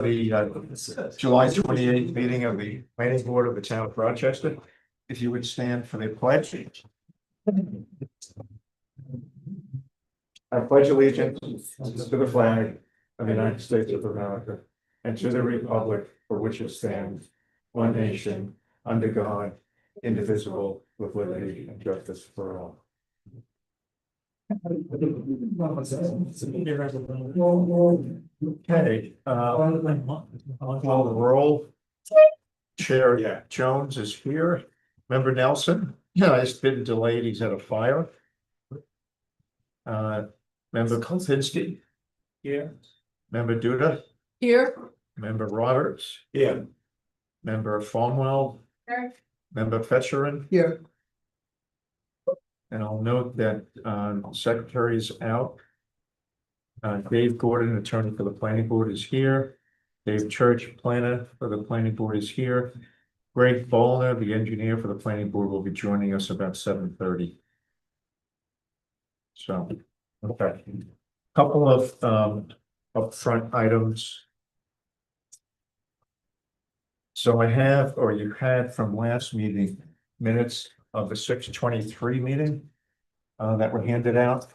The July 28th meeting of the planning board of the town of Rochester. If you would stand for the pledge. I pledge allegiance to the flag of the United States of America and to the republic for which it stands, one nation, under God, indivisible, with liberty and justice for all. Okay, call the roll. Chair Jones is here. Member Nelson, it's been delayed, he's had a fire. Member Kolzinski. Here. Member Duda. Here. Member Roberts. Yeah. Member Fonwell. Here. Member Fetcherin. Here. And I'll note that secretary's out. Dave Gordon, attorney for the planning board, is here. Dave Church, planner for the planning board, is here. Greg Bollner, the engineer for the planning board, will be joining us about 7:30. So, okay. Couple of upfront items. So I have, or you had from last meeting, minutes of the 6/23 meeting that were handed out.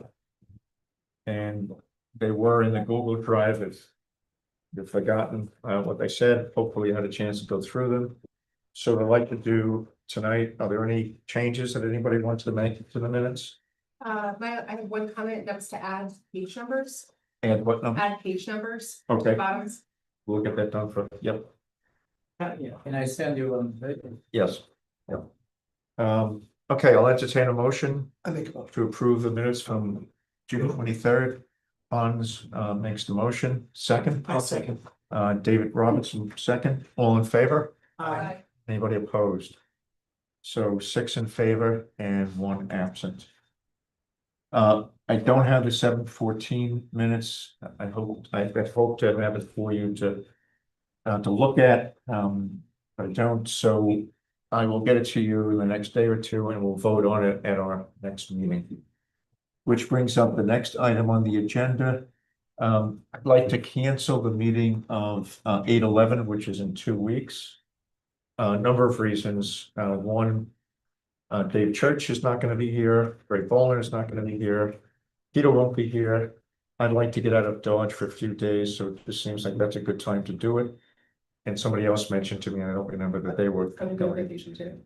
And they were in the Google Drive. If you've forgotten what they said, hopefully you had a chance to go through them. So I'd like to do tonight, are there any changes that anybody wants to make to the minutes? I have one comment, that was to add page numbers, And what number? add page numbers. Okay, Bottoms. we'll get that done for, yep, Yeah, and I send you yes, yep. Okay, I'll entertain a motion I think about. to approve the minutes from June 23rd. Hans makes the motion, second. I'll second. David Robinson, second. All in favor? Aye. Anybody opposed? So 6 in favor and 1 absent. I don't have the 7/14 minutes. I hope to have it for you to look at. I don't, so I will get it to you in the next day or two and we'll vote on it at our next meeting. Which brings up the next item on the agenda. I'd like to cancel the meeting of 8/11, which is in 2 weeks. A number of reasons. One, Dave Church is not going to be here. Greg Bollner is not going to be here. Peter won't be here. I'd like to get out of Dodge for a few days, so it just seems like that's a good time to do it. And somebody else mentioned to me, and I don't remember that they were going.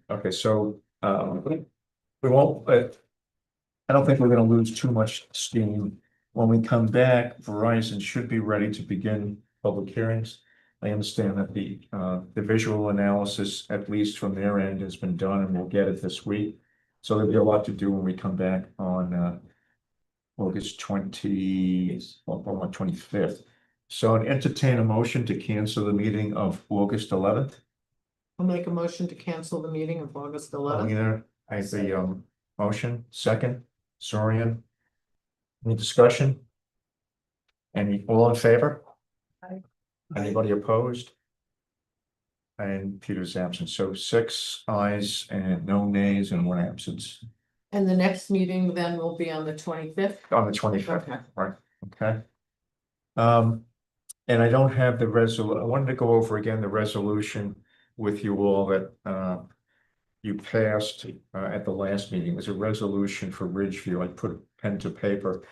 Okay, so we won't. I don't think we're going to lose too much steam. When we come back, Verizon should be ready to begin public hearings. I understand that the visual analysis, at least from their end, has been done and we'll get it this week. So there'll be a lot to do when we come back on August 25th. So I'd entertain a motion to cancel the meeting of August 11th. I'll make a motion to cancel the meeting of August 11th. Alina, I have the motion, second, Sorian. Any discussion? All in favor? Aye. Anybody opposed? And Peter's absent, so 6 ayes and no nays and 1 absence And the next meeting then will be on the 25th. on the 25th, Okay. right? Okay. And I don't have the I wanted to go over again the resolution with you all that you passed at the last meeting. It was a resolution for Ridgeview. I put pen to paper.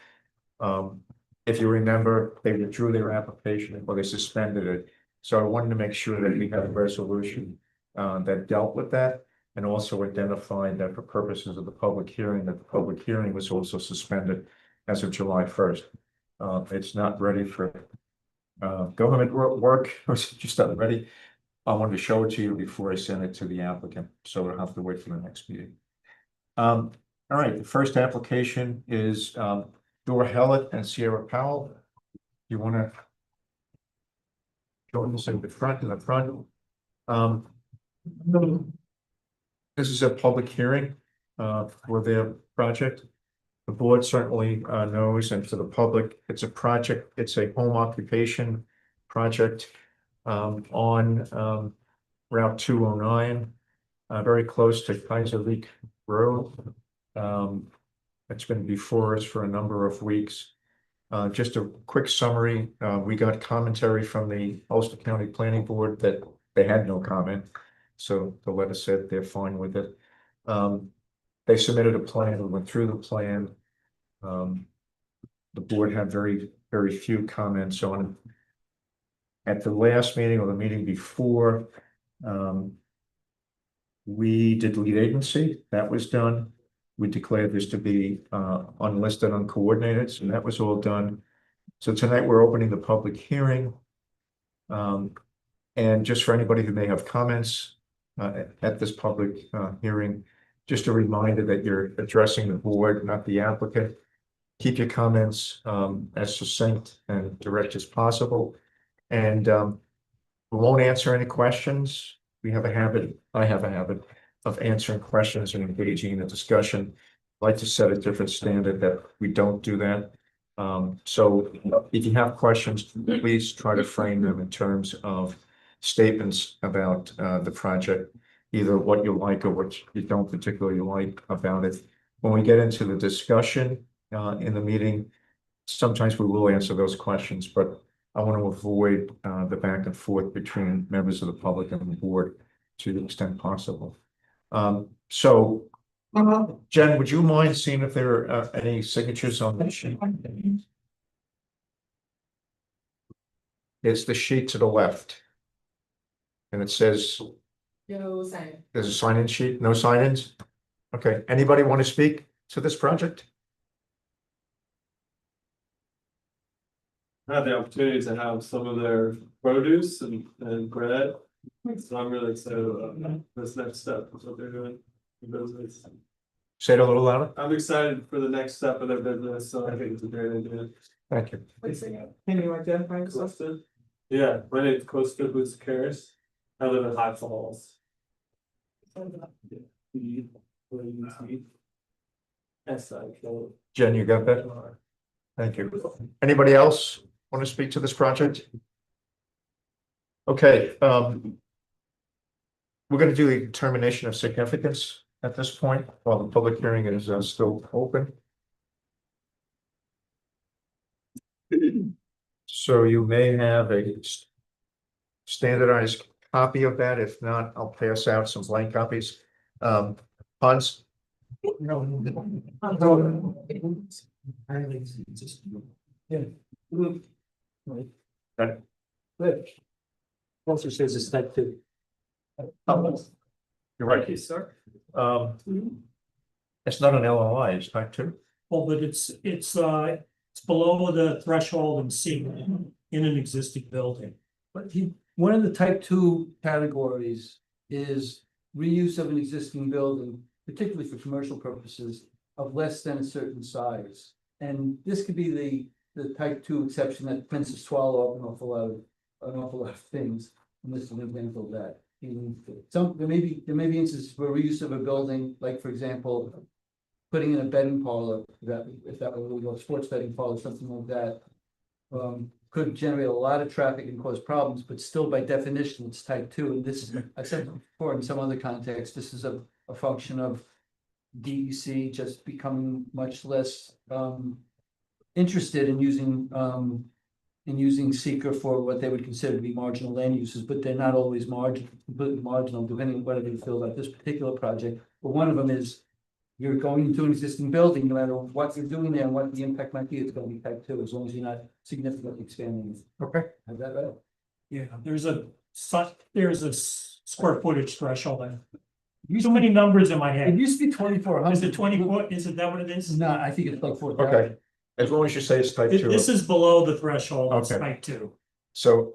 If you remember, they withdrew their application or they suspended it. So I wanted to make sure that we had a resolution that dealt with that and also identified that for purposes of the public hearing, that the public hearing was also suspended as of July 1st. It's not ready for government work, or it's just not ready. I wanted to show it to you before I send it to the applicant, so we'll have to wait for the next meeting. All right, the first application is Dora Hellett and Sierra Powell. You want to join us in the front, This is a public hearing for their project. The board certainly knows, and for the public, it's a project, it's a home occupation project on Route 209, very close to Kaiserleak Road. It's been before us for a number of weeks. Just a quick summary, we got commentary from the Ulster County Planning Board that they had no comment. So the letter said they're fine with it. They submitted a plan, we went through the plan. The board had very few comments on it. At the last meeting or the meeting before, we did lead agency, that was done. We declared this to be unlisted, uncoordinated, so that was all done. So tonight we're opening the public hearing. And just for anybody who may have comments at this public hearing, just a reminder that you're addressing the board, not the applicant. Keep your comments as succinct and direct as possible. And we won't answer any questions. We have a habit, I have a habit of answering questions and engaging in a discussion. I'd like to set a different standard that we don't do that. So if you have questions, please try to frame them in terms of statements about the project, either what you like or what you don't particularly like about it. When we get into the discussion in the meeting, sometimes we will answer those questions, but I want to avoid the back and forth between members of the public and the board to the extent possible. So Jen, would you mind seeing if there are any signatures on the sheet? It's the sheet to the left. And it says, No sign. there's a sign-in sheet, no sign-ins? Okay, anybody want to speak to this project? Had the opportunity to have some of their produce and bread. So I'm really excited about this next step of what they're doing in business. Say it a little louder. I'm excited for the next step of their business, so I think it's a great idea. Thank you. Can you identify yourself? Costa? Yeah, my name's Costa Buscaris. I live in High Falls. S-I-K. Jen, you got that? Thank you. Anybody else want to speak to this project? Okay, we're going to do the determination of significance at this point while the public hearing is still open. So you may have a standardized copy of that. If not, I'll pass out some blank copies. Hans? Also says it's type 2. You're right. Yes, sir. It's not an LOI, it's type 2. Well, but it's below the threshold in C in an existing building. But one of the type 2 categories is reuse of an existing building, particularly for commercial purposes, of less than a certain size. And this could be the type 2 exception that tends to swallow up an awful lot of things. And this is an example of that. There may be instances where reuse of a building, like for example, putting in a betting parlor, if that were a sports betting parlor, something like that. Could generate a lot of traffic and cause problems, but still by definition, it's type 2. And this is, I said before in some other context, this is a function of DEC just becoming much less interested in using seeker for what they would consider to be marginal land uses, but they're not always completely marginal, depending on what they feel about this particular project. But one of them is you're going into an existing building, no matter what you're doing there and what the impact might be, it's going to be type 2, as long as you're not significantly expanding it. Okay. Is that right? Yeah, there's a square footage threshold. So many numbers in my It head. used to be 2,400. Is it 24? Is it that what it is? No, I think it's like 4,000. Okay, as long as you say it's type 2. This is below the threshold, it's Okay. type 2. So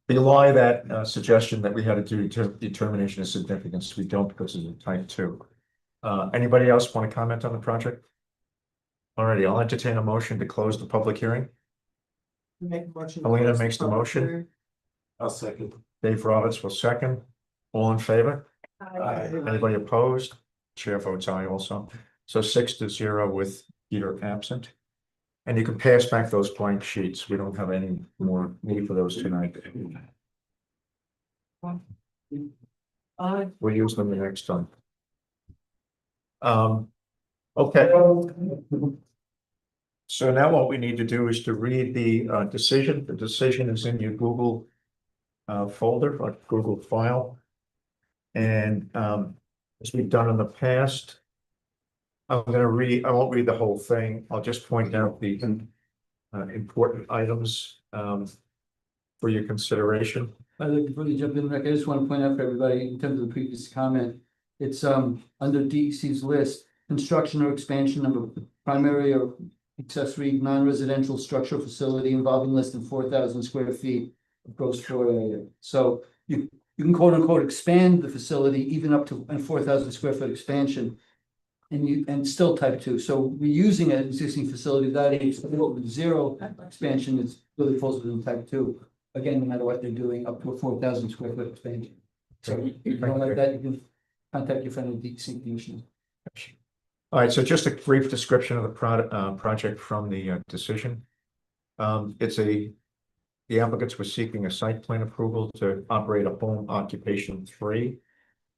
belie that suggestion that we had to do determination of significance, we don't because it's a type 2. Anybody else want to comment on the project? Alrighty, I'll entertain a motion to close the public hearing. Alina makes the motion. I'll second. Dave Roberts will second. All in favor? Anybody opposed? Chair votes aye also. So 6-0 with Peter absent. And you can pass back those blank sheets. We don't have any more need for those tonight. We'll use them the next time. Okay. So now what we need to do is to read the decision. The decision is in your Google folder or Google file. And as we've done in the past, I won't read the whole thing. I'll just point out the important items for your consideration. By the way, before you jump in, Rick, I just want to point out for everybody, in terms of the previous comment, it's under DEC's list, construction or expansion of a primary or accessory non-residential structural facility involving less than 4,000 square feet of gross floor area. So you can quote unquote expand the facility even up to a 4,000 square foot expansion. And still type 2. So reusing an existing facility that is with zero expansion is really falls within type 2. Again, no matter what they're doing, up to a 4,000 square foot expansion. So if you don't like that, you can contact your friend with DEC Commissioner. All right, so just a brief description of the project from the decision. The applicants were seeking a site plan approval to operate a home occupation 3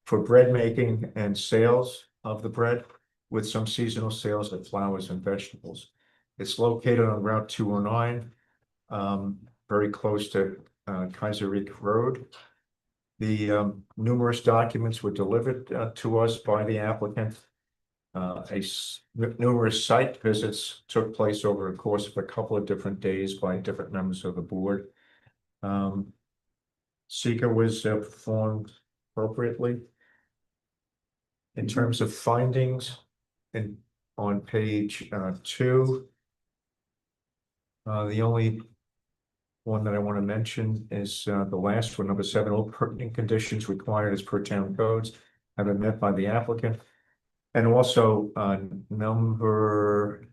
for bread making and sales of the bread, with some seasonal sales of flowers and vegetables. It's located on Route 209, very close to Kaiserik Road. The numerous documents were delivered to us by the applicant. Numerous site visits took place over the course of a couple of different days by different members of the board. Seeker was performed appropriately. In terms of findings, and on page 2, the only one that I want to mention is the last one, number 7, all pertinent conditions required as per town codes have been met by the applicant. And also number,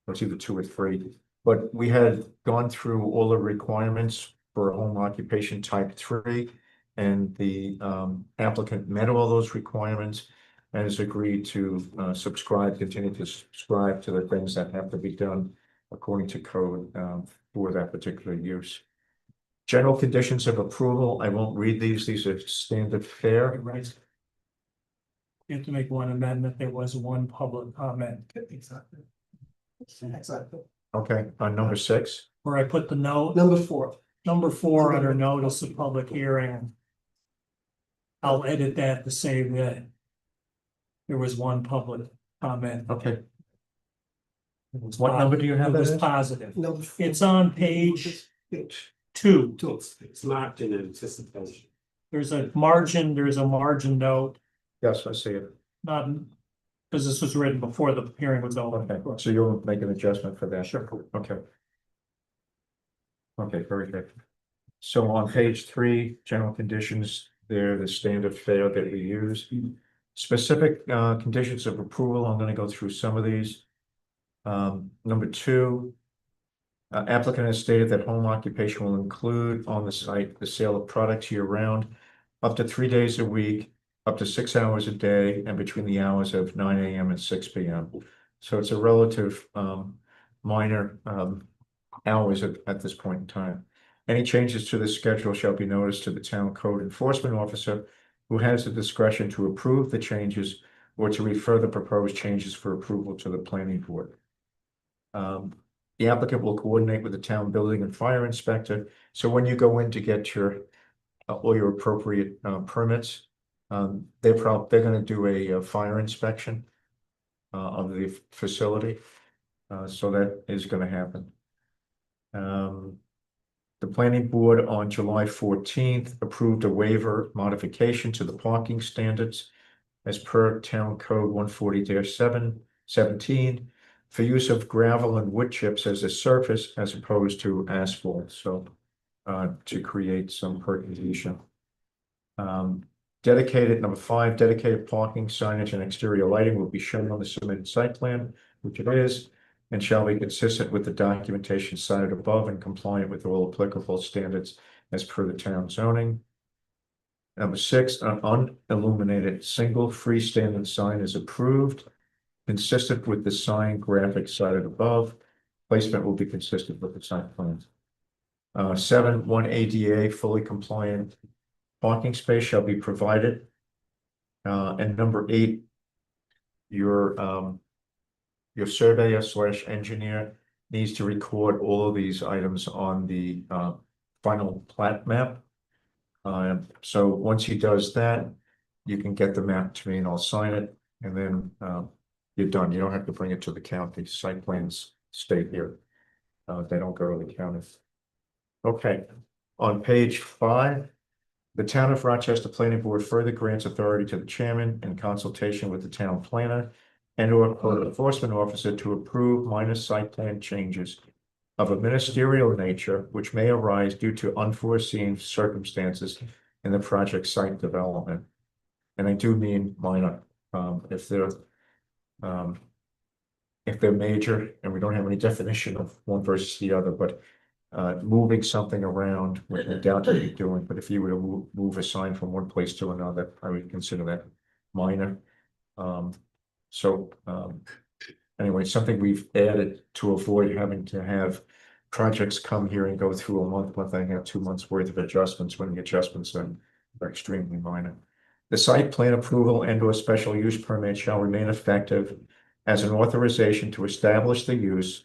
it's either 2 or 3, but we had gone through all the requirements for a home occupation type 3, and the applicant met all those requirements and has agreed to continue to subscribe to the things that have to be done according to code for that particular use. General conditions of approval, I won't read these are standard fare. Right. You have to make one amendment. There was one public comment. Exactly. Okay, on number 6. Where I put the note, number 4 under notice of public hearing. I'll edit that to say that there was one public comment. Okay. What number do you have It that was as? positive. It's on page 2. It's marked in anticipation. There's a margin note, Yes, I see it. not, because this was written before the hearing was over. Okay, so you'll make an adjustment for that? Sure. Okay. Okay, very good. So on page 3, general conditions, they're the standard fare that we use. Specific conditions of approval, I'm gonna go through some of these. Number 2, applicant has stated that home occupation will include on the site the sale of products year round, up to 3 days a week, up to 6 hours a day, and between the hours of 9 a.m. and 6 p.m. So it's a relative minor hours at this point in time. Any changes to the schedule shall be noticed to the town code enforcement officer, who has the discretion to approve the changes or to refer the proposed changes for approval to the planning board. The applicant will coordinate with the town building and fire inspector. So when you go in to get your all your appropriate permits, they're going to do a fire inspection of the facility. So that is going to happen. The planning board on July 14th approved a waiver modification to the parking standards as per town code 140-17 for use of gravel and wood chips as a surface as opposed to asphalt. So to create some percolation. Dedicated, number 5, dedicated parking signage and exterior lighting will be shown on the submitted site plan, which it is, and shall be consistent with the documentation cited above and compliant with all applicable standards as per the town zoning. Number 6, an unilluminated single freestanding sign is approved, consistent with the sign graphic cited above. Placement will be consistent with the site plans. 7, 1 ADA fully compliant parking space shall be provided. And number 8, your surveyor slash engineer needs to record all of these items on the, final plat map. So once he does that, you can get the map to me and I'll sign it, and then, you're done. You don't have to bring it to the county. Site plans stay here. They don't go to the county. Okay, on page 5, the Town of Rochester Planning Board further grants authority to the chairman in consultation with the town planner and/or code enforcement officer to approve minor site plan changes of a ministerial nature which may arise due to unforeseen circumstances in the project site development. And I do mean minor, if they're major, and we don't have any definition of one versus the other, but moving something around, which I doubt that you're doing, but if you were to move a sign from one place to another, I would consider that minor. Anyway, something we've added to avoid having to have projects come here and go through a month and a half, 2 months worth of adjustments when the adjustments are extremely minor. The site plan approval and/or special use permit shall remain effective as an authorization to establish the use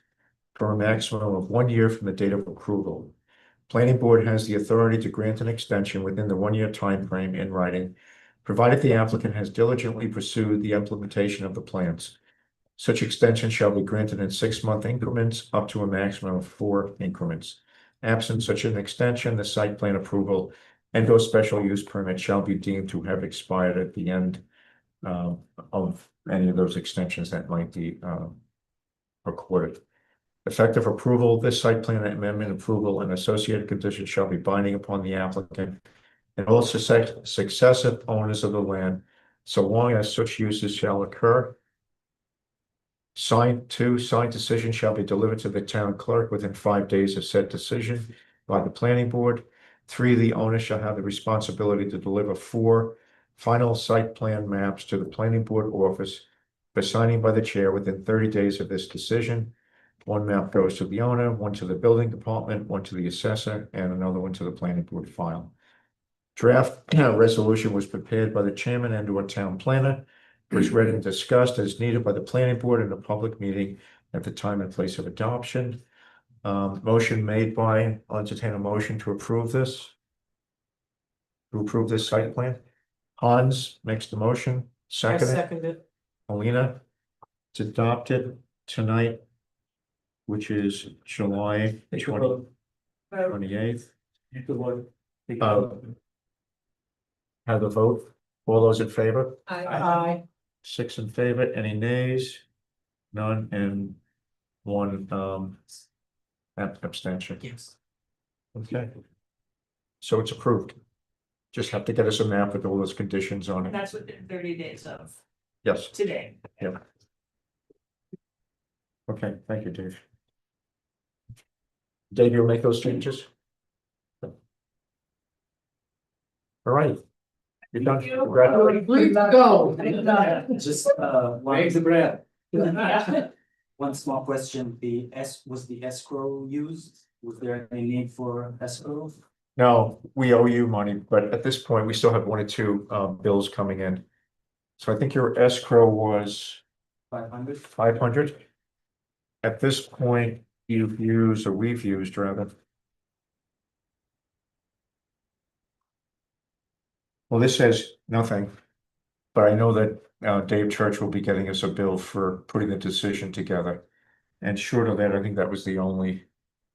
for a maximum of 1 year from the date of approval. Planning Board has the authority to grant an extension within the 1 year time frame in writing, provided the applicant has diligently pursued the implementation of the plans. Such extension shall be granted in 6-month increments up to a maximum of 4 increments. Absent such an extension, the site plan approval and/or special use permit shall be deemed to have expired at the end of any of those extensions that might be recorded. Effective approval, this site plan amendment approval and associated conditions shall be binding upon the applicant and all successive owners of the land, so long as such uses shall occur. Signed decision shall be delivered to the town clerk within 5 days of said decision by the planning board. 3, the owner shall have the responsibility to deliver 4 final site plan maps to the planning board office for signing by the chair within 30 days of this decision. 1 map goes to the owner, 1 to the building department, 1 to the assessor, and another 1 to the planning board file. Draft resolution was prepared by the chairman and/or town planner, was read and discussed as needed by the planning board in a public meeting at the time and place of adoption. Motion made by, I'll entertain a motion to approve this. To approve this site plan. Hans makes the motion, I second it. second it. Alina, it's adopted tonight, which is July 28th. You could vote. Have the vote. All those in favor? Aye. 6 in favor. Any nays? None, and 1 abstention. Yes. Okay. So it's approved. Just have to get us a map with all those conditions on it. That's within 30 days of Yes. today. Okay, thank you, Dave. Dave, you'll make those changes? All right. You're done. Thank you. Congratulations. Please go. Just, one small question, was the escrow used? Was there any need for escrow? No, we owe you money, but at this point, we still have 1 or 2 bills coming in. So I think your escrow was 500? 500. At this point, you've used, or we've used rather. Well, this says nothing, but I know that Dave Church will be getting us a bill for putting the decision together. And short of that, I think that was the only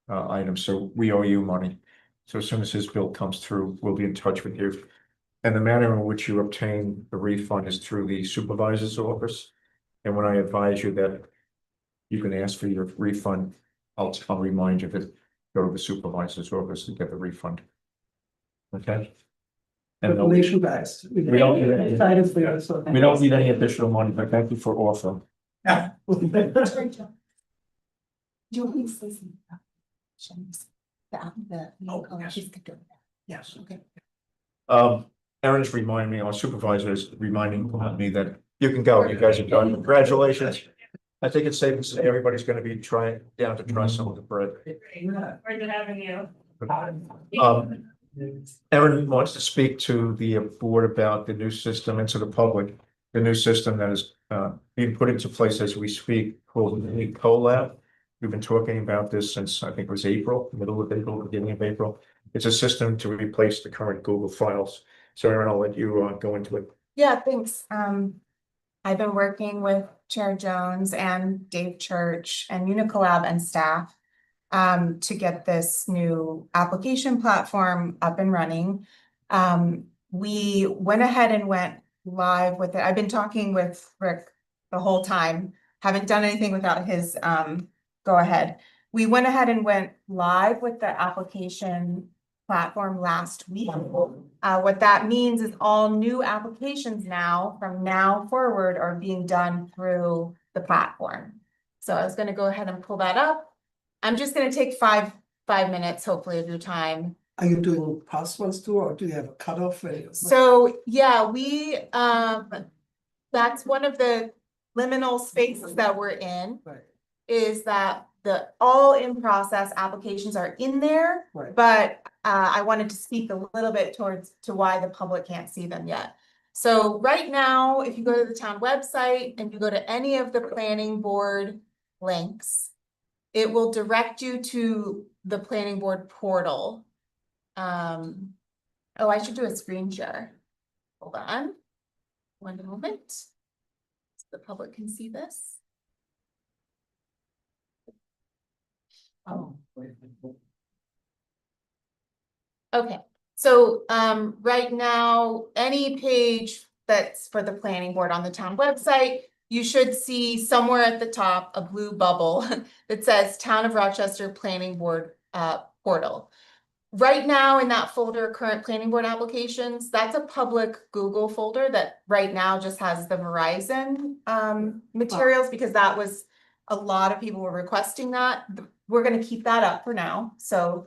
item, so we owe you money. So as soon as his bill comes through, we'll be in touch with you. And the manner in which you obtain the refund is through the supervisor's office. And when I advise you that you can ask for your refund, I'll remind you to go to the supervisor's office to get the refund. Okay? And we don't need any, we don't need any additional money, but thank you for offering. Do you want me to say something? She's good. Yes. Okay. Erin's reminding me, our supervisor is reminding me that you can go, you guys are done, congratulations. I think it's safe to say everybody's gonna be down to try some of the bread. We're good having you. Erin wants to speak to the board about the new system and to the public. the new system that is being put into place as we speak called the CoLab. We've been talking about this since I think it was April, middle of April, beginning of April. It's a system to replace the current Google files. So Erin, I'll let you go into it. Yeah, thanks. I've been working with Chair Jones and Dave Church and Unicolab and staff to get this new application platform up and running. We went ahead and went live with it. I've been talking with Rick the whole time. Haven't done anything without his go ahead. We went ahead and went live with the application platform last week. What that means is all new applications now, from now forward, are being done through the platform. So I was gonna go ahead and pull that up. I'm just gonna take five minutes, hopefully, of your time. Are you doing past ones too, or do you have a cutoff? So, yeah, that's one of the liminal spaces that we're in, Right, is that the all in process applications are in there. right. But I wanted to speak a little bit to why the public can't see them yet. So right now, if you go to the town website and you go to any of the planning board links, it will direct you to the planning board portal. Oh, I should do a screen share. Hold on. One moment. So the public can see this. Oh. Okay, so right now, any page that's for the planning board on the town website, you should see somewhere at the top a blue bubble that says Town of Rochester Planning Board portal. Right now in that folder, current planning board applications, that's a public Google folder that right now just has the Verizon materials, because that was a lot of people were requesting that. We're gonna keep that up for now, so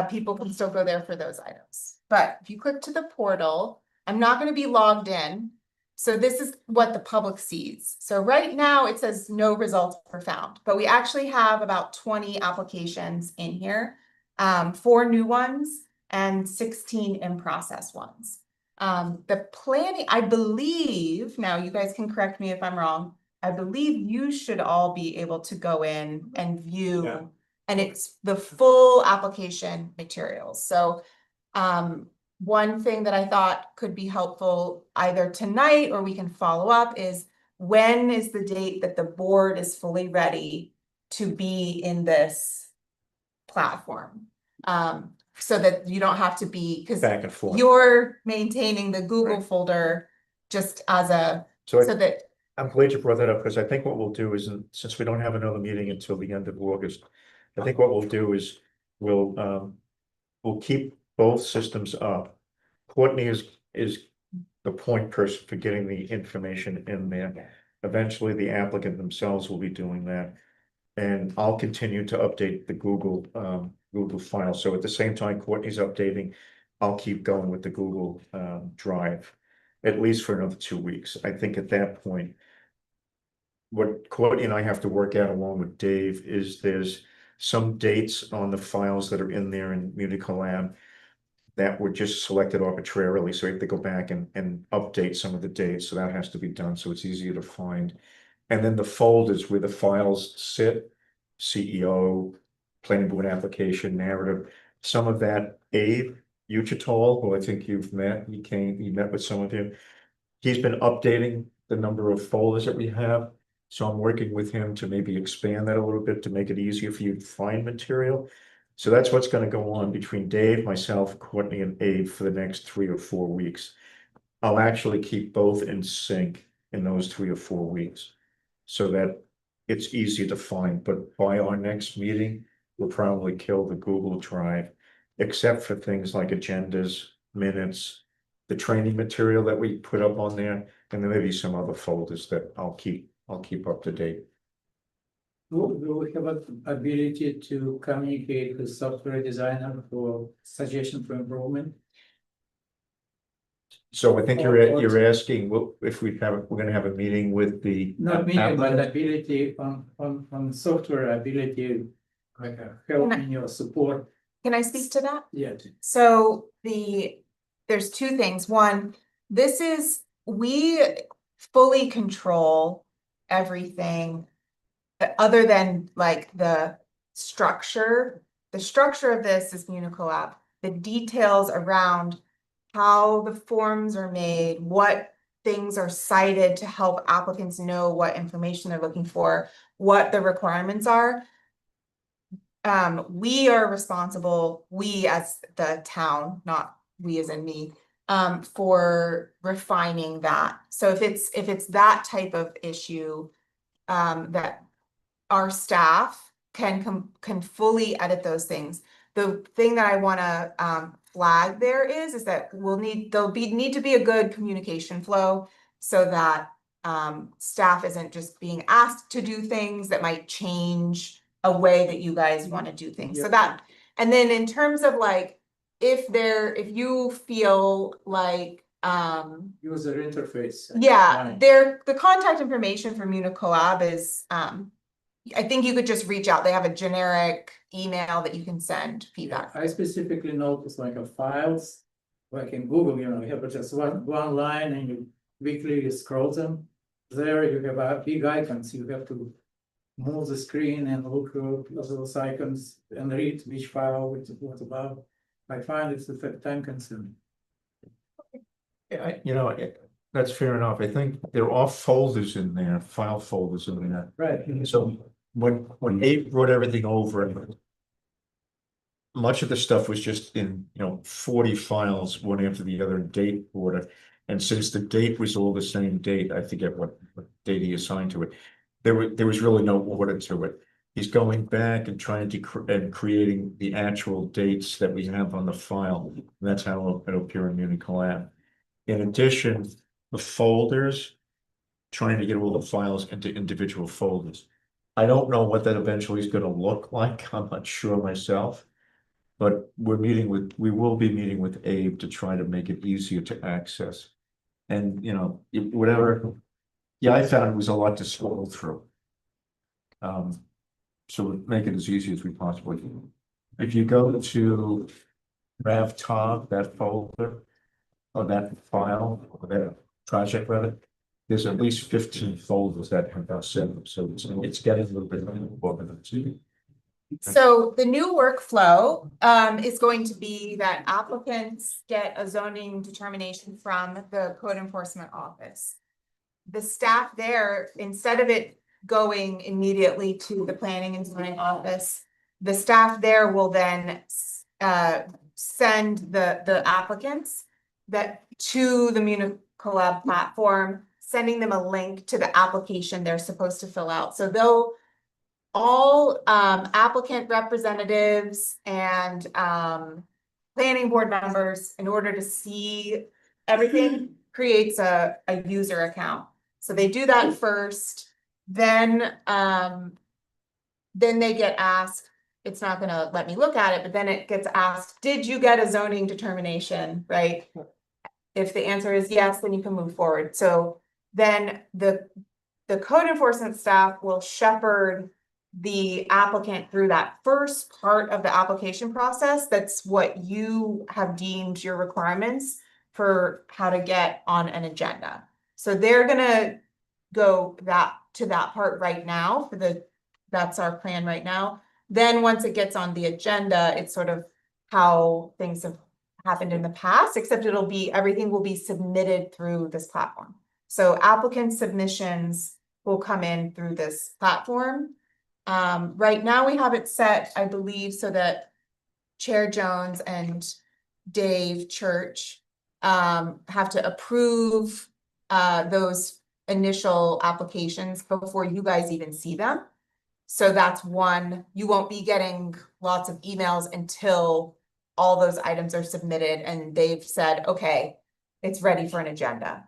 people can still go there for those items. But if you click to the portal, I'm not gonna be logged in. So this is what the public sees. So right now it says no results were found, but we actually have about 20 applications in here. 4 new ones and 16 in process ones. The planning, I believe, now you guys can correct me if I'm wrong, I believe you should all be able to go in and view. Yeah. And it's the full application materials. So one thing that I thought could be helpful either tonight or we can follow up is, when is the date that the board is fully ready to be in this platform? So that you don't have to be, because Back and forth. you're maintaining the Google folder just as a, So so that, I'm glad you brought that up, because I think what we'll do is, since we don't have another meeting until the end of August, I think what we'll do is we'll keep both systems up. Courtney is the point person for getting the information in there. Eventually, the applicant themselves will be doing that. And I'll continue to update the Google file. So at the same time Courtney's updating, I'll keep going with the Google Drive, at least for another 2 weeks. I think at that point, what Courtney and I have to work out along with Dave is there's some dates on the files that are in there in Unicolab that were just selected arbitrarily. So we have to go back and update some of the dates. So that has to be done, so it's easier to find. And then the folders where the files sit, CEO, planning board application, narrative, some of that, Abe Uchitol, who I think you've met, he met with some of you. He's been updating the number of folders that we have. So I'm working with him to maybe expand that a little bit to make it easier for you to find material. So that's what's going to go on between Dave, myself, Courtney, and Abe for the next 3 or 4 weeks. I'll actually keep both in sync in those 3 or 4 weeks, so that it's easy to find. But by our next meeting, we'll probably kill the Google Drive, except for things like agendas, minutes, the training material that we put up on there, and there may be some other folders that I'll keep up to date. Do we have an ability to communicate with software designer for suggestion for improvement? So I think you're asking, if we're gonna have a meeting with the. Not meaning, but applicant? ability on software ability, like help in your support. can I speak to that? Yeah. So there's 2 things. One, this is, fully control everything. Other than like the structure of this is Unicolab. The details around how the forms are made, what things are cited to help applicants know what information they're looking for, what the requirements are. We are responsible, we as the town, not we as in me, for refining that. So if it's that type of issue, that our staff can fully edit those things. The thing that I wanna flag there is that there'll need to be a good communication flow so that staff isn't just being asked to do things that might change a way that you guys want to do things. So that, and then in terms of like, if you feel like User interface. yeah, Fine. the contact information from Unicolab is, I think you could just reach out. They have a generic email that you can send feedback. I specifically noticed like a files, like in Google, you have just one line and you quickly scroll them. There you have big icons, you have to move the screen and look through those icons and read which file, what about. I find it's a time consuming. Yeah, that's fair enough. I think there are folders in there, file folders in there. Right. So when Abe brought everything over, much of the stuff was just in, 40 files, one after the other in date order. And since the date was all the same date, I forget what date he assigned to it. There was really no order to it. He's going back and trying to and creating the actual dates that we have on the file. And that's how it'll appear in Unicolab. In addition, the folders, trying to get all the files into individual folders. I don't know what that eventually is going to look like. I'm not sure myself. But we will be meeting with Abe to try to make it easier to access. And, whatever, I found it was a lot to scroll through. So we'll make it as easy as we possibly can. If you go to RavTop, that folder, or that file, or that project rather, there's at least 15 folders that have been set, so it's getting a little bit more than two. So the new workflow is going to be that applicants get a zoning determination from the code enforcement office. The staff there, instead of it going immediately to the planning and zoning office, the staff there will then send the applicants to the Unicolab platform, sending them a link to the application they're supposed to fill out. So all applicant representatives and planning board members, in order to see everything, creates a user account. So they do that first, then they get asked, it's not gonna let me look at it, but then it gets asked, did you get a zoning determination, right? If the answer is yes, then you can move forward. So then the code enforcement staff will shepherd the applicant through that first part of the application process. That's what you have deemed your requirements for how to get on an agenda. So they're gonna go to that part right now that's our plan right now. Then once it gets on the agenda, it's sort of how things have happened in the past, except everything will be submitted through this platform. So applicant submissions will come in through this platform. Right now we have it set, I believe, so that Chair Jones and Dave Church have to approve those initial applications before you guys even see them. So that's one, you won't be getting lots of emails until all those items are submitted and they've said, okay, it's ready for an agenda.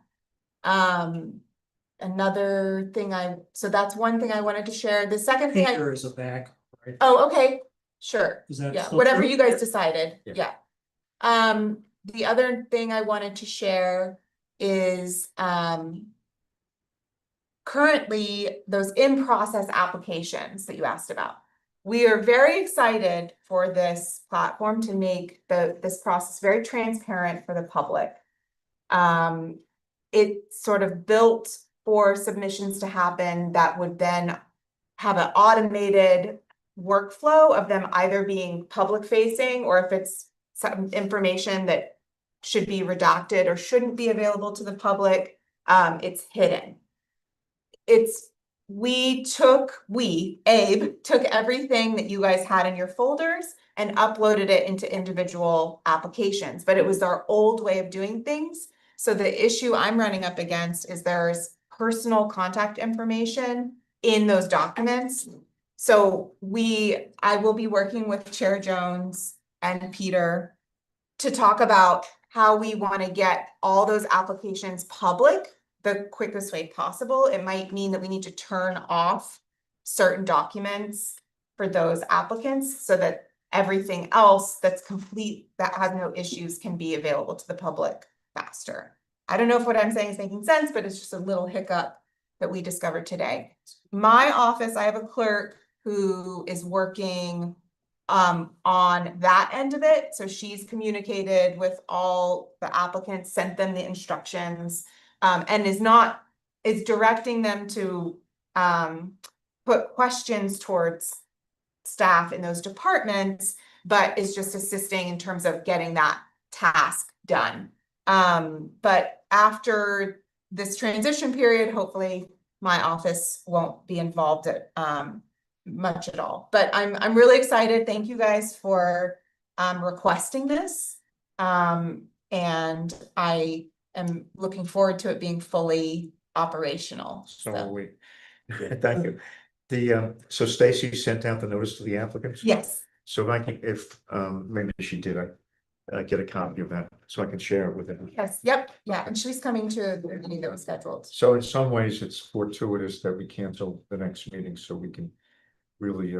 Another thing so that's one thing I wanted to share. The second thing Papers are back, right? oh, okay, sure. Is that Yeah, still whatever true? you guys decided, Yeah. yeah. The other thing I wanted to share is, currently those in-process applications that you asked about. We are very excited for this platform to make this process very transparent for the public. it's sort of built for submissions to happen that would then have an automated workflow of them either being public facing, or if it's some information that should be redacted or shouldn't be available to the public, it's hidden. Abe took everything that you guys had in your folders and uploaded it into individual applications, but it was our old way of doing things. So the issue I'm running up against is there's personal contact information in those documents. So I will be working with Chair Jones and Peter to talk about how we want to get all those applications public the quickest way possible. It might mean that we need to turn off certain documents for those applicants so that everything else that's complete, that has no issues, can be available to the public faster. I don't know if what I'm saying is making sense, but it's just a little hiccup that we discovered today. My office, I have a clerk who is working on that end of it. So she's communicated with all the applicants, sent them the instructions, and is directing them to put questions towards staff in those departments, but is just assisting in terms of getting that task done. But after this transition period, hopefully my office won't be involved at much at all. But I'm really excited. Thank you guys for requesting this. And I am looking forward to it being fully operational. So thank you. So Stacy sent out the notice to the applicants? Yes. So if maybe she did, I get a copy of that so I can share it with them. Yes. Yep. Yeah. And she's coming to the meeting that was scheduled. So in some ways, it's fortuitous that we cancel the next meeting so we can really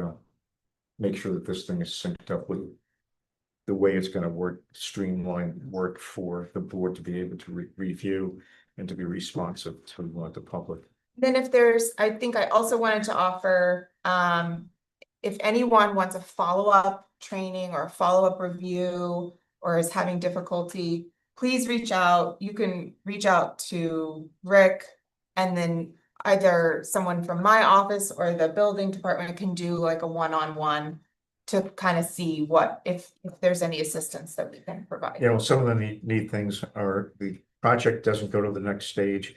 make sure that this thing is synced up with the way it's going to work, streamline work for the board to be able to review and to be responsive to the public. Then I think I also wanted to offer, if anyone wants a follow-up training or a follow-up review or is having difficulty, please reach out. You can reach out to Rick, and then either someone from my office or the building department can do like a one-on-one to kind of see if there's any assistance that we can provide. You know, some of the neat things are the project doesn't go to the next stage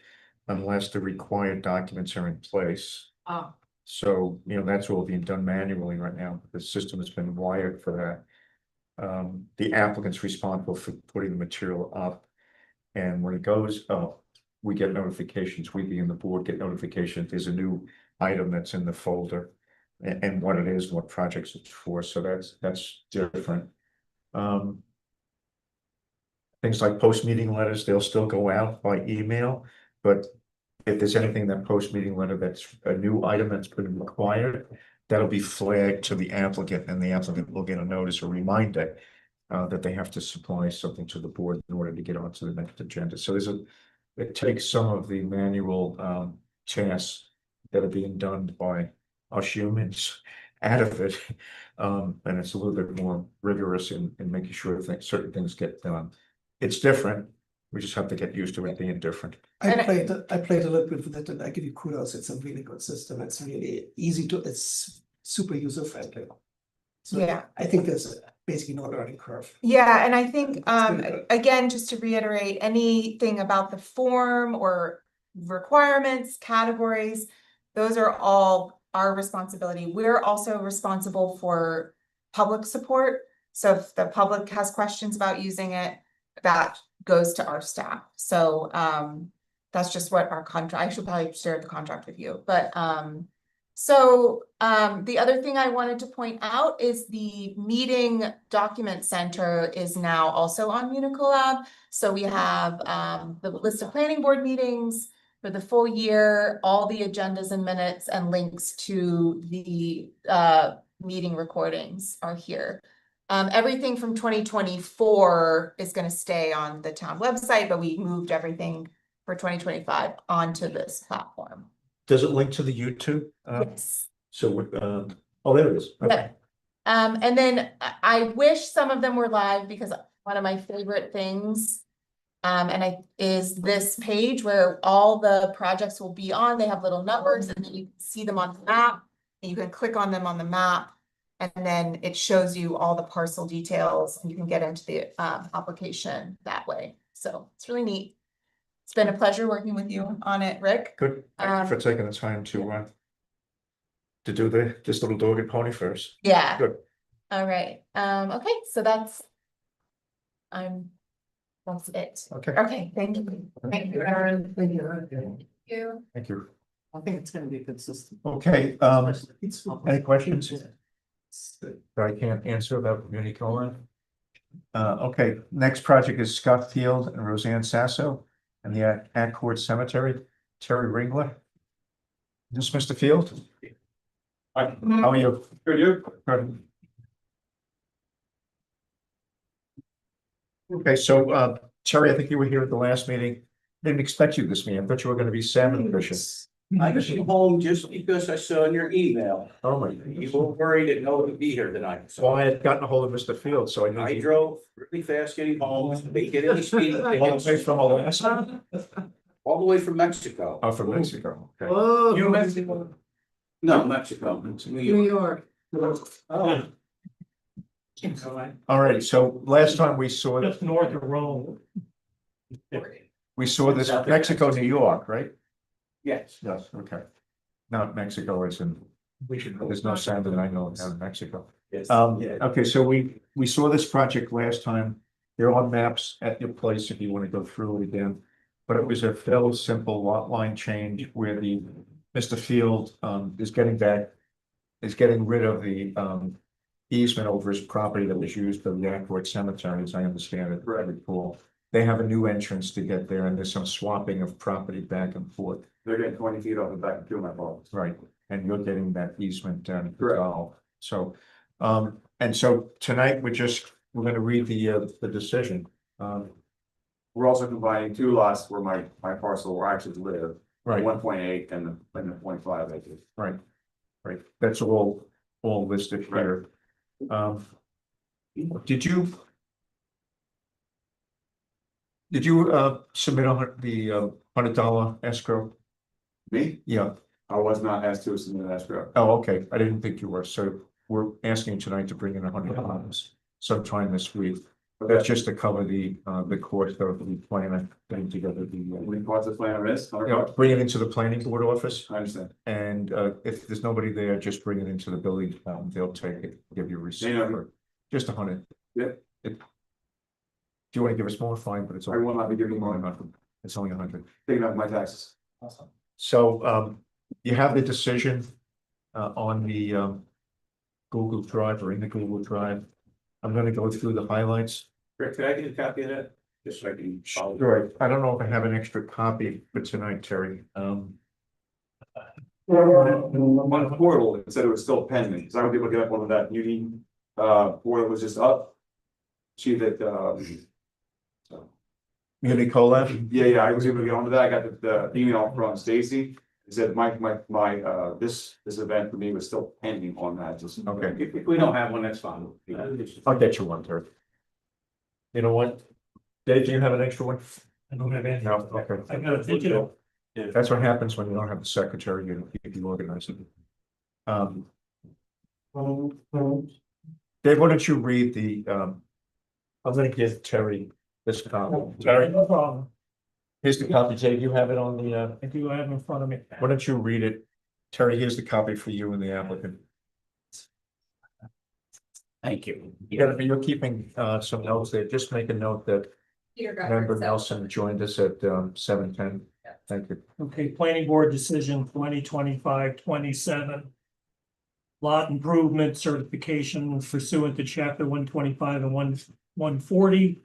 unless the required documents are in place. Oh. So, that's all being done manually right now. The system has been wired for that. The applicant's responsible for putting the material up. And when it goes up, we get notifications. We being the board get notifications. There's a new item that's in the folder and what it is, what projects it's for. So that's different. Things like post-meeting letters, they'll still go out by email, but if there's anything in that post-meeting letter that's a new item that's been required, that'll be flagged to the applicant, and the applicant will get a notice or reminder that they have to supply something to the board in order to get onto the next agenda. So it takes some of the manual tasks that are being done by us humans out of it, and it's a little bit more rigorous in making sure that certain things get done. It's different. We just have to get used to it being different. I played a little bit with it, and I give you kudos. It's a really good system. It's really easy it's super user friendly. So Yeah. I think there's basically no learning curve. Yeah, and I think, It's pretty good. again, just to reiterate, anything about the form or requirements, categories, those are all our responsibility. We're also responsible for public support. So if the public has questions about using it, that goes to our staff. So that's just what our contract, I should probably share the contract with you, but the other thing I wanted to point out is the meeting document center is now also on Unicolab. So we have the list of planning board meetings for the full year, all the agendas and minutes and links to the meeting recordings are here. Everything from 2024 is going to stay on the town website, but we moved everything for 2025 onto this platform. Does it link to the YouTube? Yes. So, oh, there it is. Okay. And then I wish some of them were live, because one of my favorite things And is this page where all the projects will be on. They have little numbers and then you can see them on the map. And you can click on them on the map. And then it shows you all the parcel details and you can get into the application that way. So it's really neat. It's been a pleasure working with you on it, Rick. Good, thank you for taking the time to do this little dog and pony first. Yeah. Good. All right. Okay, so that's it. Okay. Okay, thank you. Thank you, Aaron. Thank you. Thank you. Thank you. I think it's gonna be consistent. Okay, any questions that I can't answer about community college? Okay, next project is Scott Field and Roseanne Sasso and the Accord Cemetery, Terry Ringler. This Mr. Field? Hi, how are you? Good, you? Good. Okay, so Terry, I think you were here at the last meeting. Didn't expect you this meeting. I thought you were gonna be salmon fishing. I came home just because I saw in your email, Oh my. you were worried that no one would be here tonight, So so I had gotten a hold of Mr. Field, so I knew. I drove really fast getting home, didn't get any speeding All the way tickets, from Alaska? all the way from Mexico. Oh, from Mexico, okay. Oh, You Mexico? No, Mexico, New New York. York. Oh. All right, so last time we saw, Just north of Rome. we saw this Mexico, New York, right? Yes. Yes, okay. Not Mexico, it's in, there's no sound that I know of in Mexico. Yes. Okay, so we saw this project last time. They're on maps at your place if you want to go through it again. But it was a fairly simple lot line change where the Mr. Field is getting rid of the easement over his property that was used for the Accord Cemetery, as I understand it. Very cool. They have a new entrance to get there and there's some swapping of property back and forth. They're getting 20 feet off the back of two of my faults. Right, and you're getting that easement down. Correct. So, and so tonight we're gonna read the decision. We're also combining two lots where my parcel will actually live, Right, 1.8 and the 0.5 acres. right, that's all listed here. Did you submit on the $100 escrow? Me? Yeah, I was not asked to submit an escrow. oh, okay, I didn't think you were, so we're asking tonight to bring in $100 sometime this week. That's just to cover the cost of the plan, putting together the. What parts of the plan are this? You know, bring it into the planning board office, I understand. and if there's nobody there, just bring it into the building department, they'll take it, give you a receipt Yeah. for just 100. Yeah. If you want to give us more, fine, but it's I only, will not be giving more, it's only 100. taking up my taxes. So you have the decision on the Google Drive or in the Google Drive. I'm gonna go through the highlights. Rick, could I get a copy of that? Just so I can. follow. Sure, I don't know if I have an extra copy for tonight, Terry. On the portal, it said it was still pending, because I would be able to get up one of that uni, portal was just up. See that, so, Muni Colab, yeah, I was able to get onto that, I got the email from Stacy. It said my, this event for me was still pending on that, just. Okay. If we don't have one, that's fine. I'll get you one, Terry. You know what? Dave, do you have an extra one? I don't have any. No, okay. I got a digital. That's what happens when you don't have the secretary, you organize it. Dave, why don't you read the, I'm gonna give Terry this copy. Terry, No problem. here's the copy, Dave, you have it on the, I do have it in front of me. why don't you read it? Terry, here's the copy for you and the applicant. Thank you. You're keeping some notes there, just make a note that member Nelson joined us at 7:10. Thank you. Okay, planning board decision 2025-27. Lot improvement certification pursuant to chapter 125 and 140.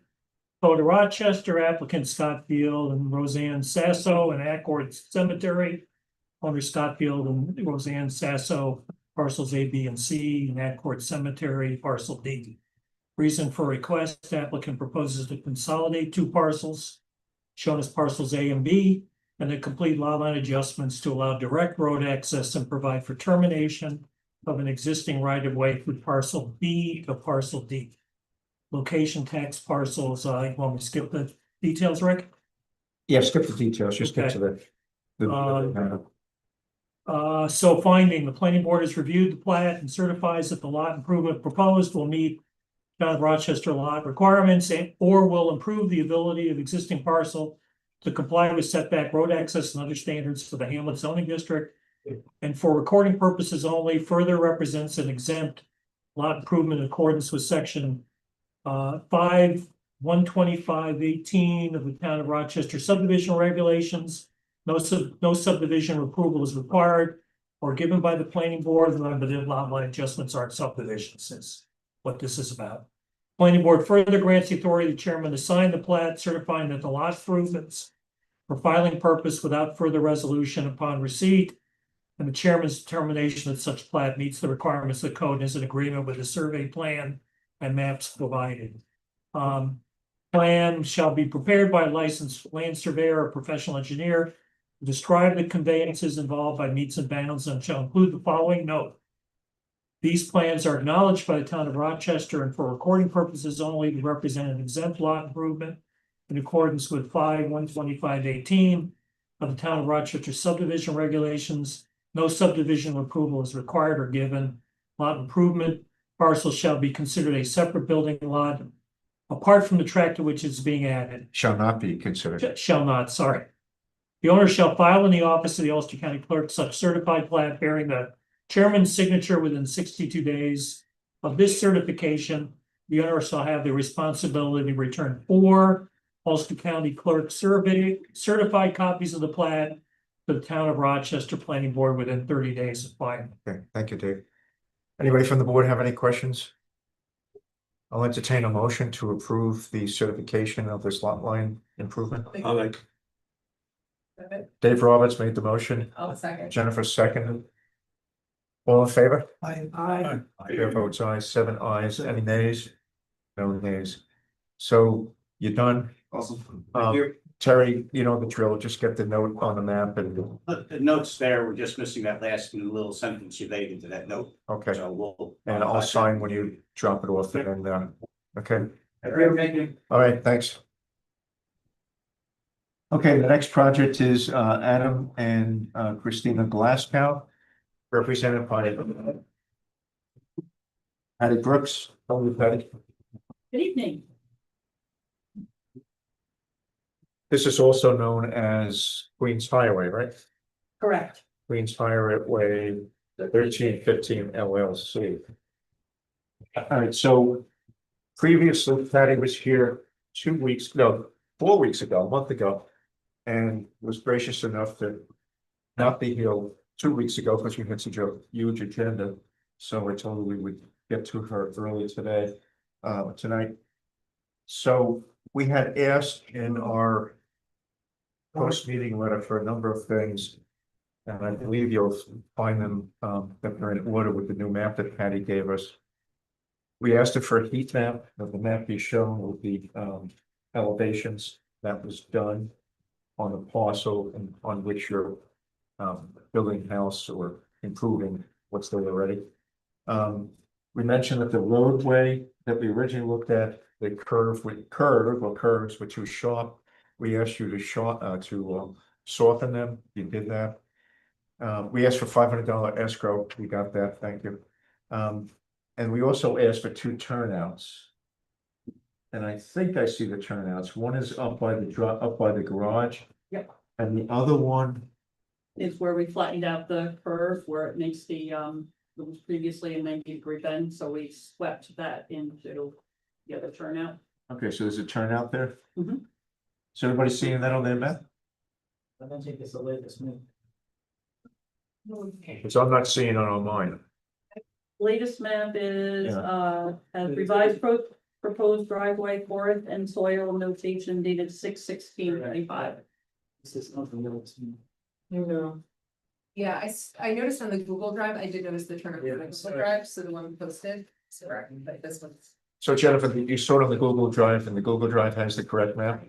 Code of Rochester, applicant Scott Field and Roseanne Sasso and Accord Cemetery. Owner Scott Field and Roseanne Sasso, parcels A, B, and C, and Accord Cemetery, parcel D. Reason for request, applicant proposes to consolidate two parcels shown as parcels A and B, and to complete lot line adjustments to allow direct road access and provide for termination of an existing right-of-way from parcel B to parcel D. Location tax parcels, you want me to skip the details, Rick? Yeah, skip the details, just get to So finding, the planning board has reviewed the plat and certifies that the lot improvement proposed will meet Town of Rochester lot requirements or will improve the ability of existing parcel to comply with setback, road access, and other standards for the Hamlet zoning district. And for recording purposes only, further represents an exempt lot improvement in accordance with section 5/125/18 of the Town of Rochester subdivision regulations. No subdivision approval is required or given by the planning board. The limited lot line adjustments aren't subdivisions, is what this is about. Planning board further grants the authority of the chairman to sign the plat certifying that the lot improvements for filing purpose without further resolution upon receipt. And the chairman's determination that such plat meets the requirements of the code and is in agreement with the survey plan and maps provided. Plan shall be prepared by a licensed land surveyor or professional engineer. Describe the conveyances involved by meets and bounds and shall include the following note. These plans are acknowledged by the Town of Rochester and for recording purposes only to represent an exempt lot improvement in accordance with 5/125/18 of the Town of Rochester subdivision regulations. No subdivision approval is required or given. Lot improvement parcel shall be considered a separate building lot apart from the tract to which it's being added. shall not be considered. Shall not, sorry. The owner shall file in the office of the Ulster County Clerk such certified plat bearing the chairman's signature within 62 days of this certification. The owner shall have the responsibility to return 4 Ulster County Clerk certified copies of the plat to the Town of Rochester Planning Board within 30 days of filing. Okay, thank you, Dave. Anybody from the board have any questions? I'll entertain a motion to approve the certification of this lot line improvement. I like, Dave Roberts made the motion, I'll second. Jennifer seconded. All in favor? I, Chair votes aye, 7 ayes, any nays? No nays. So you're done. Awesome. Thank you. Terry, you know the drill, just get the note on the map and, The notes there, we're just missing that last little sentence you made into that note, okay, so we'll. and I'll sign when you drop it off and okay, Thank you. all right, thanks. Okay, the next project is Adam and Christina Glasgow, represented by Patty Brooks. Hello, Patty. Good evening. This is also known as Queens Highway, right? Correct. Queens Highway 1315 LLC. All right, so previously Patty was here 4 weeks ago, a month ago, and was gracious enough to not be here 2 weeks ago because we had such a huge agenda. So I told her we would get to her early tonight. So we had asked in our post-meeting letter for a number of things. And I believe you'll find them that they're in order with the new map that Patty gave us. We asked her for a heat map, of the map be shown with the elevations that was done on the parcel and on which you're building a house or improving what's there already. We mentioned that the roadway that we originally looked at, the curves were too sharp. We asked you to soften them. You did that. We asked for $500 escrow. We got that. Thank you. And we also asked for 2 turnouts. And I think I see the turnouts. One is up by the garage. Yep. And the other one, Is where we flattened out the curve where it makes the, it was previously a 90-degree bend, so we swept that into the other turnout. okay, so there's a turnout there. Mhm. Is everybody seeing that on their map? I don't think it's the latest move. Because I'm not seeing it on mine. Latest map is, Yeah. has revised proposed driveway, forest and soil notation dated 6/16/25. This is not the latest move. No. Yeah, I noticed on the Google Drive, I did notice the turn of the Google Drive, so the one posted, so, but this one's. So Jennifer, you saw it on the Google Drive and the Google Drive has the correct map?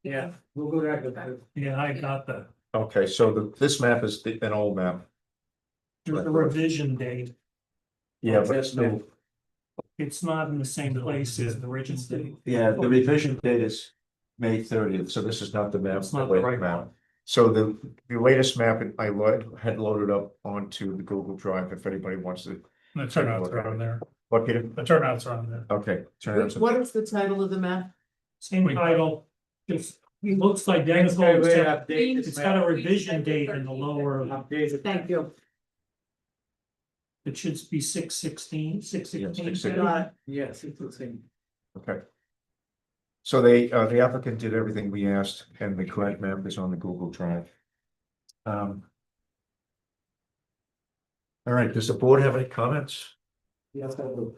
Yeah, We'll go back to that. yeah, I got the, Okay, so this map is an old map. there's a revision date. Yeah, but still, It's not in the same place as the original date. yeah, the revision date is May 30th, so this is not the map. It's not the right one. So the latest map I had loaded up onto the Google Drive, if anybody wants to. The turnouts are on there. What, Peter? The turnouts are on there. Okay. turn it on. What is the title of the map? Same title, just looks identical, except it's got a revision date in the lower. Updated. Thank you. It should be 6/16, 6/16. 6/16. Yes, it's the same. Okay. So the applicant did everything we asked, and the correct map is on the Google Drive. All right, does the board have any comments? Yes, I do.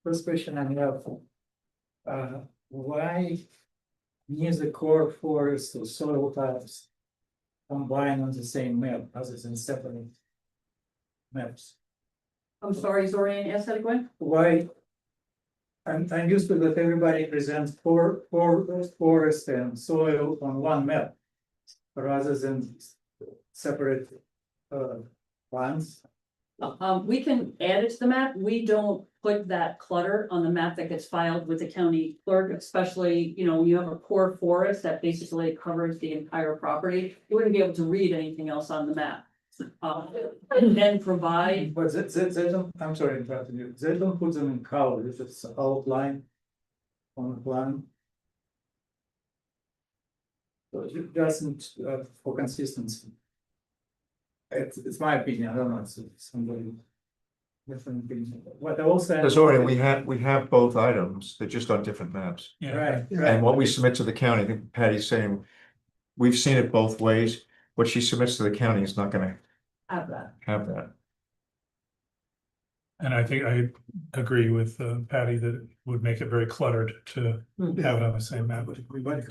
First question I have. Why near the core forest or soil types combine on the same map other than separate maps? I'm sorry, Zorian, ask that again? Why? I'm used to that everybody presents forest and soil on one map. Rather than separate plans. We can add it to the map. We don't put that clutter on the map that gets filed with the county clerk, especially, you know, when you have a core forest that basically covers the entire property. You wouldn't be able to read anything else on the map. And then provide, But they don't, I'm sorry, interrupting you, they don't put them in color, if it's outline on the plan. So it doesn't, for consistency. It's my opinion, I don't know, it's somebody. Different opinion. What I also. Because already we have both items, they're just on different maps. Yeah, Right, And right, what we submit to the county, I think Patty's saying, we've seen it both ways. What she submits to the county is not gonna have that. have that. and I think I agree with Patty that it would make it very cluttered to have it on the same map. but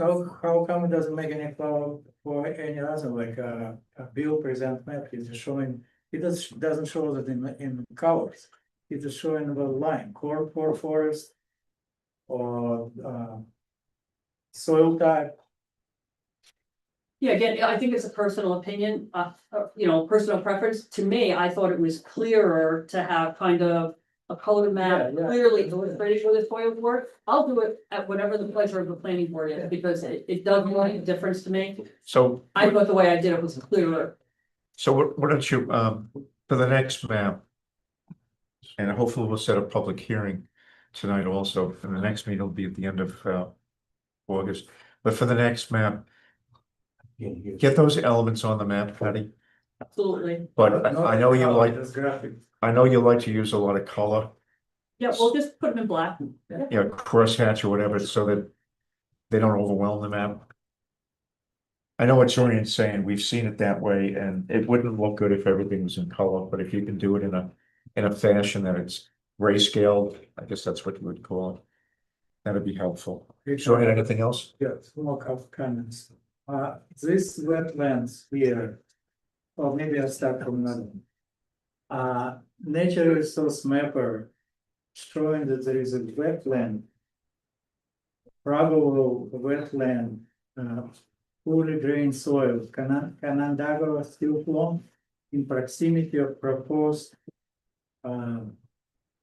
how come it doesn't make any flow for any other, like, a bill present map, is just showing, it doesn't show that in colors. It's just showing the line, core forest. Or, soil type. Yeah, again, I think it's a personal opinion, you know, personal preference. To me, I thought it was clearer to have kind of a colored map Yeah, yeah. clearly illustrated for this FOIA board. I'll do it at whatever the pleasure of the planning board is, because it does make a difference to me. So, I thought the way I did it was clearer. so what don't you, for the next map? And hopefully we'll set a public hearing tonight also, and the next meeting will be at the end of August. But for the next map, get those elements on the map, Patty. Absolutely. But I know you like, That's graphic. I know you like to use a lot of color, Yeah, we'll just put them in black. crosshatch or whatever, so that they don't overwhelm the map. I know what Jorian's saying, we've seen it that way, and it wouldn't look good if everything was in color, but if you can do it in a fashion that it's grayscale, I guess that's what you would call it. That'd be helpful. Jorian, anything else? Yeah, small comments. This wetlands here, or maybe I'll start from another one. Nature resource mapper showing that there is a wetland. Probable wetland, poorly drained soil, Canandaigua still form in proximity of proposed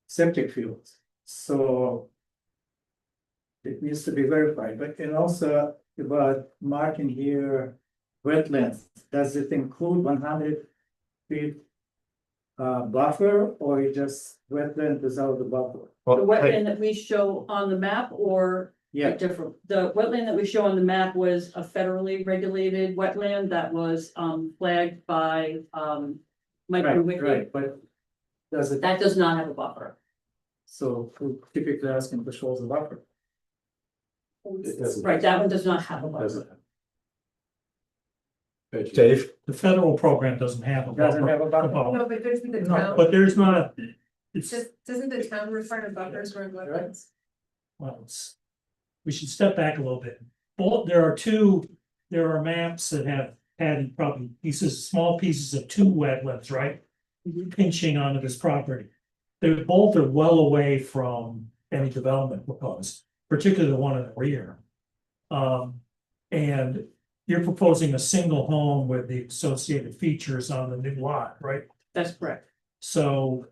septic fields. So it needs to be verified, but and also about marking here wetlands, does it include 100 feet buffer, or it just wetland without the buffer? The Well, wetland that we show on the map or Yeah, different, the wetland that we show on the map was a federally regulated wetland that was flagged by Mike right, Wiki. right, but does it, That does not have a buffer. so we're typically asking to show the buffer. Right, that one does not have a buffer. Dave? The federal program doesn't have a Doesn't buffer. have a buffer. No, but there's the No, town, but there's not, it's, doesn't the town require buffers for wetlands? well, it's, we should step back a little bit. There are maps that have had probably small pieces of two wetlands, right? Pinching onto this property. They both are well away from any development proposed, particularly the one in the rear. And you're proposing a single home with the associated features on the new lot, right? That's correct. So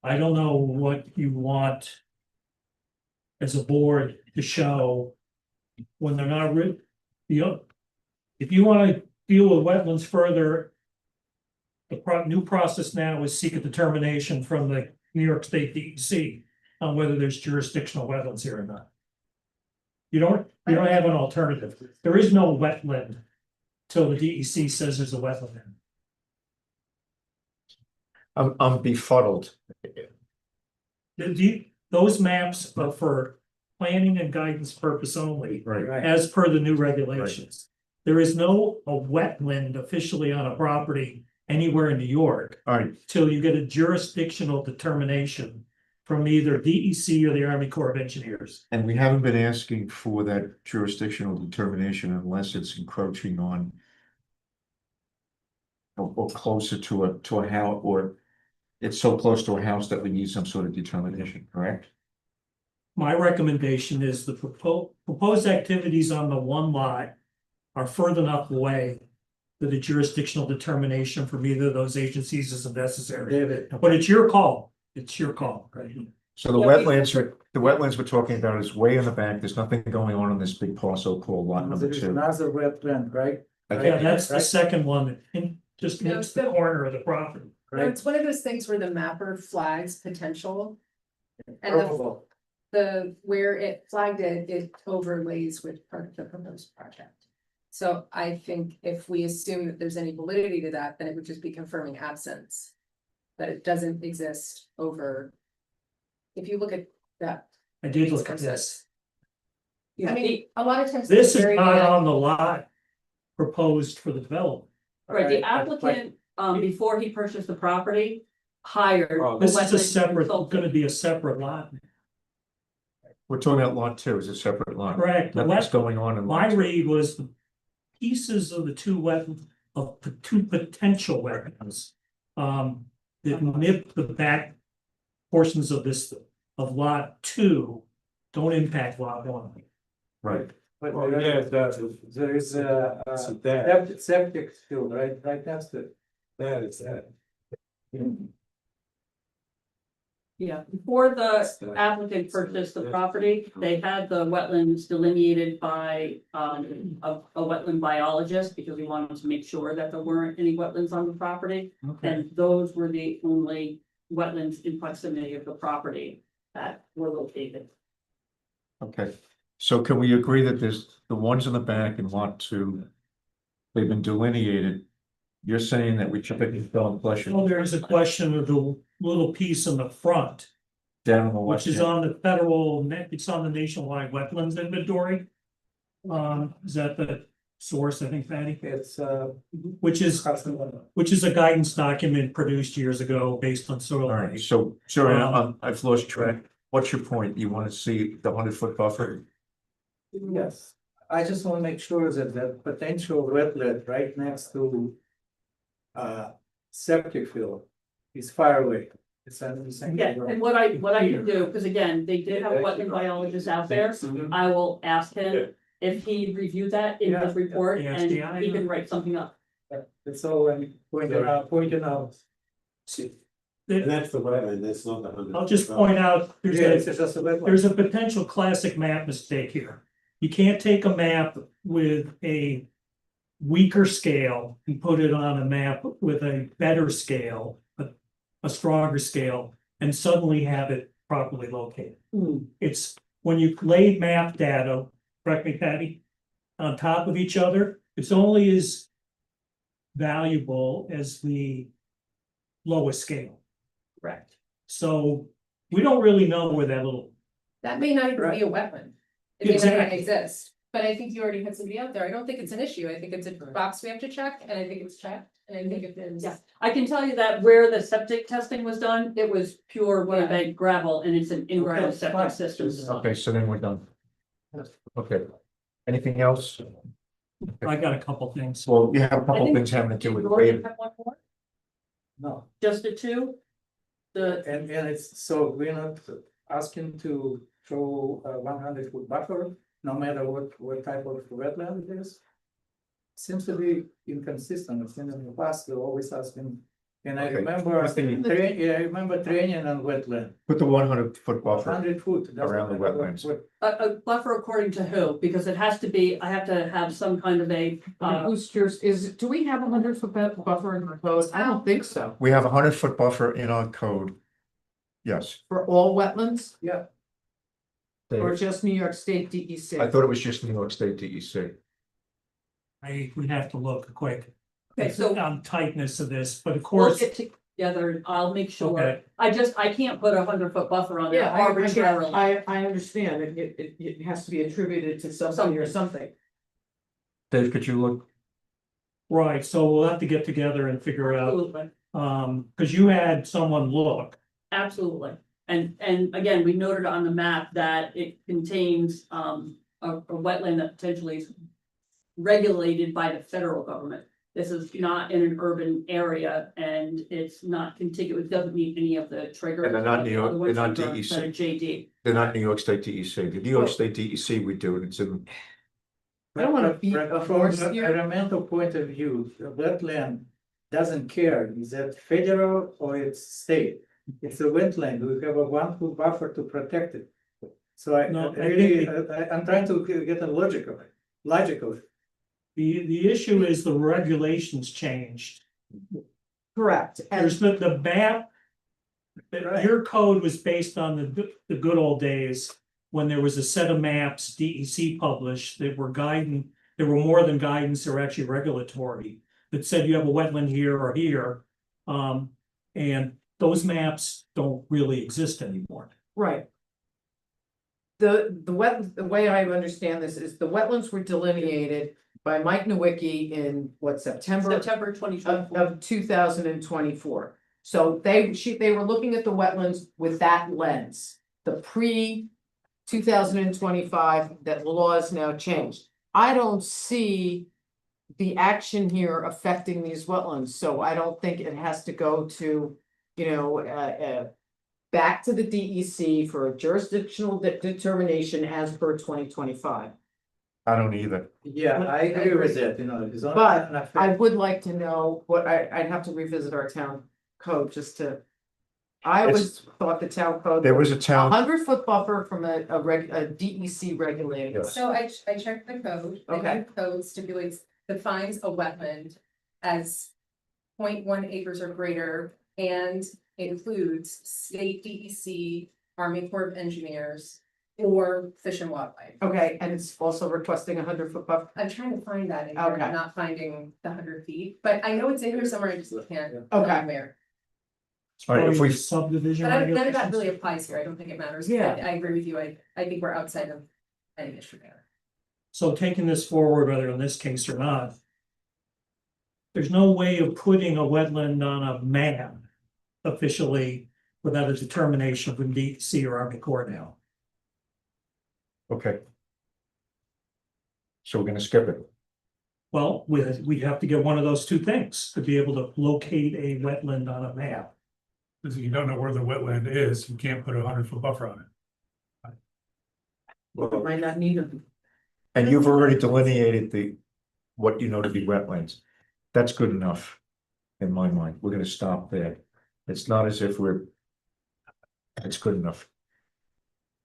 I don't know what you want. as a board to show when they're not if you want to deal with wetlands further, the new process now is seek a determination from the New York State DEC on whether there's jurisdictional wetlands here or not. You don't have an alternative. There is no wetland till the DEC says there's a wetland. I'm befuddled. Those maps are for planning and guidance purpose only, Right. as per the new regulations. There is no a wetland officially on a property anywhere in New York All right, till you get a jurisdictional determination from either DEC or the Army Corps of Engineers. and we haven't been asking for that jurisdictional determination unless it's encroaching on or closer to a house, or it's so close to a house that we need some sort of determination, correct? My recommendation is the proposed activities on the one lot are further enough away that a jurisdictional determination from either of those agencies isn't necessary. David, But it's your call. It's your call. So the wetlands we're talking about is way in the back. There's nothing going on this big parcel called lot number there is 2. another wetland, right? Yeah, that's the Right. second one, just No, hits the so- corner of the property. No, it's one of those things where the mapper flags potential. And Probable. where it flagged it, it overlays with part of the proposed project. So I think if we assume that there's any validity to that, then it would just be confirming absence. That it doesn't exist over. If you look at that. I did look at this. I mean, a lot of times. This is very not bad- on the lot proposed for the development. Right, the Right, applicant, before he purchased the property, hired. Oh, the This is a wetland separate, consultant. gonna be a separate lot. We're talking about lot 2, is a separate lot. Correct. The Nothing's wet- going on in My lot 2. read was the pieces of the two potential wetlands. That nip the back portions of of lot 2 don't impact lot 1. Right. But Well, there yeah, is- that, there is a so that, septic still, right next to it. that is that. Yeah, before the applicant purchased the property, they had the wetlands delineated by a wetland biologist. Because we wanted to make sure that there weren't any wetlands on the property, and those were the only wetlands in proximity of the property that were located. Okay, so can we agree that there's the ones in the back in lot 2, they've been delineated? You're saying that we should fill in pleasure Well, there's a question of the little piece in the front, down on the which west is end. on the it's on the nationwide wetlands inventory. Is that the source, I think, Patty? It's Which is a guidance document produced years ago based on soil. All right, so, sorry, I've lost track. What's your point? You want to see the 100-foot buffer? yes, I just want to make sure that the potential wetland right next to septic field is far away. It's under the same. Yeah, and what I can do, because again, they did have a wetland biologist out there, I will ask him if he reviewed that in his report Yeah. and Yeah. he can write something up. That's all I'm pointing out. That's the wetland, that's not the 100. I'll just point out, Yeah, it's just a wetland. there's a potential classic map mistake here. You can't take a map with a weaker scale and put it on a map with a better scale, a stronger scale, and suddenly have it properly located. It's when you lay map data, correct me, Patty, on top of each other, it's only as valuable as the lowest scale. Correct. So we don't really know where that little. That may not even be a wetland. It may not even Exactly. exist, but I think you already had somebody out there. I don't think it's an issue. I think it's a box we have to check, and I think it's checked, and I think if it's. Yeah. I can tell you that where the septic testing was done, it was pure Winnipeg gravel and it's an in-ground Okay, septic fine. system. Okay, so then we're done. Okay. Anything else? I got a couple things. Well, you have a I couple think- things having to do with Rory, you paving. have one more? No, Just the two? The, and it's, so we're not asking to show a 100-foot buffer, no matter what type of wetland it is. Seems to be inconsistent. I've seen in the past, we're always asking And I Okay. remember, What's the- I remember training on wetland, Put the 100-foot buffer 100 foot. doesn't around the matter wetlands. A buffer according to who? Because it has to be, I have to have some kind of a, Boosters, do we have 100-foot buffer in our code? I don't think so. We have a 100-foot buffer in our code. Yes, For all wetlands Yeah, or Dave. just New York State DEC? I thought it was just New York State DEC. We'd have to look quick. okay, so On tightness of this, but of we'll course, get together, I'll make sure. okay, I can't put a 100-foot buffer on there Yeah, arbitrarily. I understand. It has to be attributed to somebody or something. Dave, could you look? right, so we'll have to get together and figure out, Absolutely, because you had someone look. absolutely. And again, we noted on the map that it contains, a wetland that potentially is regulated by the federal government. This is not in an urban area and it's not contiguous, it doesn't meet any of the triggers. And they're not New York- the ones they're not that are DEC. that are JD. They're not New York State DEC. The New York State DEC we do, and it's in, I don't wanna beat a from horse the here. environmental point of view, the wetland doesn't care, is that federal or it's state? It's a wetland, we have a 1 foot buffer to protect it. So No, I really, think I'm trying to get a logical. The issue is the regulations changed. Correct. And There's the map. Right. Your code was based on the good old days when there was a set of maps DEC published that were guiding, there were more than guidance, they were actually regulatory. That said you have a wetland here or here. And those maps don't really exist anymore. right. The way I understand this is the wetlands were delineated by Mike Nowicki in September September 2024. of 2024. So they were looking at the wetlands with that lens, the pre-2025 that laws now changed. I don't see the action here affecting these wetlands, so I don't think it has to go to, back to the DEC for a jurisdictional determination as per 2025. I don't either. Yeah, I agree with that, it's only But an effect. I would like to know what I'd have to revisit our town code just to. I always thought the town code. There was a town, 100-foot buffer from a DEC regulated. Yes. So I checked the code. The new Okay. Code defines a wetland as 0.1 acres or greater and includes state DEC, Army Corps of Engineers, or Fish and Wildlife. Okay, and it's also requesting 100-foot buffer. I'm trying to find that in here, Okay. I'm not finding the 100 feet, but I know it's in here somewhere, I just can't. Okay. find where. all right, if Probably we, subdivision. But none of that regulations. really applies here, I don't think it matters. Yeah. I agree with you, I think we're outside of any issue there. So taking this forward, whether in this case or not. There's no way of putting a wetland on a map officially without a determination from DEC or Army Corps now. okay. So we're gonna skip it. Well, we'd have to get one of those two things to be able to locate a wetland on a map. Because if you don't know where the wetland is, you can't put a 100-foot buffer on it. It might not need them. And you've already delineated what you know to be wetlands. That's good enough. In my mind, we're gonna stop there. It's not as if it's good enough.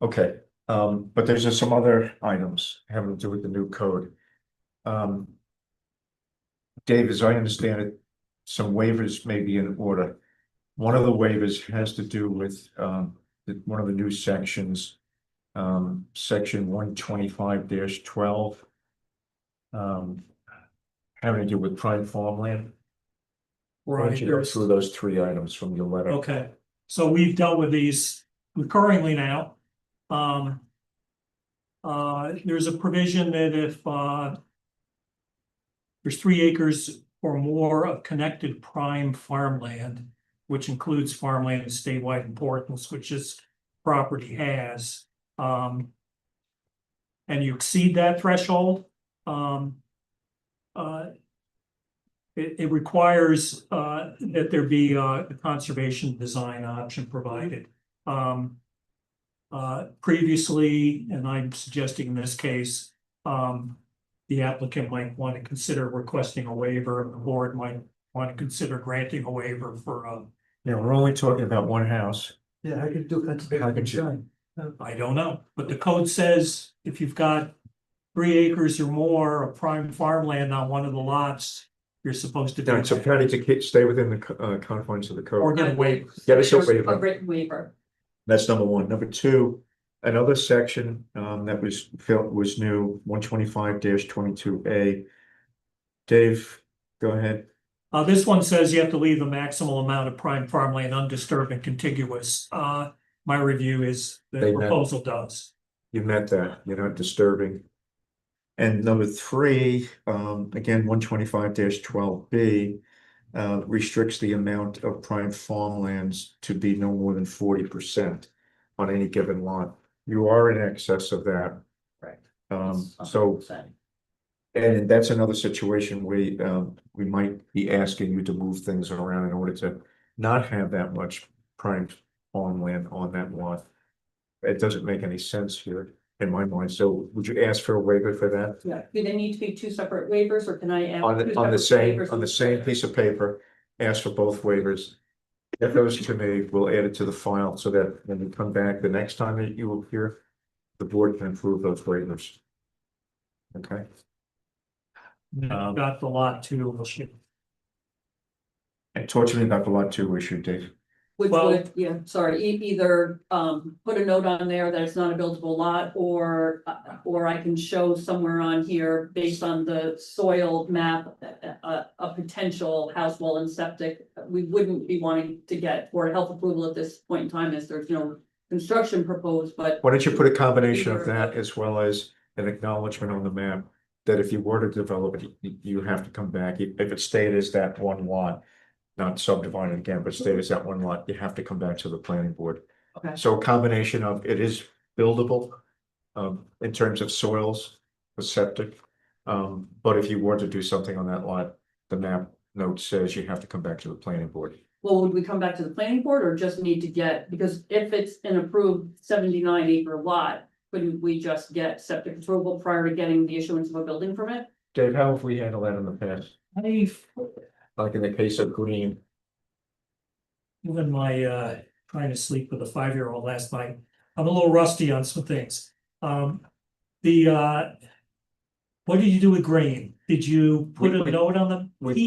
Okay, but there's just some other items having to do with the new code. Dave, as I understand it, some waivers may be in order. One of the waivers has to do with one of the new sections. Section 125-12. Having to do with prime farmland. Why don't you go through those three items from your letter? Okay, so we've dealt with these recurringly now. There's a provision that if there's 3 acres or more of connected prime farmland, which includes farmland of statewide importance, which this property has, and you exceed that threshold, it requires that there be a conservation design option provided. Previously, and I'm suggesting in this case, the applicant might want to consider requesting a waiver, and the board might want to consider granting a waiver for, Yeah, we're only talking about one house. Yeah, I could do that. How could you? I don't know, but the code says if you've got 3 acres or more of prime farmland on one of the lots, you're supposed to do No, so that, Patty, to stay within the confines of the or code. get a waiver. Get us a A waiver. written waiver. That's number one. Number two, another section that was new, 125-22A. Dave, go ahead. This one says you have to leave the maximal amount of prime farmland undisturbed and contiguous. My review is the They met. proposal does. You met that, you're not disturbing. And number three, again, 125-12B, restricts the amount of prime farmlands to be no more than 40% on any given lot. You are in excess of that. Right. So, and that's another situation where we might be asking you to move things around in order to not have that much prime farmland on that lot. It doesn't make any sense here in my mind. So would you ask for a waiver for that? Yeah, do they need to be 2 separate waivers, or can I add? On 2 the separate same, waivers on the same piece of paper, ask for both waivers. Get those to me, we'll add it to the file so that when we come back the next time that you will hear, the board can approve those waivers. Okay, Got the lot too. and talk to me about the lot two issue, Dave. Which Well- would, yeah, sorry, either put a note on there that it's not a buildable lot, or I can show somewhere on here based on the soil map. A potential house wall and septic. We wouldn't be wanting to get Board of Health approval at this point in time, as there's no construction proposed, but. Why don't you put a combination of that as well as an acknowledgement on the map that if you were to develop it, you have to come back, if it stayed as that one lot. Not subdivided again, but stayed as that one lot, you have to come back to the planning board. Okay. So a combination of it is buildable. In terms of soils, the septic. But if you were to do something on that lot, the map note says you have to come back to the planning board. Well, would we come back to the planning board, or just need to get, because if it's an approved 79 acre lot, couldn't we just get septic approval prior to getting the issuance of a building permit? Dave, how have we handled that in the past? Like in the case of Green, Even my trying to sleep with a 5-year-old last night, I'm a little rusty on some things. What did you do with Green? Did you put a note on them? we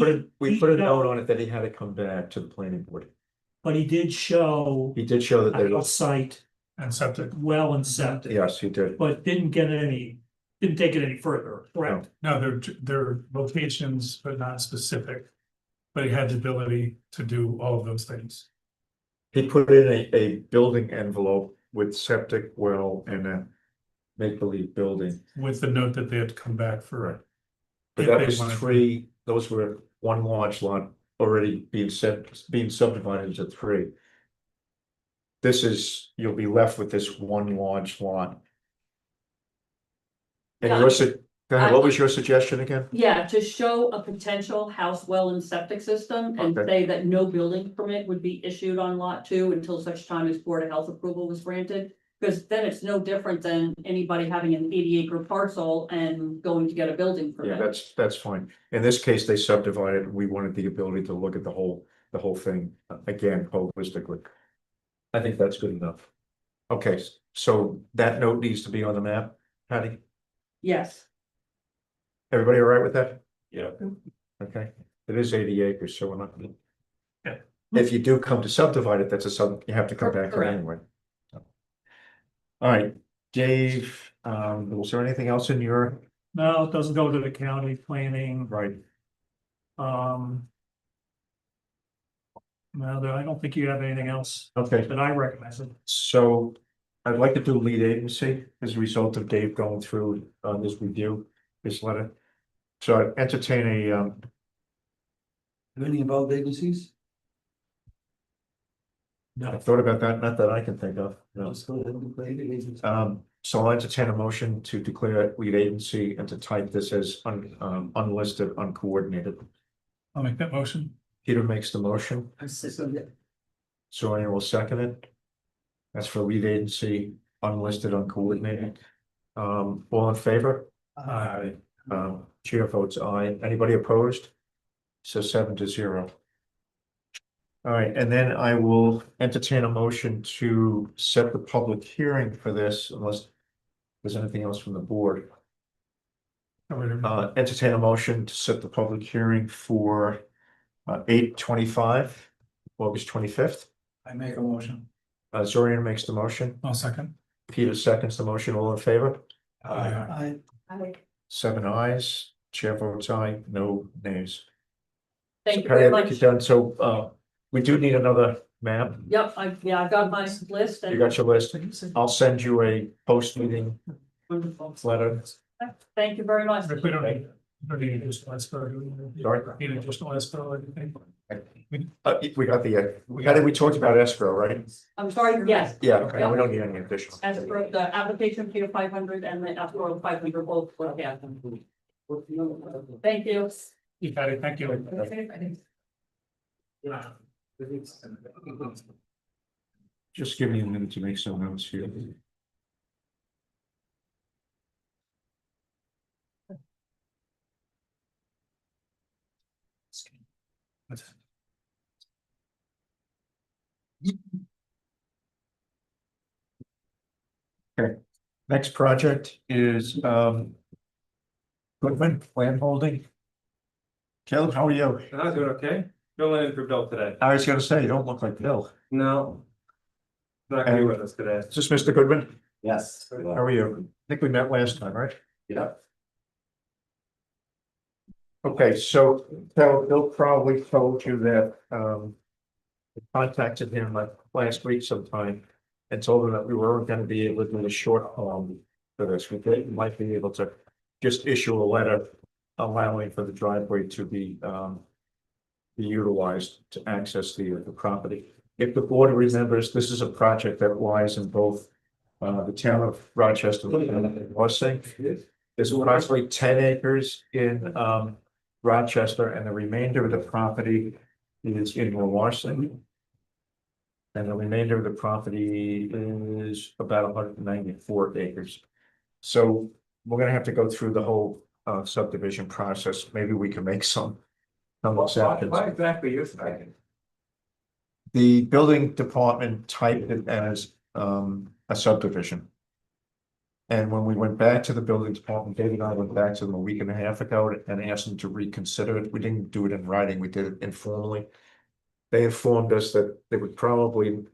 put a note on it that he had to come back to the planning board. But he did show He did show that a there house site, And septic. well and septic, yes, he did. but didn't take it any further, correct? No, they're locations, but not specific. But he had the ability to do all of those things. He put in a building envelope with septic well and a make-believe building. With the note that they had to come back for. But if that they was wanted to. three, those were one large lot already being subdivided into three. This is, you'll be left with this one large lot. And Yeah. what was your suggestion again? Yeah, to show a potential house well and septic system and Okay. say that no building permit would be issued on lot 2 until such time as Board of Health approval was granted. Because then it's no different than anybody having an 80 acre parcel and going to get a building Yeah, permit. that's fine. In this case, they subdivided, we wanted the ability to look at the whole thing again holistically. I think that's good enough. Okay, so that note needs to be on the map, Patty? Yes, Everybody all right with that? Yeah. Okay, it is 80 acres, so we're not. Yeah. If you do come to subdivide it, you have to come back to it Correct. anyway. All right, Dave, was there anything else in your, No, it doesn't go to the county planning. right? No, I don't think you have anything else Okay, that I recommend. so I'd like to do lead agency as a result of Dave going through this review, this letter. So I entertain Anything about vacancies? I thought about that, not that I can think of. No. Let's go ahead and declare the agency. So I'll entertain a motion to declare lead agency and to type this as unlisted, uncoordinated. I'll make that motion. Peter makes the motion, Sonia will second it. That's for lead agency, unlisted, uncoordinated. All in favor? Aye. Chair votes aye. Anybody opposed? So 7-0. All right, and then I will entertain a motion to set the public hearing for this unless there's anything else from the board. Entertain a motion to set the public hearing for 8/25, August 25th. I make a motion. Zorian makes the motion. I'll second. Peter seconds the motion. All in favor? I, 7 ayes. Chair votes aye, no nays. Thank you Patty, very I think much. you're done. So we do need another map. Yep, I got my list You and got your list. I'll send you a post-meeting wonderful. letter. Thank you very much. We don't need, additional escrow. Do we? Sorry? Need additional escrow or anything? We got we talked about escrow, right? I'm sorry, yes. Yeah, okay, we don't need any additional. As for the application fee of 500 and the escrow of 500 both will have. Thank you. You got it, thank you. Just give me a minute to make some notes here. Okay, next project is Goodman Land Holding. Caleb, how are you? I'm doing okay. Filling in for Bill today. I was gonna say, you don't look like Bill. No. Not gonna be with us today. Is this Mr. Goodman? Yes. How are you? I think we met last time, right? Yeah. Okay, so Bill probably told you that I contacted him like last week sometime and told him that we weren't gonna be able to do a short form for this. We might be able to just issue a letter allowing for the driveway to be utilized to access the property. If the board remembers, this is a project that lies in both the town of Rochester and Wassing. There's approximately 10 acres in Rochester, and the remainder of the property is in Wassing. And the remainder of the property is about 194 acres. So we're gonna have to go through the whole subdivision process. Maybe we can make some exceptions. Why exactly you thinking? The building department typed it as a subdivision. And when we went back to the building department, David and I went back to them a week and a half ago and asked them to reconsider it. We didn't do it in writing, we did it informally. They informed us that they would probably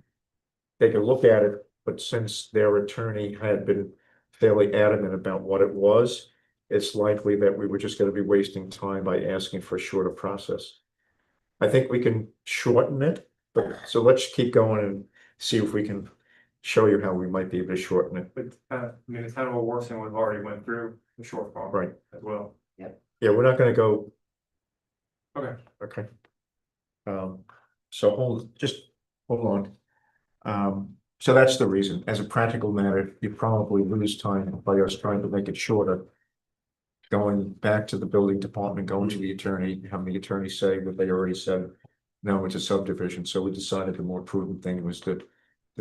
take a look at it, but since their attorney had been fairly adamant about what it was, it's likely that we were just gonna be wasting time by asking for a shorter process. I think we can shorten it, but so let's keep going and see if we can show you how we might be able to shorten it. But I mean, it's kind of a worse thing we've already went through the short form. Right. As well. Yeah, we're not gonna go. Okay. Okay. So hold on. So that's the reason. As a practical matter, you probably lose time by us trying to make it shorter. Going back to the building department, going to the attorney, having the attorney say what they already said. No, it's a subdivision, so we decided the more prudent thing was to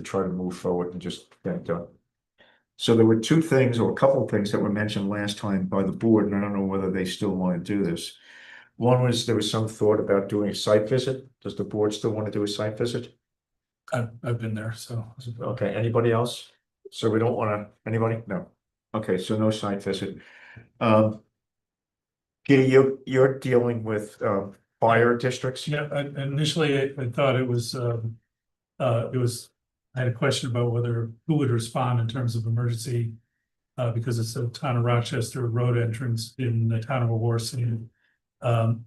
try to move forward and just get it done. So there were two things or a couple of things that were mentioned last time by the board, and I don't know whether they still want to do this. One was there was some thought about doing a site visit. Does the board still want to do a site visit? I've been there, so. Okay, anybody else? So we don't wanna, anybody? No. Okay, so no site visit. Peter, you're dealing with fire districts? Yeah, initially I thought it was, I had a question about whether, who would respond in terms of emergency. Because it's a town of Rochester road entrance in the town of Warsing. On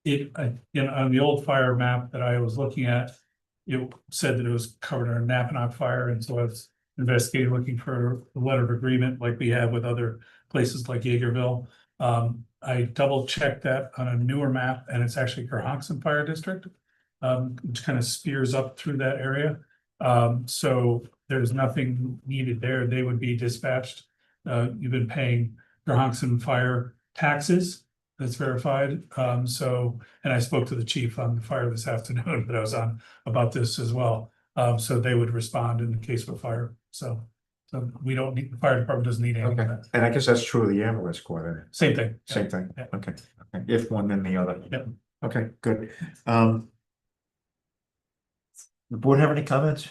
the old fire map that I was looking at, it said that it was covered under Napanock fire, and so I was investigating, looking for a letter of agreement like we have with other places like Yeagerville. I double checked that on a newer map, and it's actually Cohasset Fire District, which kind of spears up through that area. So there's nothing needed there. They would be dispatched. You've been paying Cohasset Fire taxes. That's verified. And I spoke to the chief on the fire this afternoon that I was on about this as well. So they would respond in the case of a fire. So So we don't need, the fire department doesn't need any of Okay, that. and I guess that's true of the ambulance corps, Same thing. then. Same thing, Yeah. okay, if one then the other. Yep. Okay, good. The board have any comments?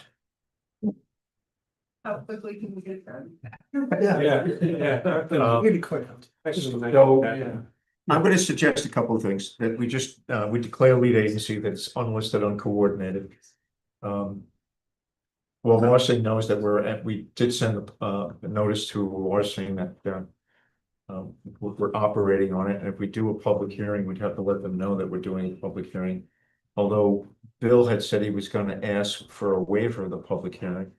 How quickly can we get it done? Really quick. So, I'm gonna suggest a couple of things, that we just, we declare lead agency that's unlisted, uncoordinated. Well, Larsing knows that we did send a notice to Larsing that we're operating on it, and if we do a public hearing, we'd have to let them know that we're doing a public hearing. Although Bill had said he was gonna ask for a waiver of the public hearing.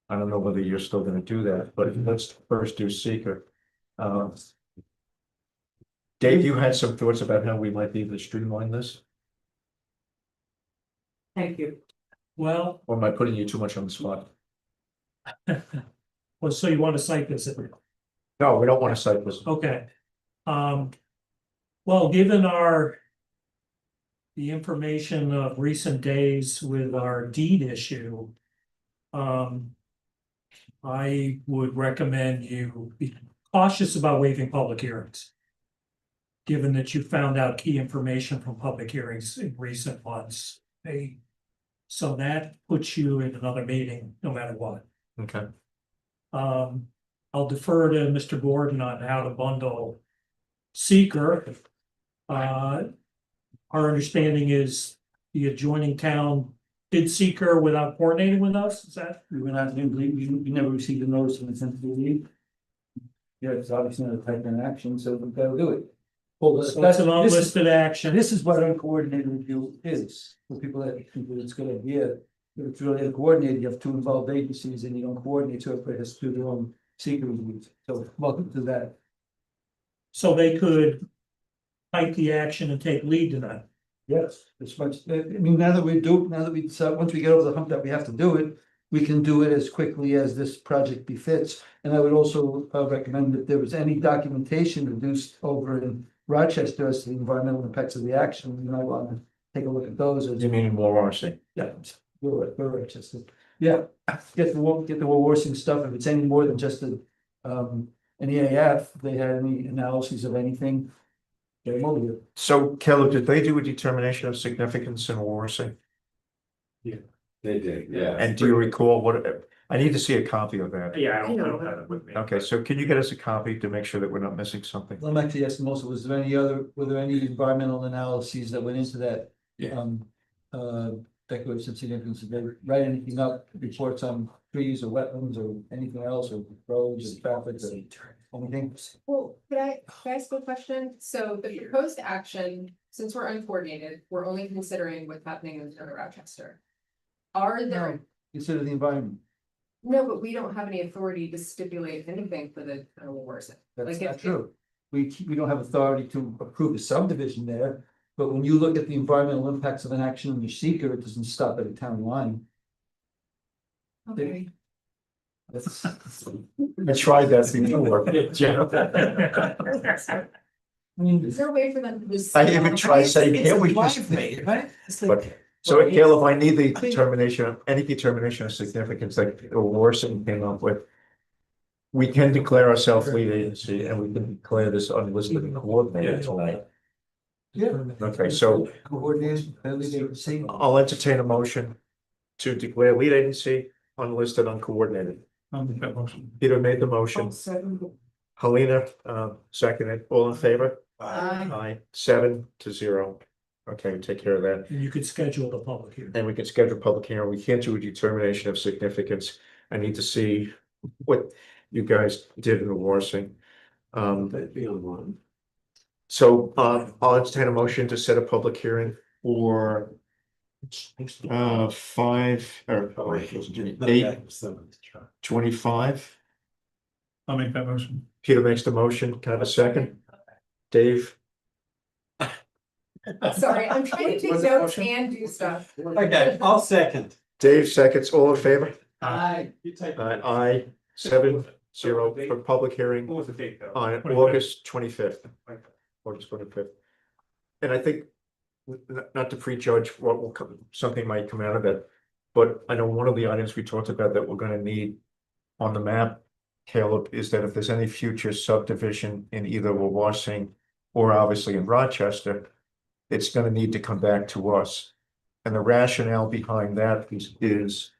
I don't know whether you're still gonna do that, but let's first do seeker. Dave, you had some thoughts about how we might be able to streamline this, Thank you. Well, or am I putting you too much on the spot? well, so you want to cite this? No, we don't want to cite this. Okay. Well, given the information of recent days with our deed issue. I would recommend you be cautious about waiving public hearings. Given that you found out key information from public hearings in recent months. So that puts you in another meeting, no matter what. Okay. I'll defer to Mr. Gordon on how to bundle seeker. Our understanding is the adjoining town did seeker without coordinating with us, is that? We were not, we never received a notice of intent to leave. Yeah, it's obviously not a type in action, so we've got to do it. Well, So that's an unlisted action. This is what uncoordinated review is, for people that think that it's a good idea. If it's really uncoordinated, you have two involved agencies and you don't coordinate, so everybody has to do their own secret reviews. So welcome to that. So they could fight the action and take lead tonight. Yes, it's much, I mean, now that we decide, once we get over the hump that we have to do it, we can do it as quickly as this project befits. And I would also recommend that there was any documentation produced over in Rochester as to the environmental impacts of the action, you might want to take a look at those. You mean in Warsaw? Yeah, we're Rochester. Yeah, get the Warsaw stuff, if it's any more than just an EAF, they had any analyses of anything. Get them over here. So Caleb, did they do a determination of significance in Warsaw? They did, yeah. And do you recall what, I need to see a copy of that. Yeah, I don't have it with me. Okay, so can you get us a copy to make sure that we're not missing something? I'm actually asking also, were there any environmental analyses that went into that? Yeah. Declaration of significance, did they write anything up, reports on trees or wetlands or anything else, or roads or traffic or anything? Well, could I ask a question? So the proposed action, since we're uncoordinated, we're only considering what's happening in Greater Rochester. Are there, Consider the environment, no, but we don't have any authority to stipulate anything for the town of Warsaw. that's Like not if- true. We don't have authority to approve a subdivision there, but when you look at the environmental impacts of an action in your seeker, it doesn't stop at a town line. Okay. That's. I tried that before. I mean, Is there a way for them to just? I even tried saying, can't we just? Right? It's But, like, so Caleb, I need the determination, any determination of significance like Warsaw came up with. We can declare ourselves lead agency and we can declare this unlisted and coordinated tonight. Yeah. Okay, so Coordination, agency. I'll entertain a motion to declare lead agency unlisted, uncoordinated. I'll make that motion. Peter made the motion, Helena, seconded, all in favor? Aye, 7-0. Okay, we take care of that. And you could schedule the public hearing. And we can schedule a public hearing. We can't do a determination of significance. I need to see what you guys did in the Warsaw. So I'll entertain a motion to set a public hearing for 8:25. I'll make that motion. Peter makes the motion. Can I have a second? Dave? Sorry, I'm trying to take What's the notes motion? and do stuff. Okay, I'll second. Dave seconds, all in favor? Aye. Aye, 7-0 for public hearing What was the date though? on August 25th. August 25th. And I think, not to prejudge what will come, something might come out of it. But I know one of the items we talked about that we're gonna need on the map, Caleb, is that if there's any future subdivision in either Washington or obviously in Rochester, it's gonna need to come back to us. And the rationale behind that is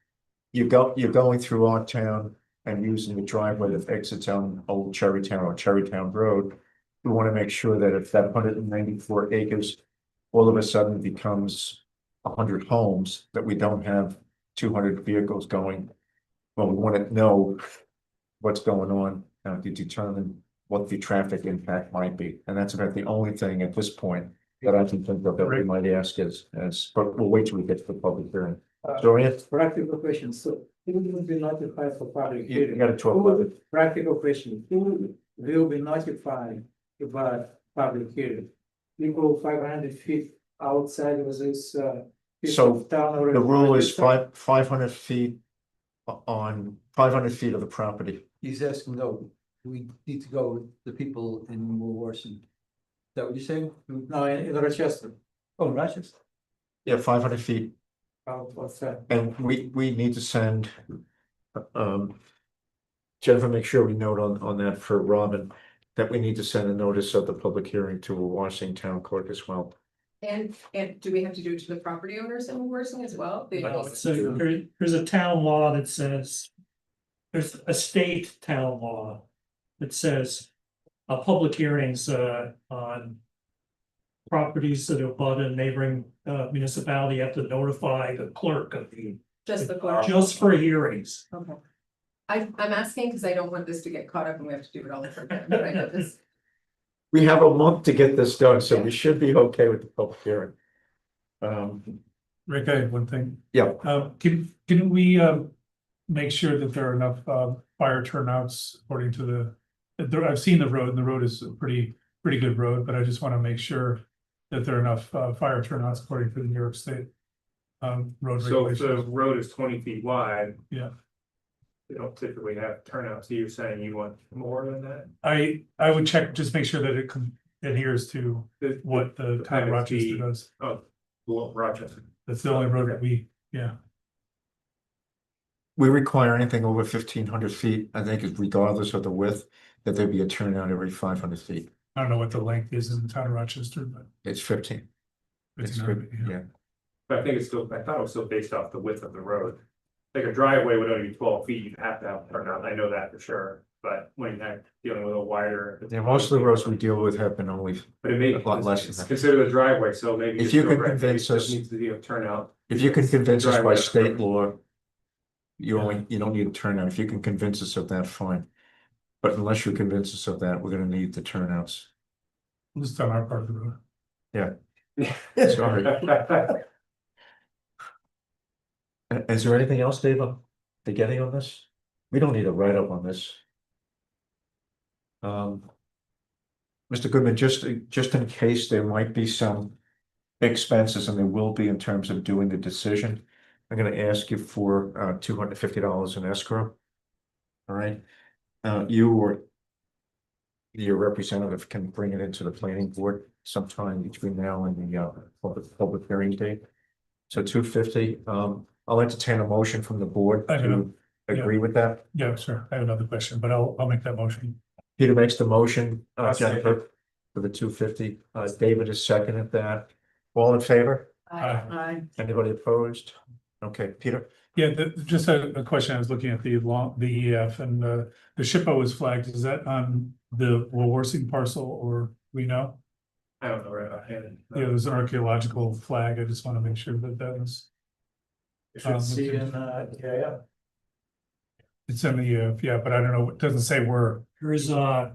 you're going through our town and using the driveway that exits on Old Cherrytown or Cherrytown Road. We want to make sure that if that 194 acres all of a sudden becomes 100 homes, that we don't have 200 vehicles going. Well, we want to know what's going on to determine what the traffic impact might be. And that's about the only thing at this point that I can think of that we might ask but we'll wait till we get to the public hearing. Dorian? Practical question, so who will be notified for public You hearing? got to talk about it. Practical question, who will be notified about public hearing? People 500 feet outside of this piece So of town or the rule is 500 feet on 500 feet of the property. He's asking, no, we need to go with the people in Warson. Is that what you're saying? No, in Rochester. Oh, Rochester. Yeah, 500 feet. What's that? And we need to send, Jennifer, make sure we note on that for Robin, that we need to send a notice of the public hearing to a Washington Town Clerk as well. And do we have to do it to the property owners in Worthing as well? So there's a town law that says, there's a state town law that says, public hearings, on properties that abut a neighboring municipality, you have to notify the clerk of the, Just the clerk? just for hearings. Okay. I'm asking because I don't want this to get caught up and we have to do it all over again, but I know this. We have a month to get this done, so we should be okay with the public hearing. Rick, I have one thing. Yeah. Can we make sure that there are enough fire turnouts according to I've seen the road, and the road is a pretty good road, but I just want to make sure that there are enough fire turnouts according to the New York State road So if regulations. the road is 20 feet wide. Yeah. They don't typically have turnouts, so you're saying you want more than that? I would check, just make sure that it adheres to what the town of Rochester does. Oh, well, Rochester. That's the only road that yeah. We require anything over 1,500 feet, I think, is regardless of the width, that there be a turnout every 500 feet. I don't know what the length is in the town of Rochester, but It's 15. it's It's not, good, yeah. yeah. But I think it's still, I thought it was still based off the width of the road. Like a driveway would only be 12 feet, you'd have to have a turnout, I know that for sure, but when you're dealing with a wider. Yeah, most of the roads we deal with have been only, But it may, a lot less than it's that. considered a driveway, so maybe. If it's you still can right, convince it us- Needs to be a turnout. if you can convince us by Driveway. state law, you don't need a turnout. If you can convince us of that, fine. But unless you convince us of that, we're gonna need the turnouts. Just on our part of the road. Yeah. Sorry. Is there anything else, Dave, to getting on this? We don't need a write-up on this. Mr. Goodman, just in case there might be some expenses, and there will be in terms of doing the decision, I'm gonna ask you for $250 in escrow. All right, you or your representative can bring it into the planning board sometime between now and the public hearing date. So $250, I'll entertain a motion from the board I to agree with that. Yeah, sure. I have another question, but I'll make that motion. Peter makes the motion, I'll second. Jennifer, for the $250. David is seconded that. All in favor? Aye. Anybody opposed? Okay, Peter? Yeah, just a question. I was looking at the EF and the SHPO is flagged. Is that on the Warsing parcel or we know? I don't know right offhand. Yeah, there's an archaeological flag. I just want to make sure that is. You should see in, yeah. It's in the EF, yeah, but I don't know. It doesn't say where. There's a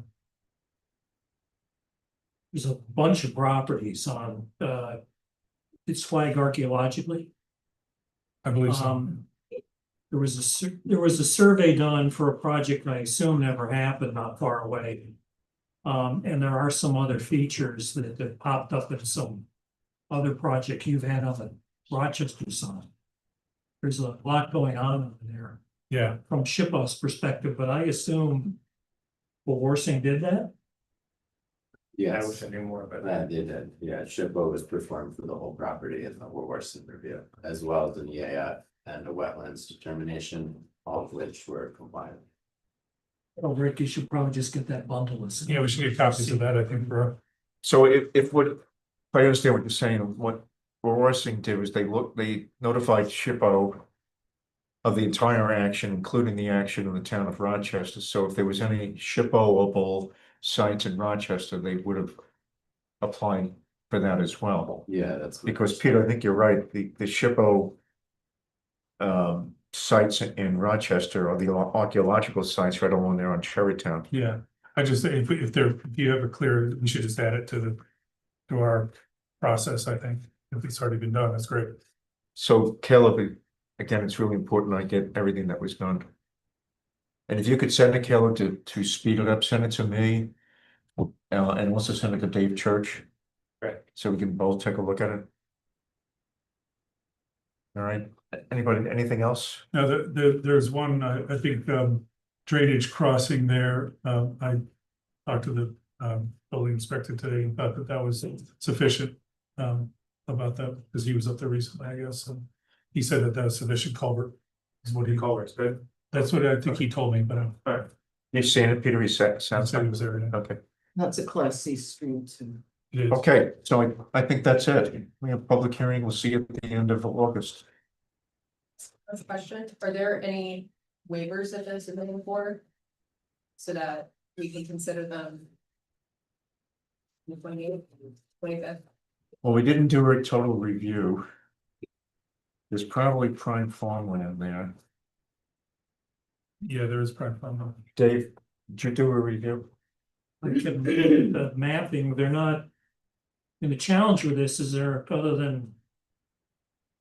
bunch of properties on, it's flagged archaeologically. I believe so. There was a survey done for a project I assume never happened not far away. And there are some other features that popped up in some other project you've had on the Rochester side. There's a lot going on over there Yeah, from SHPO's perspective, but I assume Warsing did that? I wish I knew more about that. That did it, yeah, SHPO was performed for the whole property in the Warson review, as well as an EAF and a wetlands determination, all of which were compliant. Oh, Rick, you should probably just get that bundle. Yeah, we should get copies of that, I think, for. So if I understand what you're saying, what Rorsing did was they notified SHPO of the entire action, including the action in the town of Rochester. So if there was any SHPO-able sites in Rochester, they would have applied for that as well. Yeah, that's. what- Because Peter, I think you're right, the SHPO sites in Rochester are the archaeological sites right along there on Cherrytown. Yeah, I just, if you have a clear, we should just add it to our process, I think. If it's already been done, that's great. So Caleb, again, it's really important I get everything that was done. And if you could send it, Caleb, to speed it up, send it to me. And also send it to Dave Church. Right. So we can both take a look at it. All right, anybody, anything else? Now, there's one, I think, drainage crossing there, I talked to the building inspector today, thought that was sufficient. About that, because he was up there recently, I guess, and he said that was sufficient culvert. Is what he Culvert's good. That's what I think he told me, but You seen it, Peter? He said, I sounds said like, he was there. Yeah. okay. That's a class C stream too. It is. Okay, so I think that's it. We have public hearing. We'll see you at the end of August. That's a question. Are there any waivers that they're submitting for? So that we can consider them. The 28th, 25th. Well, we didn't do a total review. There's probably prime farmland there. Yeah, there is prime farm. Dave, did you do a review? The mapping, they're not. And the challenge with this is there, other than.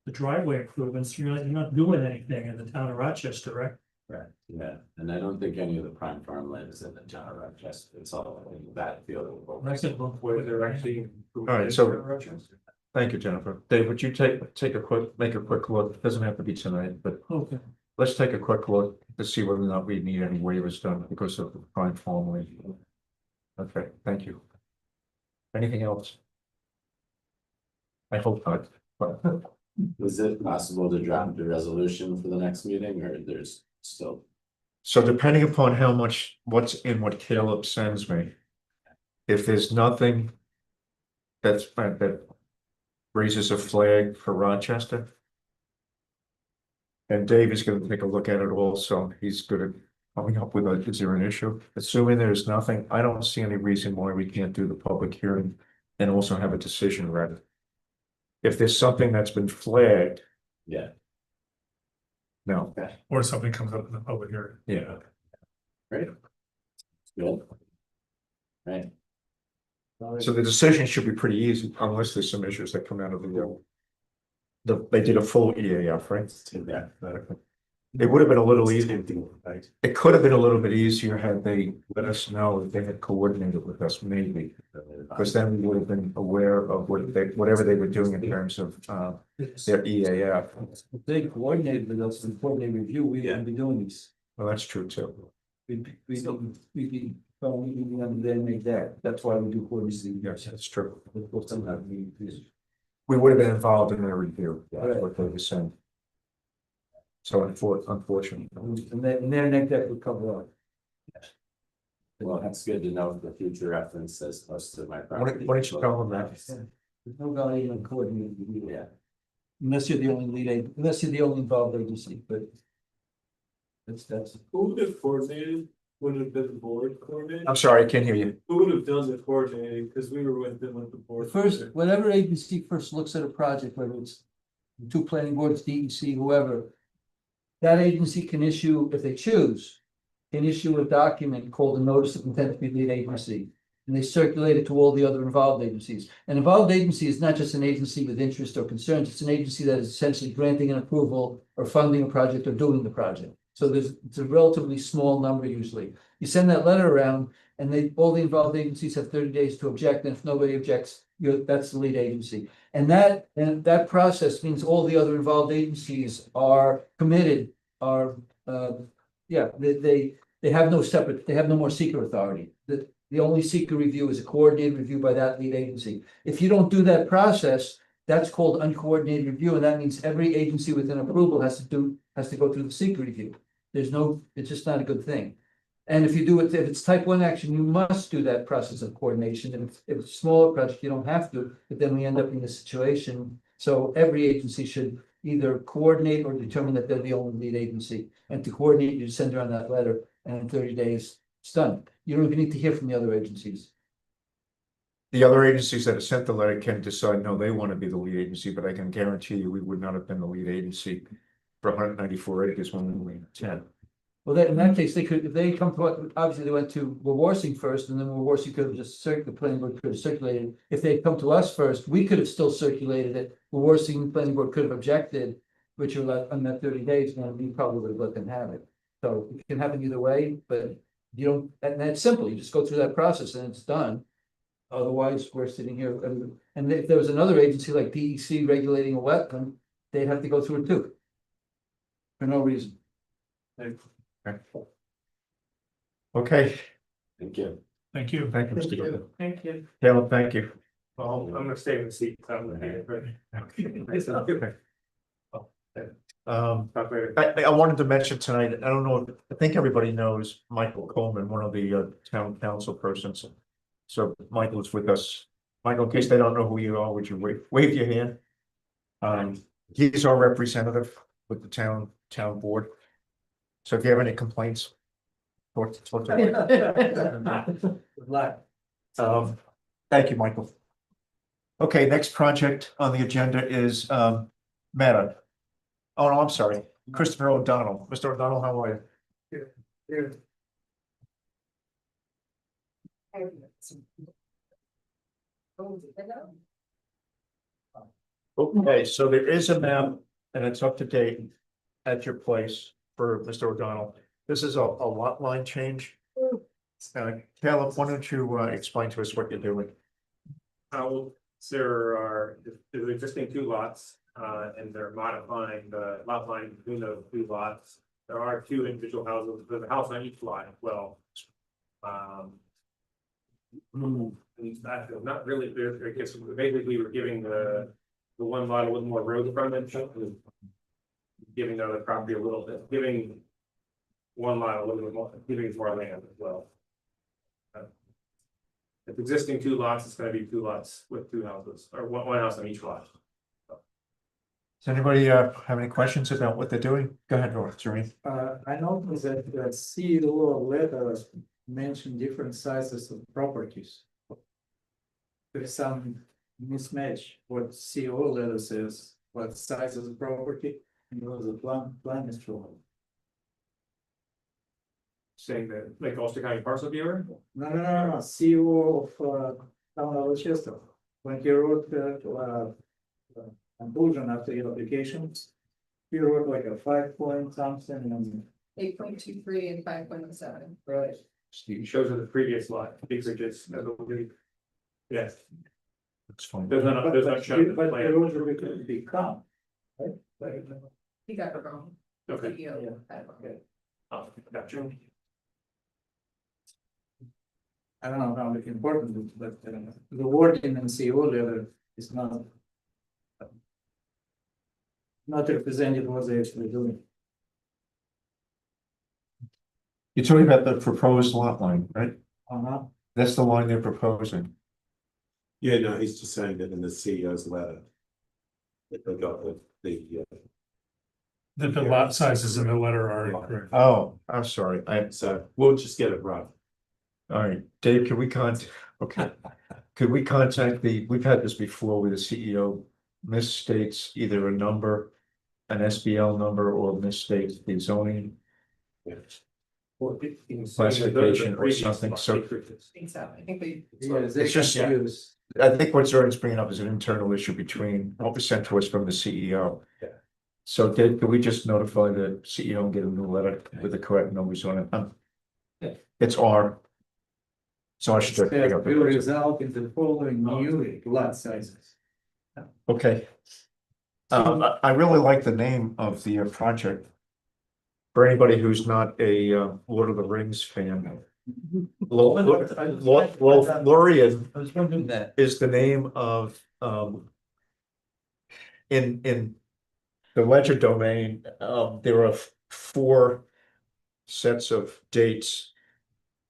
The driveway improvements, you're not doing anything in the town of Rochester, right? Right, yeah, and I don't think any of the prime farmland is in the town of Rochester, it's all in that field. Where they're actually. All right, so thank you, Jennifer. Dave, would you make a quick look? It doesn't have to be tonight, but Okay. let's take a quick look to see whether or not we need any waivers done because of the prime farmland. Okay, thank you. Anything else? I hope not, but. Is it possible to draft a resolution for the next meeting, or there's still? So depending upon how much, what's in what Caleb sends me. If there's nothing. That raises a flag for Rochester. And Dave is gonna take a look at it also. He's good at coming up with is there an issue? Assuming there's nothing, I don't see any reason why we can't do the public hearing and also have a decision ready. If there's something that's been flagged. Yeah. No, Or something comes up in the public hearing. yeah, Great. Good. Right. so the decision should be pretty easy unless there's some issues that come out of they did a full EAF, right? Yeah. It would have been a little easier. It could have been a little bit easier had they let us know that they had coordinated with us, maybe. Because then we would have been aware of whatever they were doing in terms of their EAF. If they coordinated with us and coordinated review, we wouldn't be doing this. Well, that's true too. We'd be under their make that. That's why we do coordinating. Yes, that's true. We would have been involved in their review. That's what they were saying. So unfortunately. And their neck deck would cover up. Well, that's good to know for future reference as close to my Why property. don't you tell them that? There's no value in coordinating review. Yeah. Unless you're the only unless you're the only involved agency, but. That's. Who would have coordinated? Would have been the board coordinated? I'm sorry, I can't hear you. Who would have done the coordinating? Because we were with them with the board. First, whatever agency first looks at a project, whether it's two planning boards, DEC, whoever. That agency can issue, if they choose, can issue a document called a notice of intent to be lead agency. And they circulate it to all the other involved agencies. An involved agency is not just an agency with interest or concerns, it's an agency that is essentially granting an approval or funding a project or doing the project. So it's a relatively small number usually. You send that letter around and all the involved agencies have 30 days to object, and if nobody objects, that's the lead agency. And that process means all the other involved agencies are committed, they have no more seeker authority. The only seeker review is a coordinated review by that lead agency. If you don't do that process, that's called uncoordinated review, and that means every agency within approval has to go through the seeker review. It's just not a good thing. And if you do it, if it's type one action, you must do that process of coordination. And if it's a smaller project, you don't have to, but then we end up in this situation. So every agency should either coordinate or determine that they're the only lead agency. And to coordinate, you send around that letter, and in 30 days, it's done. You don't even need to hear from the other agencies. The other agencies that have sent the letter can decide, no, they want to be the lead agency, but I can guarantee you, we would not have been the lead agency for 194 acres when we were in 10. Well, then in that case, they could, if they come to, obviously they went to Wawarsing first, and then Wawarsing could have just the planning board could have circulated. If they had come to us first, we could have still circulated it. Wawarsing planning board could have objected, which are like on that 30 days, and we probably would have let them have it. So it can happen either way, but you don't, and that's simple. You just go through that process and it's done. Otherwise, we're sitting here, and if there was another agency like DEC regulating a wetland, they'd have to go through it too. For no reason. Okay, Thank you. Thank you. thank you, Mr. Gordon. Thank you. Caleb, thank you. Well, I'm gonna stay in the seat. I'm gonna be here. Okay. Talk later. I wanted to mention tonight, I don't know, I think everybody knows Michael Coleman, one of the town council persons. So Michael is with us. Michael, in case they don't know who you are, would you wave your hand? He's our representative with the town board. So if you have any complaints. Talk to him. Good luck. Thank you, Michael. Okay, next project on the agenda is Meta. Oh, no, I'm sorry, Christopher O'Donnell. Mr. O'Donnell, how are you? Okay, so there is a map and it's up to date at your place for Mr. O'Donnell. This is a lot line change. Caleb, why don't you explain to us what you're doing? There's existing two lots, and they're modifying the lot line between those two lots. There are two individual houses, there's a house on each lot as well. And that is not really, I guess, basically we're giving the one lot a little more road frontage. Giving the other property a little bit, giving one lot a little bit more, giving more land as well. If existing two lots, it's gonna be two lots with two houses, or one house on each lot. Does anybody have any questions about what they're doing? Go ahead, Doreen. I noticed that the CEO letter mentioned different sizes of properties. There's some mismatch what CEO letter says, what size of the property, and what the plan is showing. Saying that, like Ulster County Parcel Viewer? No, CEO of town of Rochester, when he wrote conclusion after the application, he wrote like a 5 point something and. 8.23 and 5.7. Right. Shows are the previous lot, these are just, yes, It's fine. there's not shown. in the But the plan. road will become, right? He got it wrong. Okay. CEO. Okay. Oh, gotcha. I don't know how important it is, but the wording in CEO letter is not represented what they're actually doing. You're talking about the proposed lot line, right? Uh-huh. That's the line they're proposing. Yeah, no, he's just saying that in the CEO's letter. That they got the. The lot sizes in the letter are incorrect. Oh, I'm sorry. So we'll just get it right. All right, Dave, can we okay. Could we contact we've had this before where the CEO misstates either a number, an SBL number, or misstates the zoning classification or something, so. I think so. I think we. It's just, I think what Jordan's bringing up is an internal issue between what was sent to us from the CEO. Yeah. So Dave, could we just notify the CEO and get a new letter with the correct numbers on it? It's R. So I should. Will result in the following new lot sizes. Okay. I really like the name of the project. For anybody who's not a Lord of the Rings fan. Lorien I was wondering that. is the name of in the ledger domain, there are 4 sets of dates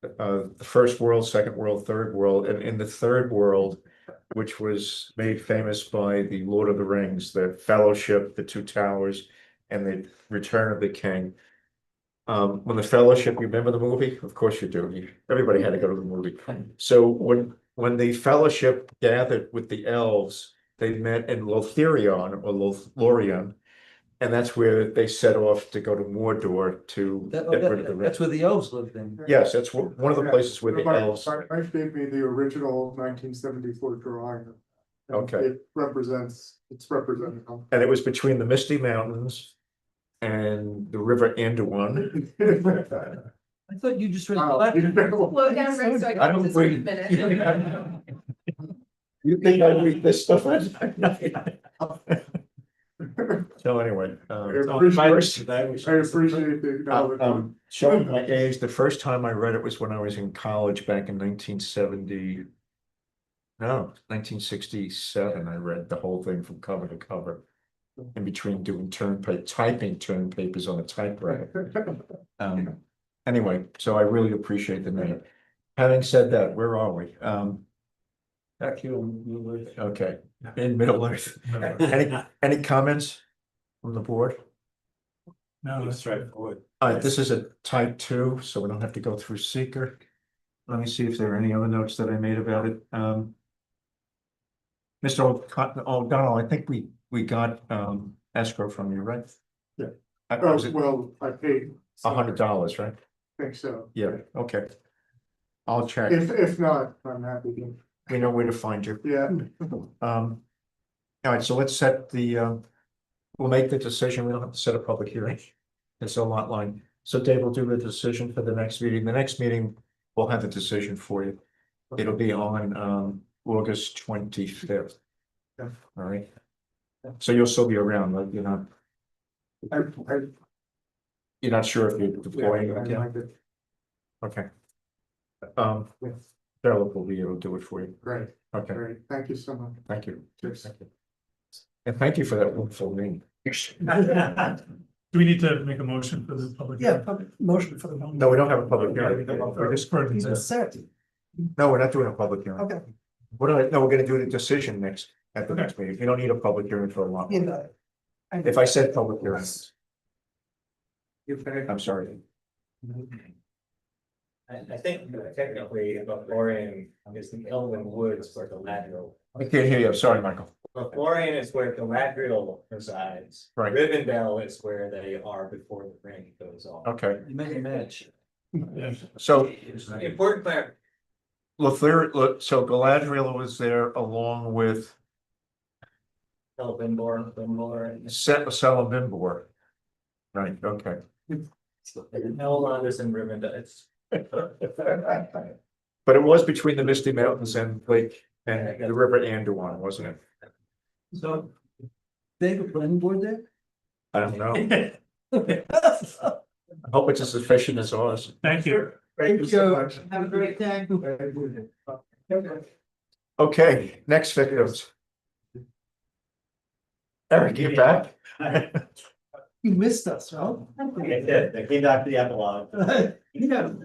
the first world, second world, third world, and in the third world, which was made famous by the Lord of the Rings, the Fellowship, the Two Towers, and the Return of the King. When the Fellowship, you remember the movie? Of course you do. Everybody had to go to the movie. So when the Fellowship gathered with the elves, they met in Lotharion or Lothlorien. And that's where they set off to go to Mordor to get rid of the That's where the elves lived in. Yes, that's one of the places where the elves. Mike gave me the original 1974 drawing. And Okay. it's represented. And it was between the Misty Mountains and the River Anduin. I thought you just read. Slow down, Rick, so I I can don't just read. minute. You think I read this stuff? So anyway, I appreciate the acknowledgement. showing my age, the first time I read it was when I was in college back in 1970. No, 1967, I read the whole thing from cover to cover. In between doing typing term papers on a typewriter. Anyway, so I really appreciate the name. Having said that, where are we? Back here on Middle Earth. Okay, in Middle Earth. Any comments from the board? No, That's right, forward. This is a type 2, so we don't have to go through seeker. Let me see if there are any other notes that I made about it. Mr. O'Donnell, I think we got escrow from you, right? Yeah. Was it Well, I paid. $100, right? I think so. Yeah, okay. I'll check. If not, I'm happy to. We know where to find you. Yeah. All right, so let's set the, we'll make the decision. We don't have to set a public hearing. It's a lot line. So Dave will do the decision for the next meeting. The next meeting, we'll have the decision for you. It'll be on August 25th. Yeah. All right. So you'll still be around, like you're not, you're not sure if you're deploying again? Okay. Charlotte will be able to do it for you. Great, Okay, great. Thank you so much. thank you. Cheers. Thank you. And thank you for that wonderful name. Do we need to make a motion for the public? Yeah, hearing? public motion for the. No, we don't have a public hearing. We're just for Certain, No, we're not doing a public hearing. okay, No, we're gonna do the decision next, at the next meeting. You don't need a public hearing for a lot. you know. If I said public hearing, I'm sorry. I think technically, Lothlorien is the Elven Woods where Galadriel. I can't hear you. I'm sorry, Michael. Lothlorien is where Galadriel resides. Right. Rivendell is where they are before the ring goes off. Okay, You make a match. so Important clar- so Galadriel was there along with Celebrimbor. Celebrimbor. Right, okay. Elrond is in Rivendell. It's But it was between the Misty Mountains and Lake and the River Anduin, wasn't it? So, they have a planning board there? I don't know. I hope it's as efficient as ours. Thank you. Thank you so much. Have a great day. Okay, next victims. Eric, you back? You missed us, right? They came back to the epilogue. You know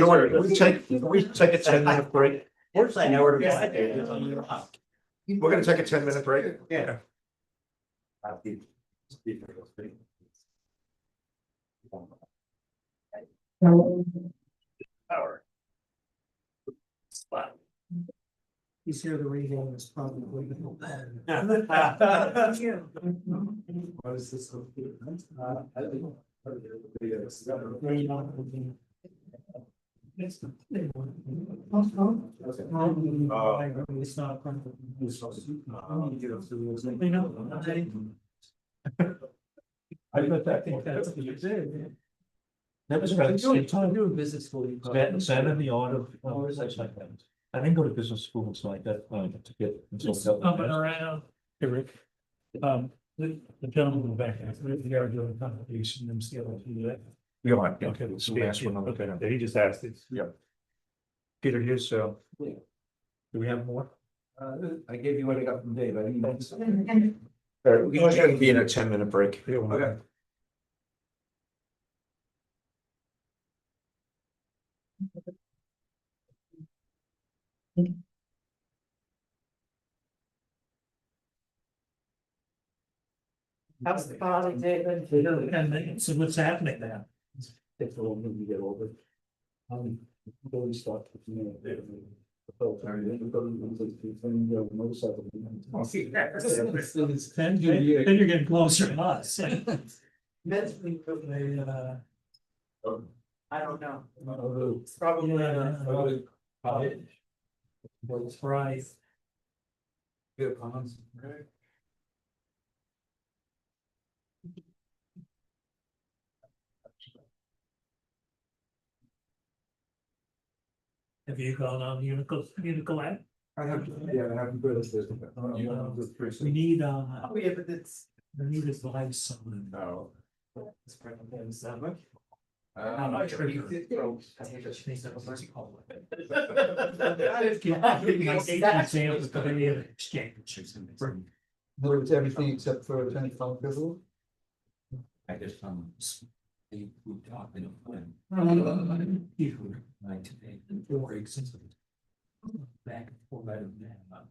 what, we take a 10-minute break. Fortunately, I know where to go. We're gonna take a 10-minute break. Yeah. Power. He's here to read on this probably. What is this? It's not. I think that's what you did. That was I about the same time. do a business school. Sam in the art of, I didn't go to business school until like that, to get. It's coming around. Hey, Rick. The gentleman in the back, we are doing a conversation, I'm still able to do that. We are, yeah. Okay, It's the last one on the panel. he just asked it. Yep. Peter, here's, do we have more? I gave you what I got from Dave, I didn't. We're gonna be in a 10-minute break. Okay. How's the body, David? And so what's happening now? Take a little bit to get over. Going start. Then you're getting closer to us. Mentally, I don't know. It's probably, Right. Good comments. Right. Have you gone on Unical app? I have, yeah, I haven't put this. We need, oh, yeah, but it's. we need advice on. No. It's probably so much. How much are you? It's everything except for attorney-client privilege. I just they moved off in a plan. Back and forth out of that.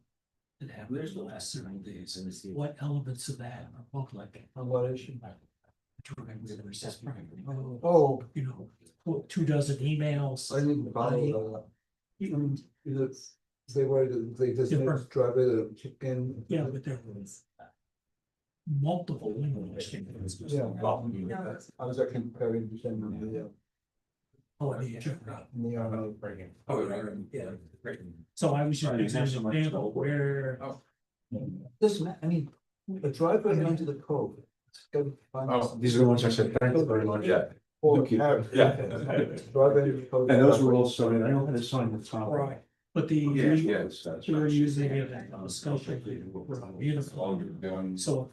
And have there's the last several days and see What elements of that are both like? On what issue? Oh, you know, 24 emails. I didn't follow. They were, they just Different. drive it, chicken. Yeah, but there was multiple email exchanges. Yeah. I was actually comparing to send them the. Oh, yeah. Yeah. So I was just using an example where. This, I mean, a driveway into the cove. Oh, these are the ones I said, thank you very much. Yeah. Or Yeah. driveway into the cove. And those were also, I don't have to sign the top. Right, but the. Yes. We were using it in discussion. Beautiful. So,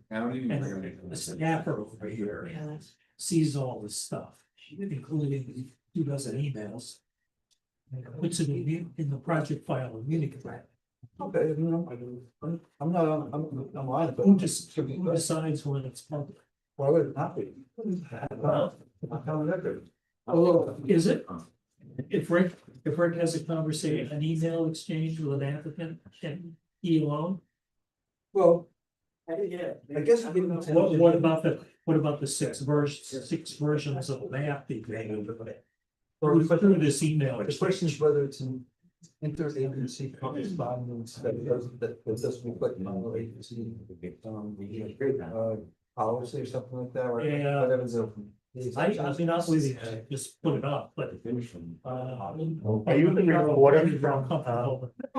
and the staffer over here sees all this stuff, including 24 emails. And puts it in the project file of Unicode. Okay, I'm not, I'm on it, but. Who decides when it's public? Why would it not be? Oh, is it? If Rick has a conversation, an email exchange with an applicant, can he alone? Well, Yeah. I guess. What about the six versions of the map that through this email? The question is whether it's an interagency correspondence that doesn't reflect on the agency. Policy or something like that, or Yeah. whatever the. I mean, I'll leave it, just put it up, but. Are you the reporter from,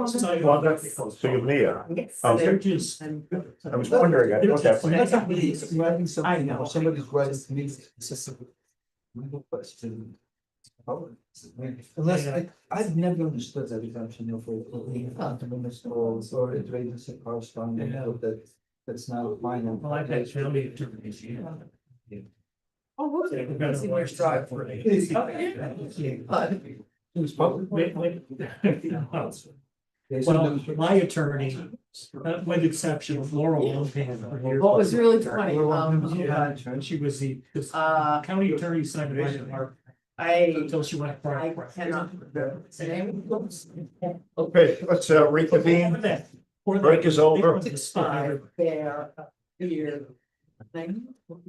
so you're Leah? Yes. Oh, They're just. I was wondering, okay. Writing something, I know. or somebody's writing to me, it's just a. Legal question. Unless, I've never understood that exemption for or interagency correspondence, but that's not a final. Well, I've had family attorneys, yeah. Oh, what's it? We've got a large drive for it. It was public. Well, my attorney, with exception of Laurel Lohan. What was really funny, And she was the county attorney signed by the mark until she went. I cannot remember the name. Okay, let's reconvene. Break is over. There, here. Thing. Well,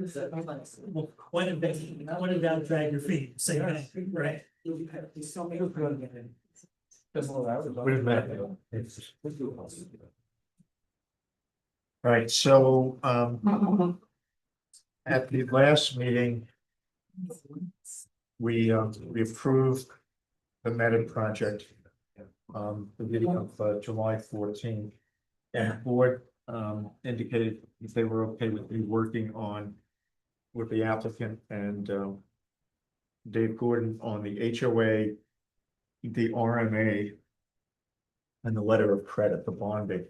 when did that drag your feet? Same thing, right? So many. Wait a minute. Right, so, at the last meeting, we approved the Meta project. The meeting of July 14th. And the board indicated if they were okay with me working on with the applicant and Dave Gordon on the HOA, the RMA, and the letter of credit, the bonding.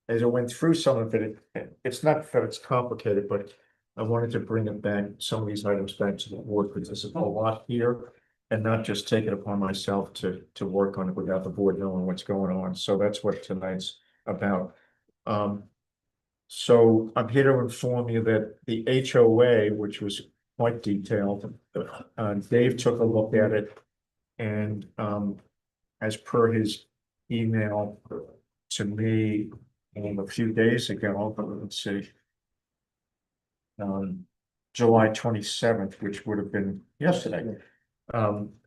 As I went through some of it, it's not that it's complicated, but I wanted to bring it back, some of these items back to the board, because there's a lot here. And not just take it upon myself to work on it without the board knowing what's going on. So that's what tonight's about. So I'm here to inform you that the HOA, which was quite detailed. Dave took a look at it. And, as per his email to me, a few days ago, let's see. July 27th, which would have been yesterday.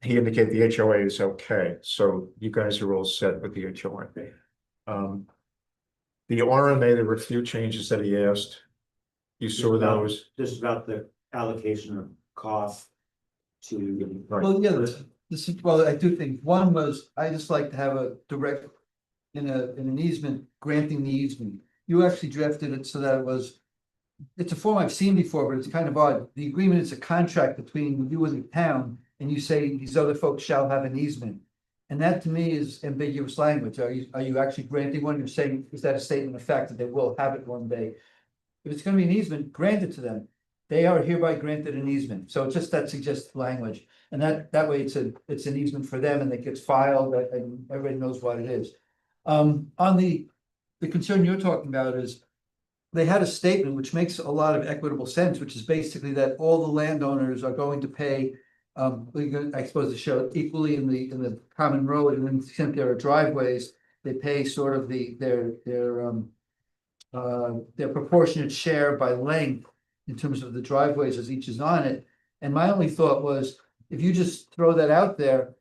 He indicated the HOA is okay, so you guys are all set with the HOA. The RMA, there were a few changes that he asked. You saw those. Just about the allocation of cost to. Well, yeah, this is, well, I do think, one was, I just like to have a direct, in an easement, granting the easement. You actually drafted it so that it was, it's a form I've seen before, but it's kind of odd. The agreement is a contract between you and the town, and you say these other folks shall have an easement. And that to me is ambiguous language. Are you actually granting one? You're saying, is that a statement of fact that they will have it one day? If it's gonna be an easement, grant it to them. They are hereby granted an easement. So it's just that suggested language. And that way it's an easement for them and it gets filed and everybody knows what it is. On the concern you're talking about is they had a statement which makes a lot of equitable sense, which is basically that all the landowners are going to pay, I suppose, to show it equally in the common road, and then to the extent there are driveways, they pay sort of their proportionate share by length in terms of the driveways as each is on it. And my only thought was, if you just throw that out there,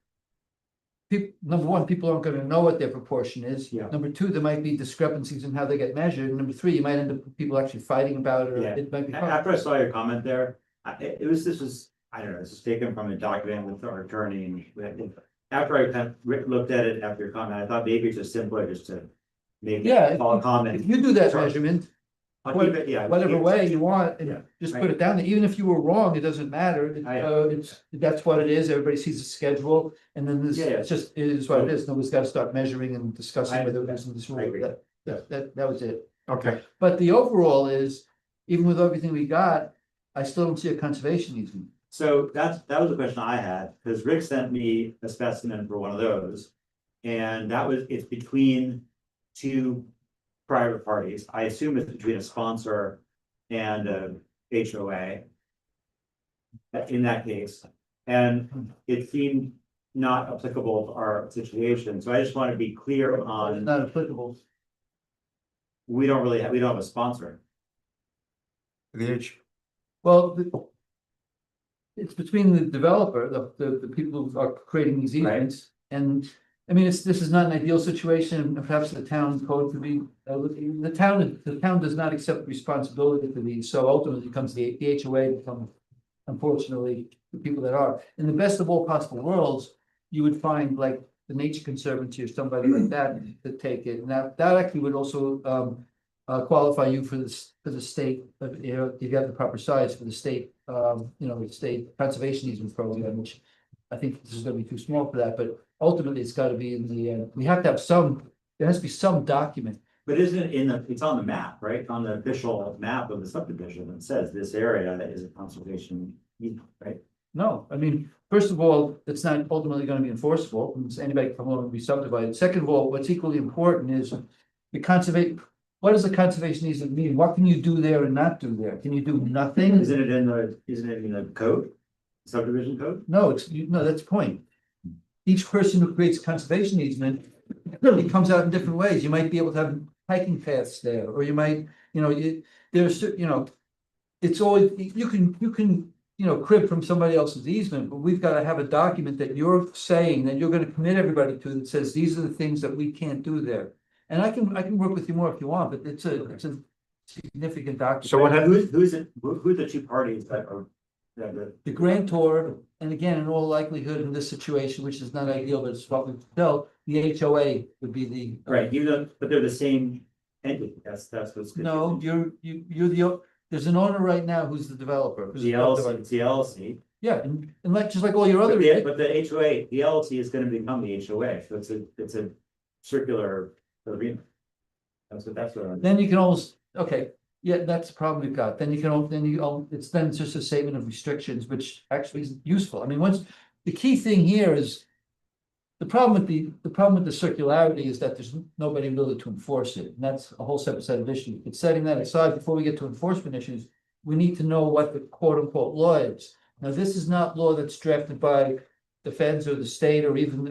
number one, people aren't gonna know what their proportion is. Yeah. Number two, there might be discrepancies in how they get measured. And number three, you might end up with people actually fighting about it, or Yeah. it might be. After I saw your comment there, this was, I don't know, this was taken from a document with our attorney, and after I kind of looked at it after your comment, I thought maybe it's just simpler just to make Yeah, all a comment. If you do that Sorry. measurement, I'll keep it, yeah. whatever way you want, Yeah. and just put it down there, even if you were wrong, it doesn't matter. That's what it is, everybody sees the schedule, and then this, Yeah. it's just, it is what it is, nobody's gotta start measuring and discussing whether it is in this I rule, agree. that was it. Okay, But the overall is, even with everything we got, I still don't see a conservation easement. So that was the question I had, because Rick sent me a specimen for one of those. And it's between two private parties. I assume it's between a sponsor and a HOA. In that case, and it seemed not applicable to our situation, so I just want to be clear It's on, not applicable. we don't have a sponsor. Well, it's between the developer, the people who are creating these easements, and I mean, this is not an ideal situation, and perhaps the town code could be, the town does not accept responsibility for these, so ultimately comes the HOA become, unfortunately, the people that are. In the best of all possible worlds, you would find like the Nature Conservancy or somebody like that to take it, and that actually would also qualify you for the state, but you know, you got the proper size for the state, the state conservation easement program, which I think this is gonna be too small for that, but ultimately it's gotta be in the, we have to have there has to be some document. But isn't it it's on the map, right? On the official map of the subdivision, it says this area is a conservation, right? No, I mean, first of all, it's not ultimately gonna be enforceable, and anybody can come along and be subdivided. Second of all, what's equally important is the what does the conservation easement mean? What can you do there and not do there? Can you do nothing? Isn't it in the code, subdivision code? No, no, that's the point. Each person who creates a conservation easement, it comes out in different ways. You might be able to have hiking paths there, or you might, it's always, you can, crib from somebody else's easement, but we've got to have a document that you're saying that you're gonna commit everybody to that says, these are the things that we can't do there. And I can work with you more if you want, but it's a significant document. so what happened? Who are the two parties that are? The grantor, and again, in all likelihood in this situation, which is not ideal, but it's what we've dealt, the HOA would be the. Right, but they're the same entity, that's what's. No, there's an owner right now who's the developer. The LLC, it's the LLC. Yeah, and like, just like all your other. But the HOA, the LLC is gonna become the HOA, so it's a circular agreement. That's what. Then you can almost, okay, yeah, that's the problem we've got. Then it's just a statement of restrictions, which actually is useful. I mean, the key thing here is. The problem with the circularity is that there's nobody really to enforce it, and that's a whole separate set of issues. But setting that aside, before we get to enforcement issues, we need to know what the quote unquote law is. Now, this is not law that's drafted by the feds or the state or even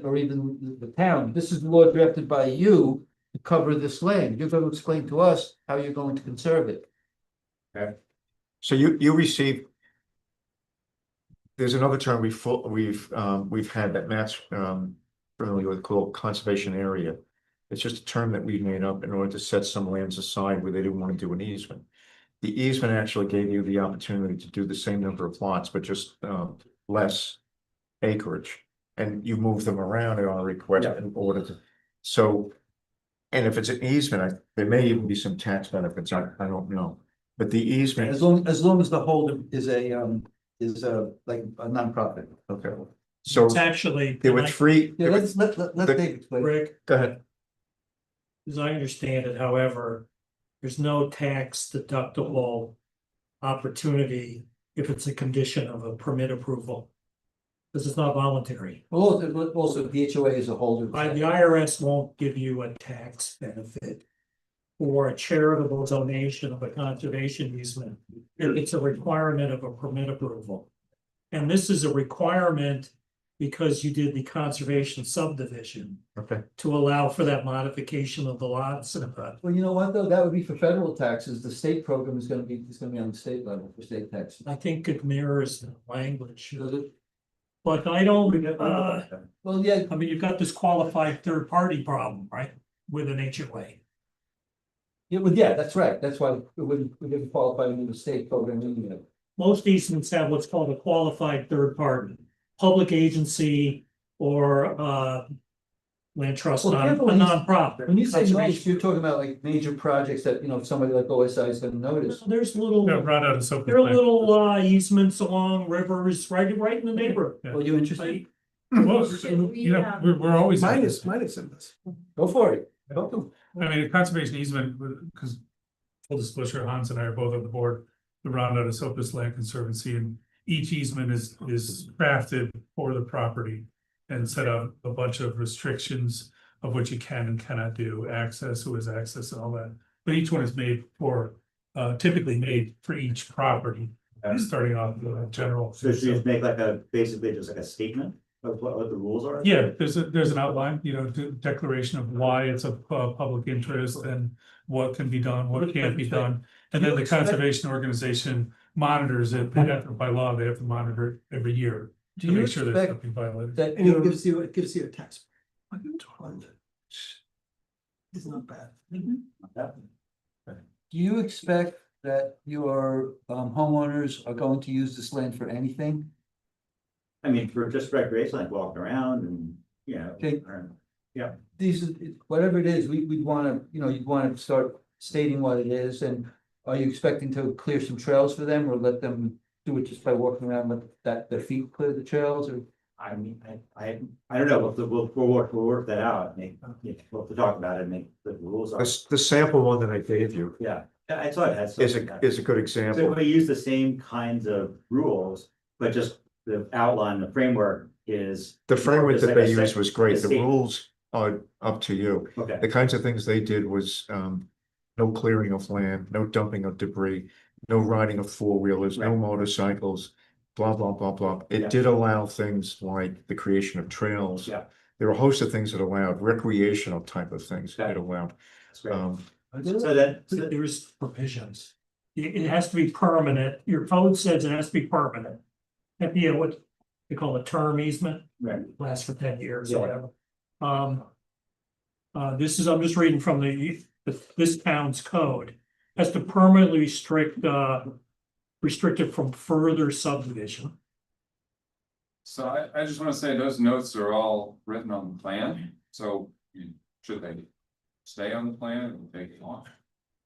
the town. This is law drafted by you to cover this land. You're gonna explain to us how you're going to conserve it. So you receive. There's another term we've had that Matt's familiar with called conservation area. It's just a term that we made up in order to set some lands aside where they didn't want to do an easement. The easement actually gave you the opportunity to do the same number of lots, but just less acreage. And you move them around on a request in order to, so. And if it's an easement, there may even be some tax benefits, I don't know. But the easement. As long as the holder is like a nonprofit. Okay. So It's actually. there were three. Yeah, let Dave explain. Rick, Go ahead. as I understand it, however, there's no tax deductible opportunity if it's a condition of a permit approval. This is not voluntary. Also, the HOA is a holder. The IRS won't give you a tax benefit for a charitable donation of a conservation easement. It's a requirement of a permit approval. And this is a requirement because you did the conservation subdivision. Okay. To allow for that modification of the lots. Well, you know what, though, that would be for federal taxes. The state program is gonna be on the state level for state taxes. I think it mirrors the language. Does it? But I don't, Well, yeah, I mean, you've got this qualified third party problem, right, with an HOA. yeah, that's right. That's why we didn't qualify in the state program either. Most easements have what's called a qualified third party, public agency or land trust, Well, a careful when you- nonprofit. When you say notice, Conservation. you're talking about like major projects that, somebody like OSI is gonna notice. There's little, Yeah, right out of Sophie's there are Lane. little easements along rivers, right in the neighborhood. Well, you interested? Well, we're always. Mine is in this. Go for it. Go to. I mean, a conservation easement, because full disclosure, Hans and I are both on the board, the Round Out of Sopus Land Conservancy, and each easement is crafted for the property and set up a bunch of restrictions of what you can and cannot do, access, who has access and all that. But each one is made for, typically made for each property, starting off with a general. So should you just make like basically just like a statement of what the rules are? Yeah, there's an outline, declaration of why it's of public interest and what can be done, what can't be done. And then the conservation organization monitors it, they have to, by law, they have to monitor it every year Do to you make sure there's expect nothing violated. that And it gives you a tax. It's not bad. Do you expect that your homeowners are going to use this land for anything? I mean, for just recreation, like walking around and, Okay. Yeah. These, whatever it is, we'd wanna, you'd wanna start stating what it is, and are you expecting to clear some trails for them, or let them do it just by walking around, let their feet clear the trails, or? I mean, I don't know, we'll work that out, we'll have to talk about it, and make the rules are, The sample one that I gave you yeah, I thought it had. is something like a good that. example. So we use the same kinds of rules, but just the outline, the framework is. The framework just that like they a used was great. The statement. rules are up to you. Okay, The kinds of things they did was no clearing of land, no dumping of debris, no riding of four-wheelers, no Right. motorcycles, blah, blah, blah, blah. Yeah. It did allow things like the creation of trails. yeah, There were a host of things that allowed recreational type of things that allowed. that's great. Um, So that, There's provisions. It has to be permanent. Your code says it has to be permanent. And what they call a term easement, right, lasts for 10 years Yeah. or whatever. This is, I'm just reading from this town's code, has to permanently restricted from further subdivision. So I just wanna say those notes are all written on the plan, so should they stay on the plan and take it off?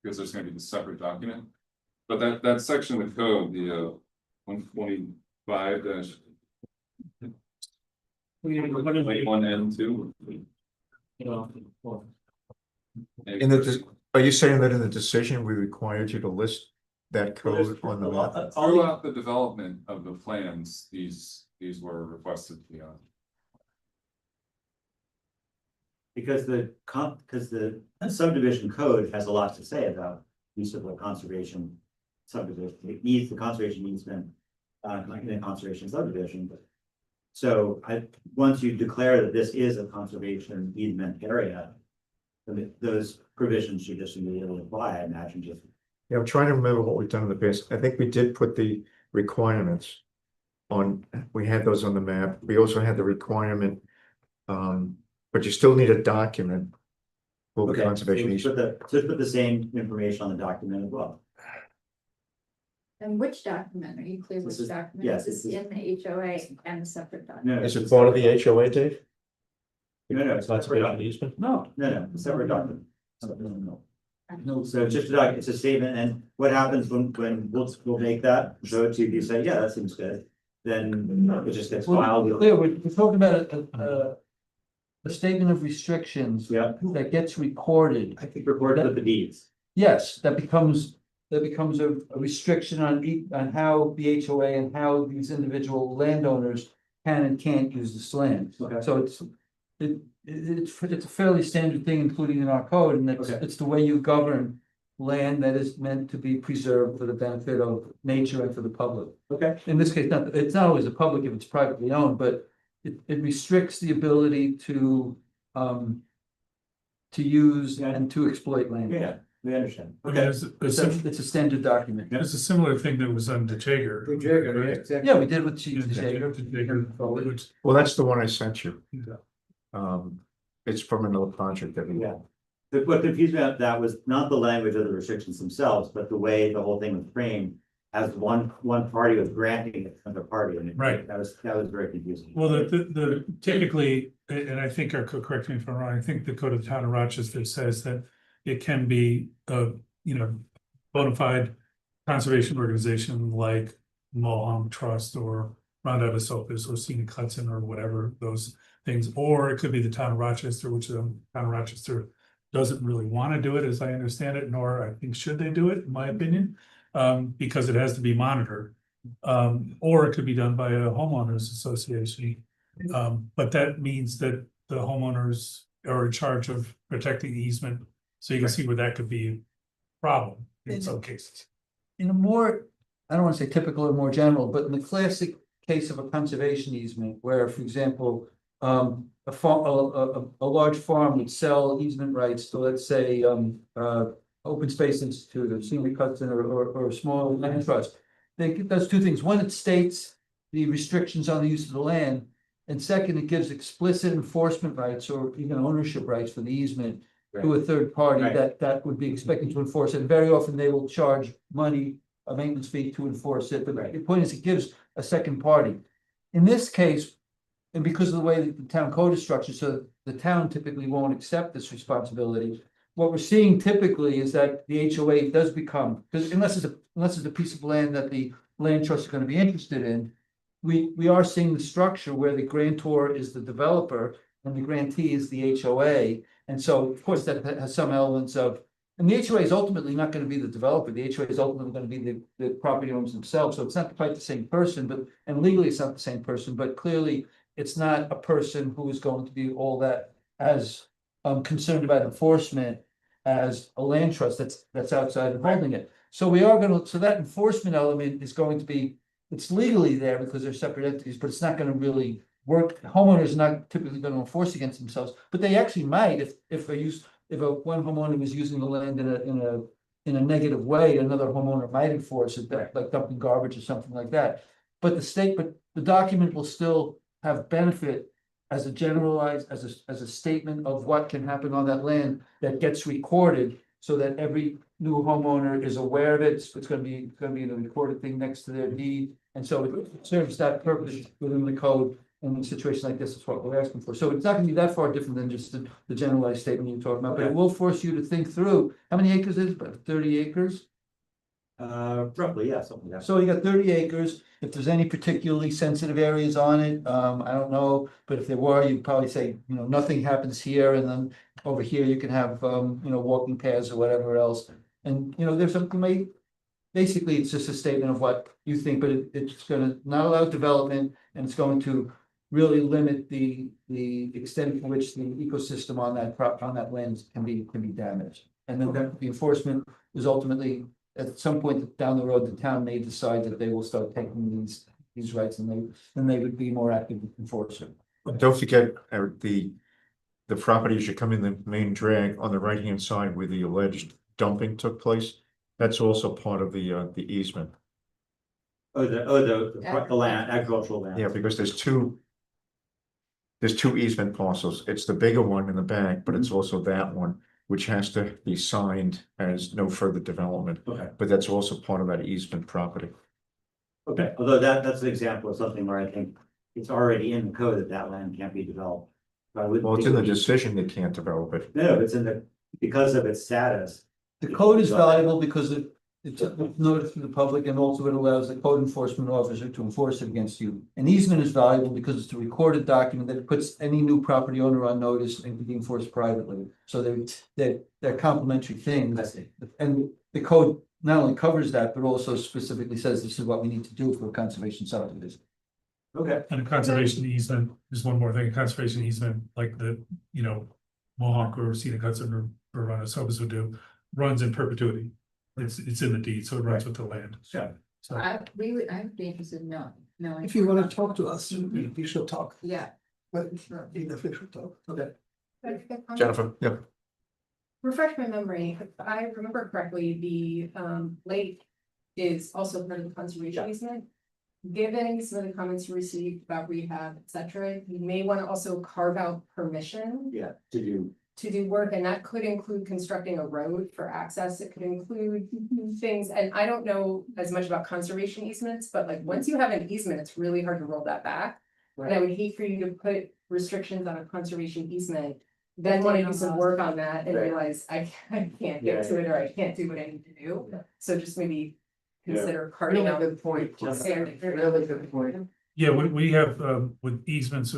Because there's gonna be the separate document. But that section of the code, the 125 dash What is it? 1N2. Are you saying that in the decision, we required you to list that code on the map? Throughout the development of the plans, these were requested to be on. because the subdivision code has a lot to say about use of a conservation subdivision, it needs the conservation easement. In a conservation subdivision. So once you declare that this is a conservation easement area. Then those provisions should just immediately apply, I imagine, just. Yeah, I'm trying to remember what we've done in the past. I think we did put the requirements on, we had those on the map. We also had the requirement. But you still need a document. For the Okay, conservation so easement. just put the same information on the document as well. And which document? Are you clear This which is- document? yes, Is this this in the HOA and the separate document? No, Is it part of the HOA, Dave? No, it's not separate Conservation document. easement? No, separate document. No, So it's just a document, it's a statement, and what happens when we'll make that, show it to you, you say, yeah, that seems good. Then it just gets Well, filed. clear, we're talking about a statement of restrictions. Yeah. That gets recorded. I think recorded with the deeds. Yes, that becomes a restriction on how the HOA and how these individual landowners can and can't use this land. Okay. So it's a fairly standard thing, including in our code, and Okay. it's the way you govern land that is meant to be preserved for the benefit of nature and for the public. Okay. In this case, it's not always the public if it's privately owned, but it restricts the ability to use and to exploit land. Yeah, we understand. I mean, It's a standard document. It's a similar thing that was on the Jaeger. The Jaeger, yeah, exactly. Yeah, we did with Chief Jaeger. Which- Well, that's the one I sent you. Yeah. It's from another project that we. Yeah. What confused me about that was not the language of the restrictions themselves, but the way the whole thing was framed. As one party was granting it to another party, and Right. that was very confusing. Well, the typically, and I think, correct me if I'm wrong, I think the Code of the Town of Rochester says that it can be a, bona fide conservation organization like Mohawk Trust or Round Out Esopus or Scenic Hudson or whatever those things, or it could be the Town of Rochester, which the Town of Rochester doesn't really want to do it, as I understand it, nor I think should they do it, in my opinion, because it has to be monitored. Or it could be done by a homeowners association. But that means that the homeowners are in charge of protecting the easement. So you can see where that could be a problem in some cases. In a more, I don't want to say typical or more general, but in the classic case of a conservation easement, where, for example, a large farm would sell easement rights to, let's say, Open Space Institute or Scenic Hudson or a small land trust. It does two things. One, it states the restrictions on the use of the land. And second, it gives explicit enforcement rights or even ownership rights for the easement to a third party that would be expected to enforce it. And very often they will charge money, a maintenance fee to enforce it. But the point is, it gives a second party. In this case, and because of the way that the town code is structured, so the town typically won't accept this responsibility. What we're seeing typically is that the HOA does become, because unless it's a piece of land that the land trust is going to be interested in, we are seeing the structure where the grantor is the developer and the grantee is the HOA. And so, of course, that has some elements of, and the HOA is ultimately not going to be the developer. The HOA is ultimately going to be the property owners themselves. So it's not quite the same person, but, and legally it's not the same person, but clearly it's not a person who is going to be all that as concerned about enforcement as a land trust that's outside of holding it. So we are going to, so that enforcement element is going to be, it's legally there because they're separate entities, but it's not going to really work. Homeowners are not typically going to enforce against themselves, but they actually might if one homeowner was using the land in a negative way, another homeowner might enforce it, like dumping garbage or something like that. But the document will still have benefit as a generalized, as a statement of what can happen on that land that gets recorded so that every new homeowner is aware of it. It's gonna be in a recorded thing next to their deed. And so it serves that purpose within the code. And in a situation like this, is what we're asking for. So it's not gonna be that far different than just the generalized statement you're talking about, but it will force you to think through. How many acres is it? About 30 acres? Roughly, yeah, something like that. So you got 30 acres. If there's any particularly sensitive areas on it, I don't know, but if there were, you'd probably say, nothing happens here, and then over here you can have, walking paths or whatever else. And, there's something basically it's just a statement of what you think, but it's gonna not allow development, and it's going to really limit the extent to which the ecosystem on that land can be damaged. And then the enforcement is ultimately at some point down the road, the town may decide that they will start taking these rights and they would be more active enforcer. Don't forget, the property as you come in the main drag on the right-hand side where the alleged dumping took place. That's also part of the easement. The land, agricultural land. Yeah, because there's two easement parcels. It's the bigger one in the back, but it's also that one, which has to be signed as no further development. Okay. But that's also part of that easement property. Okay, although that's an example of something where I think it's already in the code that that land can't be developed. But I wouldn't Well, it's think in the we- decision they can't develop it. No, it's in because of its status. The code is valuable because it's noted to the public and also it allows the code enforcement officer to enforce it against you. An easement is valuable because it's a recorded document that puts any new property owner on notice and can be enforced privately. So they're complementary things. I see. And the code not only covers that, but also specifically says this is what we need to do for a conservation subdivision. Okay. And a conservation easement, just one more thing, a conservation easement, like Mohawk or Scenic Hudson or Renaissance would do, runs in perpetuity. It's in the deed, so it runs with the land. Yeah. So, I'd be interested in knowing. If you wanna talk to us, we should talk, Yeah. but in the official talk. Okay. Jennifer, yeah. Refresh my memory, if I remember correctly, the lake is also part of the conservation easement. Given some of the comments you received about rehab, et cetera, you may want to also carve out permission Yeah, to do. work, and that could include constructing a road for access. It could include things, and I don't know as much about conservation easements, but like, once you have an easement, it's really hard to roll that back. And I would hate for you to put restrictions on a conservation easement, then want to do some work on that and Right. realize I can't get to it, or I can't do what I need to do. So just maybe consider carving out. Good point. Standing. Really good point. yeah, we have, with easements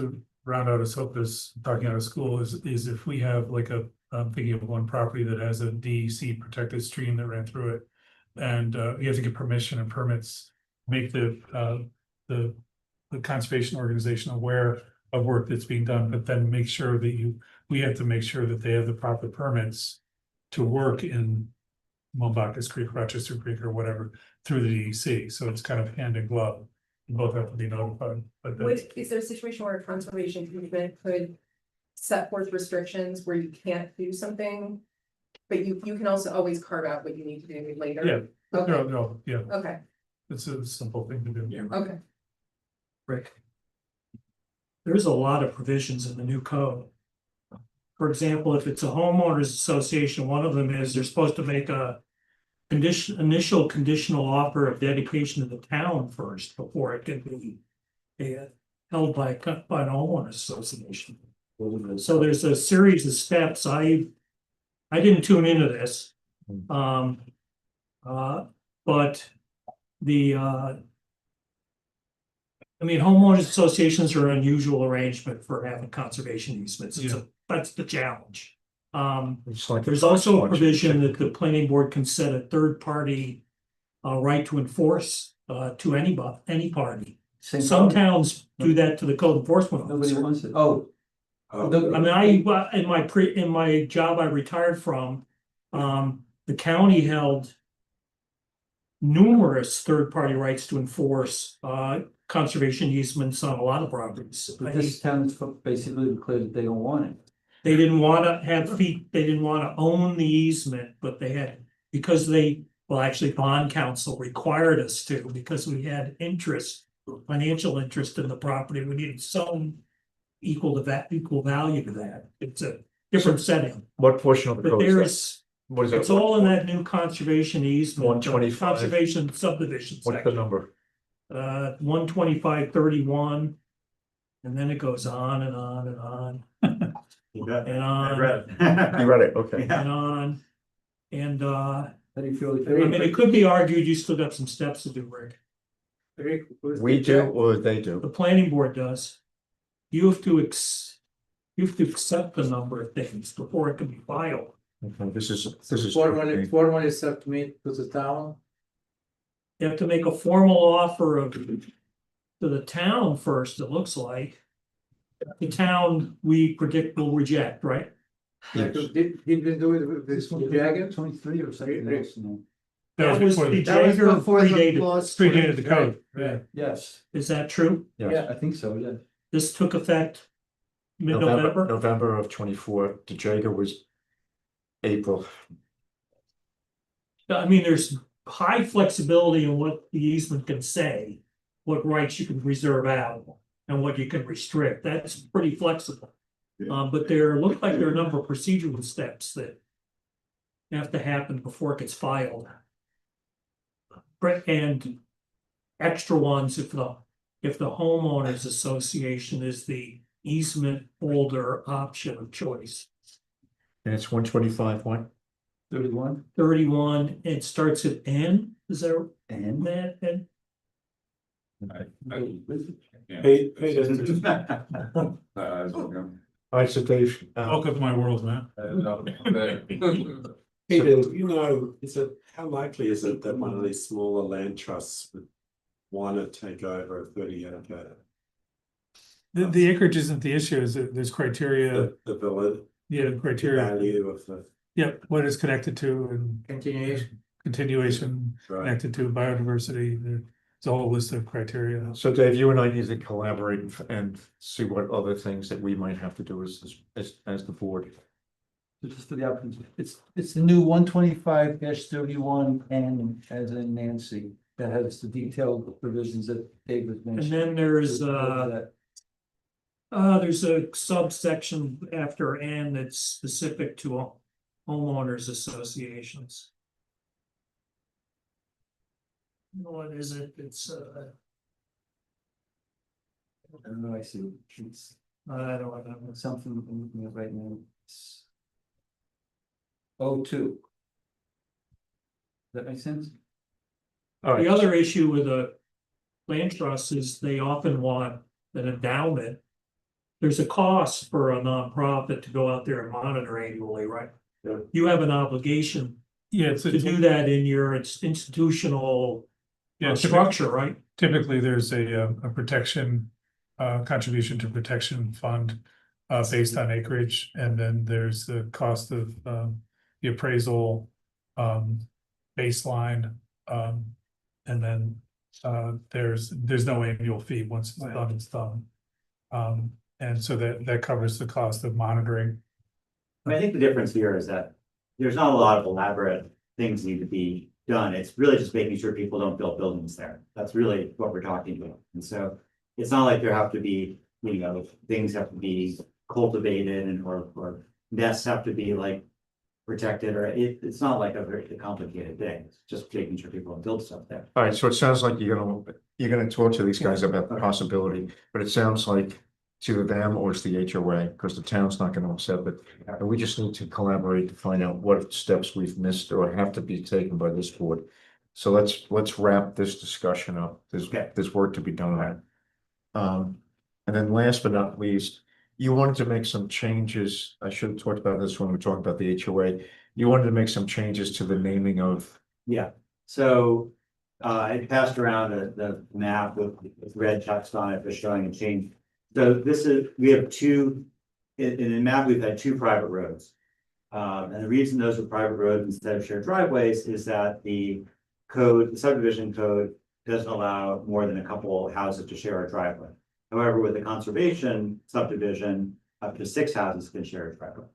around out of Sopus, talking out of school, is if we have like I'm thinking of one property that has a DEC protected stream that ran through it. And you have to get permission and permits, make the conservation organization aware of work that's being done, but then make sure that we have to make sure that they have the proper permits to work in Mombacas Creek, Rochester Creek, or whatever, through the DEC, so it's kind of hand in glove. You both have to be notified, but that's, Is there a situation where a conservation easement could set forth restrictions where you can't do something? But you can also always carve out what you need to do later? yeah, Okay, no, yeah, okay, it's a simple thing to do. okay. Rick. There's a lot of provisions in the new code. For example, if it's a homeowners association, one of them is they're supposed to make a initial conditional offer of dedication to the town first before it can be held by an homeowners association. So there's a series of steps. I didn't tune into this. But homeowners associations are an unusual arrangement for having conservation easements. That's the challenge. It's like There's also a provision that the planning board can set a third party right to enforce to any party. Some towns do that to the code enforcement Nobody officer. wants it. Oh. I mean, in my job I retired from, the county held numerous third-party rights to enforce conservation easements on a lot of properties. But this town is basically declared that they don't want it. They didn't want to they didn't want to own the easement, but they had, because actually bond council required us to, because we had financial interest in the property, we needed some equal value to that. It's a different setting. What portion of the But code there is that? What is that? it's all in that new conservation easement. 125. Conservation subdivision What's the section. number? 125-31. And then it goes on and on and on. You got And I on read You read it, okay. and on. And How do you feel? I mean, it could be argued you still got some steps to do, Rick. Rick, who's We the do chair? or they do? The planning board does. You have to accept a number of things before it can be filed. Okay, this is. Formally submit to the town. You have to make a formal offer to the town first, it looks like. The town, we predict will reject, right? Yes. Did we do it with this Jagger? 23 or something else. No. That was before the That was Jaeger before the predated- laws predated the changed, code. right. Yes, Is that true? yeah, I think so, yeah. This took effect mid-November? November of 24. The Jaeger was April. I mean, there's high flexibility in what the easement can say, what rights you can reserve out and what you can restrict. That's pretty flexible. But there look like there are a number of procedural steps that have to happen before it gets filed. And extra ones if the homeowners association is the easement holder option of choice. And it's 125 one. 31 31, it starts at N, is there and that? And All right, so Dave, Welcome to my world, man. Peter, you know, how likely is it that one of these smaller land trusts would want to take over a 30-acre? The acreage isn't the issue, is that there's criteria, The village, yeah, the criteria, value of the. yeah, what is connected to and Continuation. continuation, Right. connected to biodiversity, there's a whole list of criteria. so Dave, you and I need to collaborate and see what other things that we might have to do as the board. So just for the applicant, it's the new 125-31 and as in Nancy, that has the detailed provisions that David and mentioned. then there's a subsection after N that's specific to homeowners associations. What is it? It's I see. It's I don't know. something I'm looking at right now. It's 02. That make sense? All right. The other issue with a land trust is they often want an endowment. There's a cost for a nonprofit to go out there and monitor annually, right? Yeah. You have an obligation Yeah, to do that in your institutional structure, right? Typically, there's a protection, contribution to protection fund based on acreage, and then there's the cost of the appraisal baseline, and then there's no annual fee once it's done, it's done. And so that covers the cost of monitoring. I mean, I think the difference here is that there's not a lot of elaborate things need to be done. It's really just making sure people don't build buildings there. That's really what we're talking about. And so it's not like there have to be, you know, things have to be cultivated and or nests have to be like protected, or it's not like a very complicated thing. It's just making sure people don't build stuff there. All right, so it sounds like you're gonna talk to these guys about the possibility, but it sounds like it's either them or it's the HOA, because the town's not gonna accept it. And we just need to collaborate to find out what steps we've missed or have to be taken by this board. So let's wrap this discussion up. There's work to be done on it. And then last but not least, you wanted to make some changes. I should have talked about this when we were talking about the HOA. You wanted to make some changes to the naming of. Yeah, so I passed around the map with red text on it for showing a change. So we have two, in the map, we've had two private roads. And the reason those are private roads instead of shared driveways is that the subdivision code doesn't allow more than a couple houses to share a driveway. However, with the conservation subdivision, up to 6 houses can share a driveway.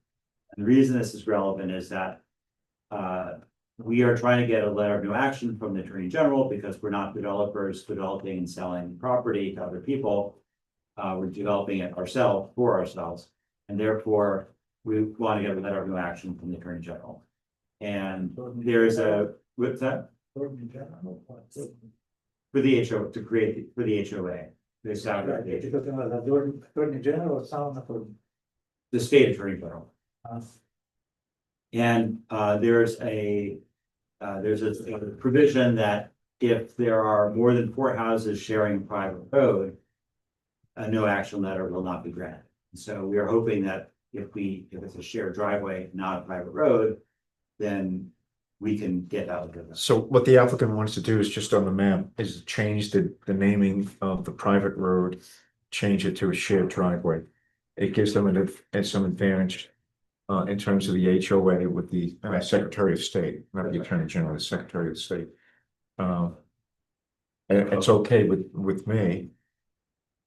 And the reason this is relevant is that we are trying to get a letter of no action from the Attorney General because we're not developers developing and selling property to other people. We're developing it ourselves for ourselves, and therefore we want to get a letter of no action from the Attorney General. And there is what's that? For the HOA, to create for the HOA. The Attorney General sound for. The state Attorney General. And there's a provision that if there are more than 4 houses sharing a private road, a no action letter will not be granted. So we are hoping that if it's a shared driveway, not a private road, then we can get out of it. So what the applicant wants to do is just on the map is change the naming of the private road, change it to a shared driveway. It gives them some advantage. in terms of the HOA with the Secretary of State, not the Attorney General, the Secretary of State. And it's okay with me.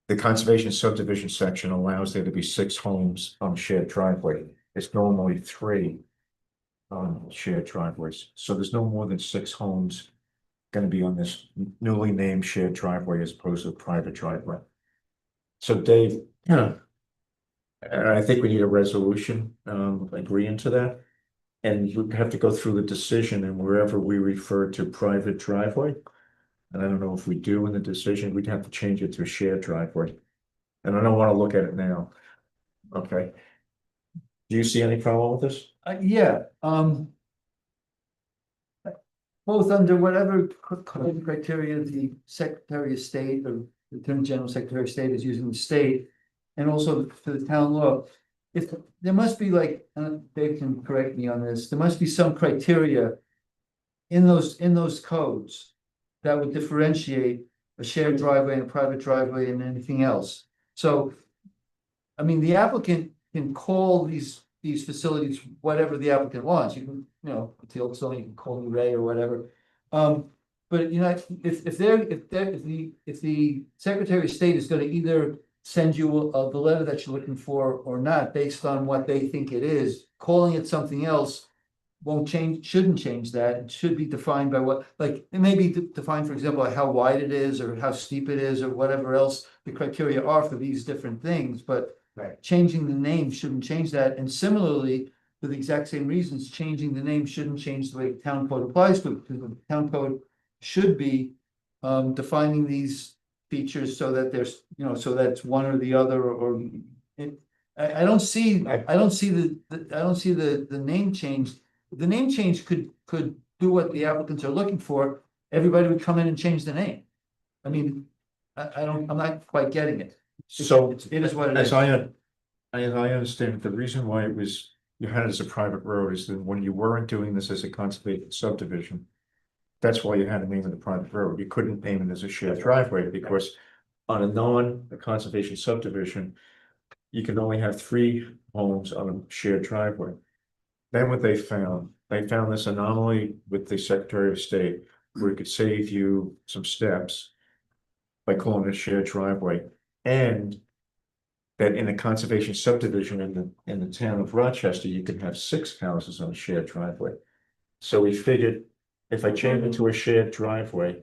The conservation subdivision section allows there to be 6 homes on shared driveway. It's normally 3 on shared driveways. So there's no more than 6 homes gonna be on this newly named shared driveway as opposed to a private driveway. So Dave, and I think we need a resolution, agreeing to that. And we have to go through the decision and wherever we refer to private driveway. And I don't know if we do in the decision, we'd have to change it to a shared driveway. And I don't want to look at it now. Okay. Do you see any problem with this? Yeah, both under whatever criteria the Secretary of State or the Attorney General Secretary of State is using the state. And also for the town law, if there must be like, Dave can correct me on this, there must be some criteria in those codes that would differentiate a shared driveway and a private driveway and anything else. So, I mean, the applicant can call these facilities whatever the applicant wants. You can, Teal, so you can call me Ray or whatever. But if the Secretary of State is going to either send you the letter that you're looking for or not, based on what they think it is, calling it something else shouldn't change that. It should be defined by what, like, it may be defined, for example, how wide it is or how steep it is or whatever else the criteria are for these different things, but changing the name shouldn't change that. And similarly, for the exact same reasons, changing the name shouldn't change the way the town code applies to it, because the town code should be defining these features so that there's, so that's one or the other, or I don't see the name change. The name change could do what the applicants are looking for. Everybody would come in and change the name. I mean, I'm not quite getting it. So it is what it is. As I understand it, the reason why you had it as a private road is that when you weren't doing this as a conservation subdivision, that's why you had to name it a private road. You couldn't name it as a shared driveway because on a non-conservation subdivision, you can only have 3 homes on a shared driveway. Then what they found this anomaly with the Secretary of State where it could save you some steps by calling it a shared driveway, and that in a conservation subdivision in the town of Rochester, you can have 6 houses on a shared driveway. So we figured if I change it to a shared driveway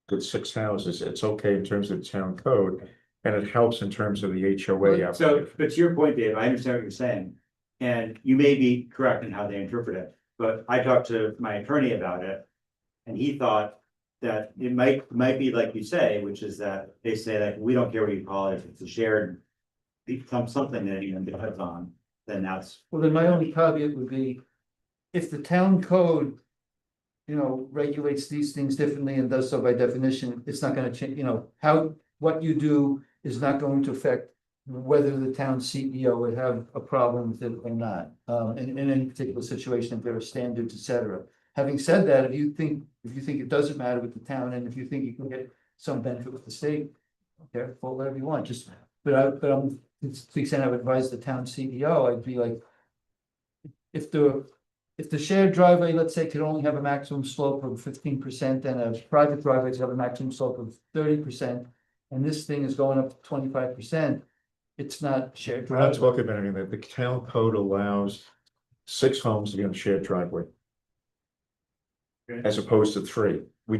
with 6 houses, it's okay in terms of the town code, and it helps in terms of the HOA. So, but to your point, Dave, I understand what you're saying. And you may be correct in how they interpret it, but I talked to my attorney about it. And he thought that it might be like you say, which is that they say that we don't care what you call it, if it's a shared. Become something that anyone depends on, then that's. Well, then my only caveat would be, if the town code, regulates these things differently and does so by definition, it's not gonna change, what you do is not going to affect whether the town CEO would have a problem with it or not, in any particular situation, if there are standards, et cetera. Having said that, if you think it doesn't matter with the town, and if you think you can get some benefit with the state, okay, well, whatever you want, but I'm, to the extent I would advise the town CEO, I'd be like, if the shared driveway, let's say, could only have a maximum slope of 15%, and a private driveway could have a maximum slope of 30%, and this thing is going up to 25%, it's not shared We're not driveway. talking about anything. The town code allows 6 homes to be on a shared driveway. As opposed to 3. We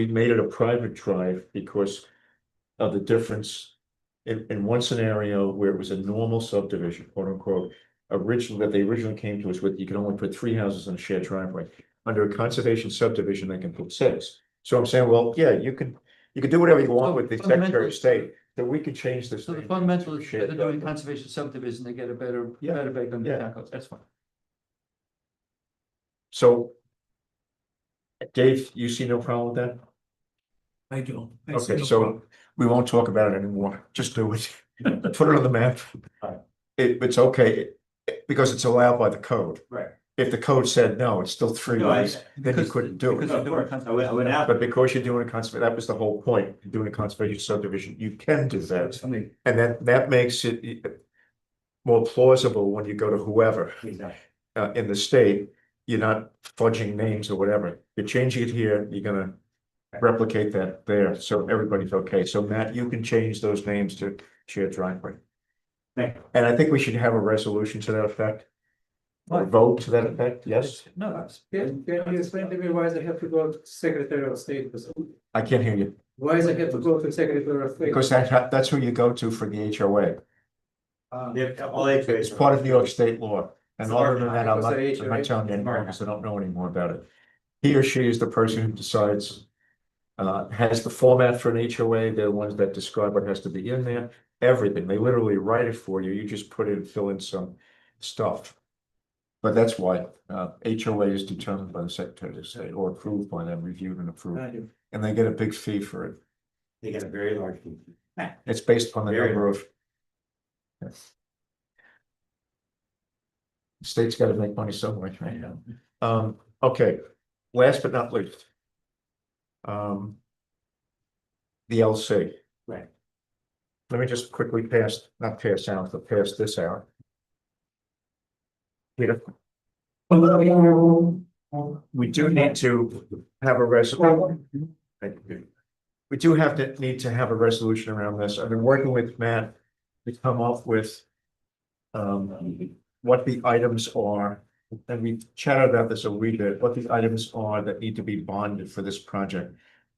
made it a private drive because of the difference. In one scenario where it was a normal subdivision, quote unquote, that they originally came to us with, you can only put 3 houses on a shared driveway. Under a conservation subdivision, they can put 6. So I'm saying, well, yeah, you can do whatever you want with the Secretary of State, that we could change this. So the fundamental is that they're doing conservation subdivision, they get a better bag than the town codes, that's fine. So Dave, you see no problem with that? I do. Okay, so we won't talk about it anymore. Just do it. Put it on the map. It's okay because it's allowed by the code. Right. If the code said no, it's still 3 ways, then you couldn't do it. But because you're doing a conservation, that was the whole point, you're doing a conservation subdivision, you can do that. And that makes it, more plausible when you go to whoever Exactly. in the state. You're not fudging names or whatever. You're changing it here, you're gonna replicate that there, so everybody's okay. So Matt, you can change those names to shared driveway. Thank you. And I think we should have a resolution to that effect. Or What? vote to that effect, yes? No, can you explain to me why they have to go to Secretary of State? I can't hear you, Why they have to go to Secretary of State? because that's who you go to for the HOA. All HOAs. It's part of New York state law. And So other than that, I'm not HOA telling you anymore because I don't know anymore about it. He or she is the person who decides, has the format for an HOA. They're the ones that describe what has to be in there, everything. They literally write it for you. You just put in, fill in some stuff. But that's why, HOA is determined by the Secretary of State or approved by them, reviewed and approved. Thank you. And they get a big fee for it. They get a very large fee. It's based on the Very number of. Yes. The state's gotta make money somewhere, right? Okay, last but not least. The LC. Right. Let me just quickly not pass out, but pass this out. Peter. We do need to have a resolution. We do need to have a resolution around this. I've been working with Matt to come up with what the items are, and we chatted about this a wee bit, what the items are that need to be bonded for this project.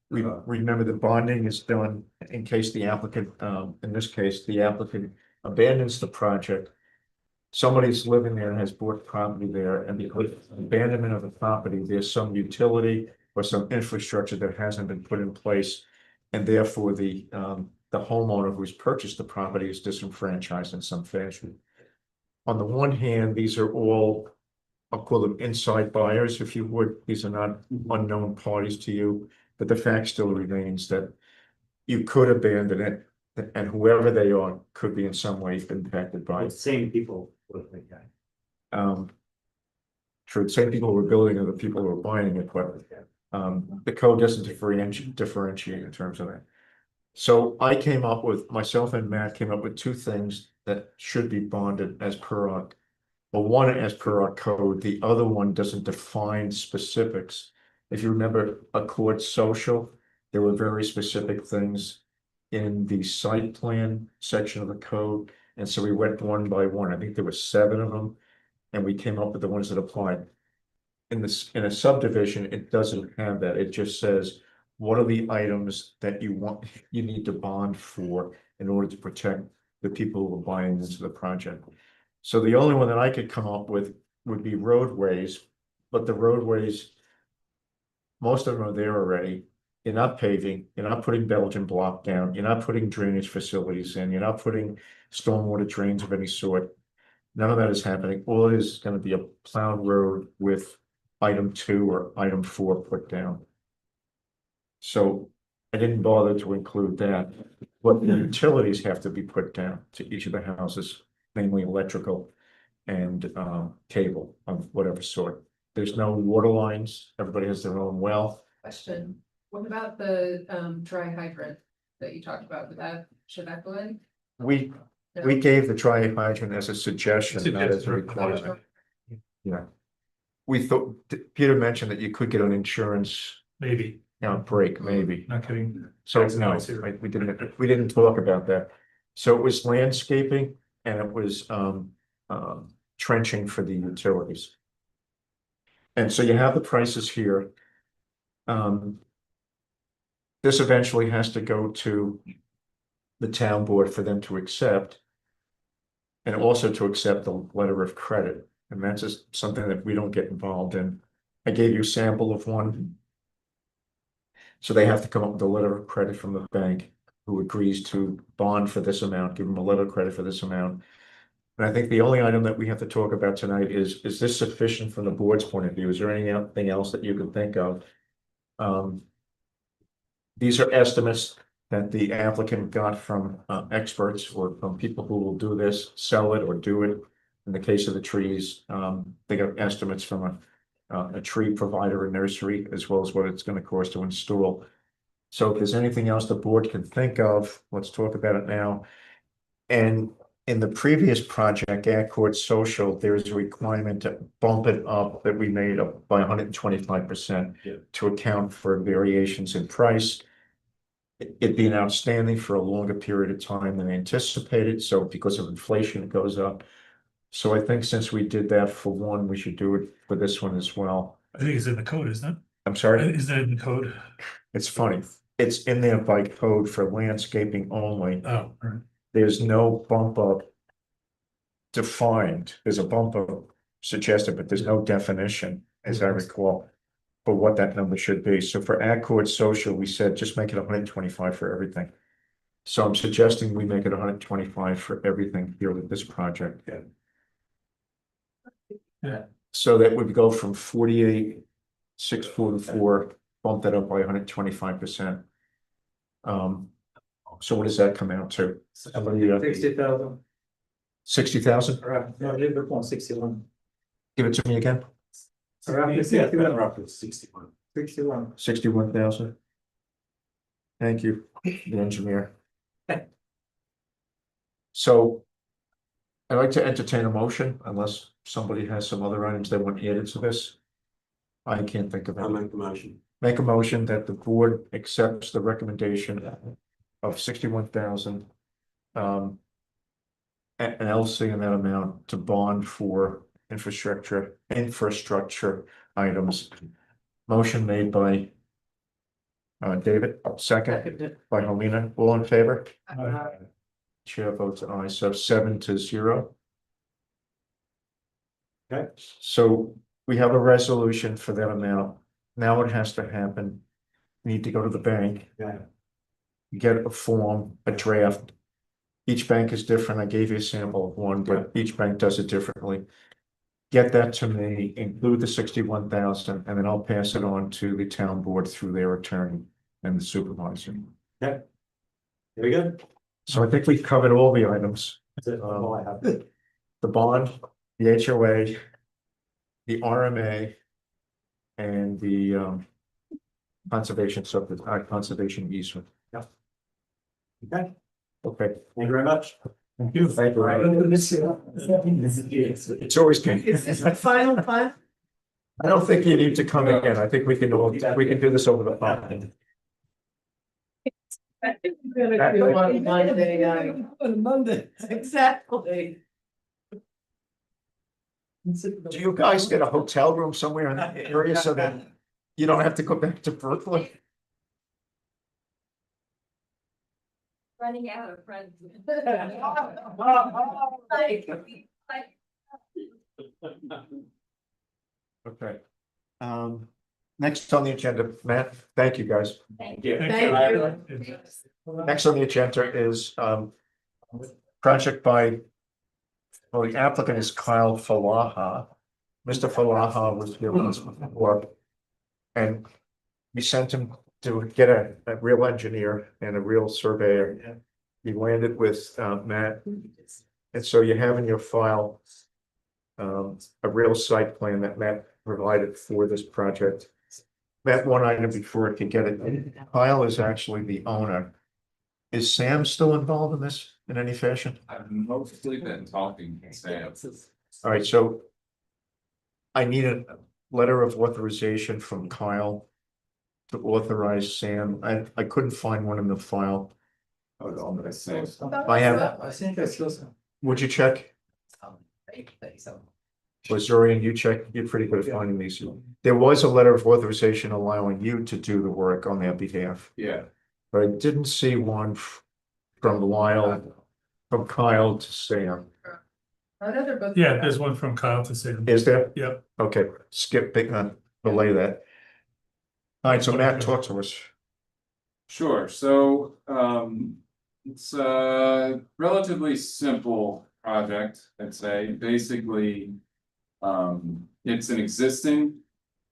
We remember the bonding is done in case the applicant, in this case, the applicant abandons the project. Somebody's living there and has bought property there, and because of abandonment of the property, there's some utility or some infrastructure that hasn't been put in place. And therefore, the homeowner who's purchased the property is disenfranchised in some fashion. On the one hand, these are all, I'll call them inside buyers, if you would. These are not unknown parties to you, but the fact still remains that you could abandon it, and whoever they are could be in some way impacted by The it. same people would think that. True, the same people who are building are the people who are buying it, but the code doesn't differentiate in terms of that. So I came up with, myself and Matt came up with two things that should be bonded as per our, well, one as per our code, the other one doesn't define specifics. If you remember Accord Social, there were very specific things in the site plan section of the code. And so we went one by one. I think there were 7 of them, and we came up with the ones that applied. In a subdivision, it doesn't have that. It just says, what are the items that you need to bond for in order to protect the people who are buying into the project? So the only one that I could come up with would be roadways, but the roadways, most of them are there already. You're not paving, you're not putting Belgian block down, you're not putting drainage facilities in, you're not putting stormwater drains of any sort. None of that is happening. All it is gonna be a plowed road with item 2 or item 4 put down. So I didn't bother to include that, but the utilities have to be put down to each of the houses, namely electrical and cable of whatever sort. There's no water lines, everybody has their own well. Question, what about the dry hydrant that you talked about, should that go in? We No? gave the dry hydrant as a suggestion, not as a requirement. Yeah. We thought, Peter mentioned that you could get an insurance Maybe, break, maybe. not kidding. So That's no, nice here. we didn't talk about that. So it was landscaping and it was trenching for the utilities. And so you have the prices here. This eventually has to go to the town board for them to accept. And also to accept the letter of credit, and that's just something that we don't get involved in. I gave you a sample of one. So they have to come up with a letter of credit from the bank who agrees to bond for this amount, give them a letter of credit for this amount. And I think the only item that we have to talk about tonight is this sufficient from the board's point of view? Is there anything else that you can think of? These are estimates that the applicant got from experts or from people who will do this, sell it or do it. In the case of the trees, they got estimates from a tree provider, a nursery, as well as what it's going to cost to install. So if there's anything else the board can think of, let's talk about it now. And in the previous project, Accord Social, there is a requirement to bump it up that we made up by 125% Yeah. to account for variations in price. It being outstanding for a longer period of time than anticipated, so because of inflation, it goes up. So I think since we did that for one, we should do it for this one as well. I think it's in the code, isn't I'm it? sorry, Is that in the code? it's funny. It's in there by code for landscaping only. Oh, all right. There's no bump up defined. There's a bump up suggested, but there's no definition, as I recall, for what that number should be. So for Accord Social, we said just make it 125 for everything. So I'm suggesting we make it 125 for everything here with this project. Yeah. So that would go from 48,644, bump that up by 125%. So what does that come out to? 60,000. 60,000? Right, no, a little bit more, 61. Give it to me again. Roughly Yeah, 61. roughly 61. 61. 61,000. Thank you, the engineer. So I'd like to entertain a motion unless somebody has some other items they want added to this. I can't think of I'll it. make the motion. Make a motion that the board accepts the recommendation of 61,000. An LC in that amount to bond for infrastructure items. Motion made by David, second by Helena, all in favor? Chair votes aye, so 7-0. Okay, so we have a resolution for that amount. Now it has to happen. We need to go to the bank. Get a form, a draft. Each bank is different. I gave you a sample of one, but each bank does it differently. Get that to me, include the 61,000, and then I'll pass it on to the town board through their attorney and the supervisor. Okay. Very good. So I think we've covered all the items. That's it. All I have. The bond, the HOA, the RMA, and the conservation conservation easement. Yeah. Okay, Okay, thank you very much. thank you. Thank you. It's always good. Is this the final time? I don't think you need to come again. I think we can do this over the phone. We're gonna do on Monday night. On Monday. Exactly. Do you guys get a hotel room somewhere in that area so that you don't have to go back to Brooklyn? Running out of friends. Okay. Next on the agenda, Matt, thank you, guys. Thank you. Thank you. Next on the agenda is project by, well, the applicant is Kyle Falaha. Mr. Falaha was here once before. And we sent him to get a real engineer and a real surveyor. He landed with Matt. And so you have in your file a real site plan that Matt provided for this project. Matt, one item before I can get it, Kyle is actually the owner. Is Sam still involved in this in any fashion? I've mostly been talking to Sam. All right, so I need a letter of authorization from Kyle to authorize Sam. I couldn't find one in the file. Hold on, but I say. I have, I think I saw some. would you check? Was Zorian, you check, you're pretty good at finding these. There was a letter of authorization allowing you to do the work on their behalf, Yeah, but I didn't see one from Lyle, from Kyle to Sam. Yeah, there's one from Kyle to say. Is there? Yep. Okay, skip, belay that. All right, so Matt, talk to us. sure. So, it's a relatively simple project, I'd say. Basically, it's an existing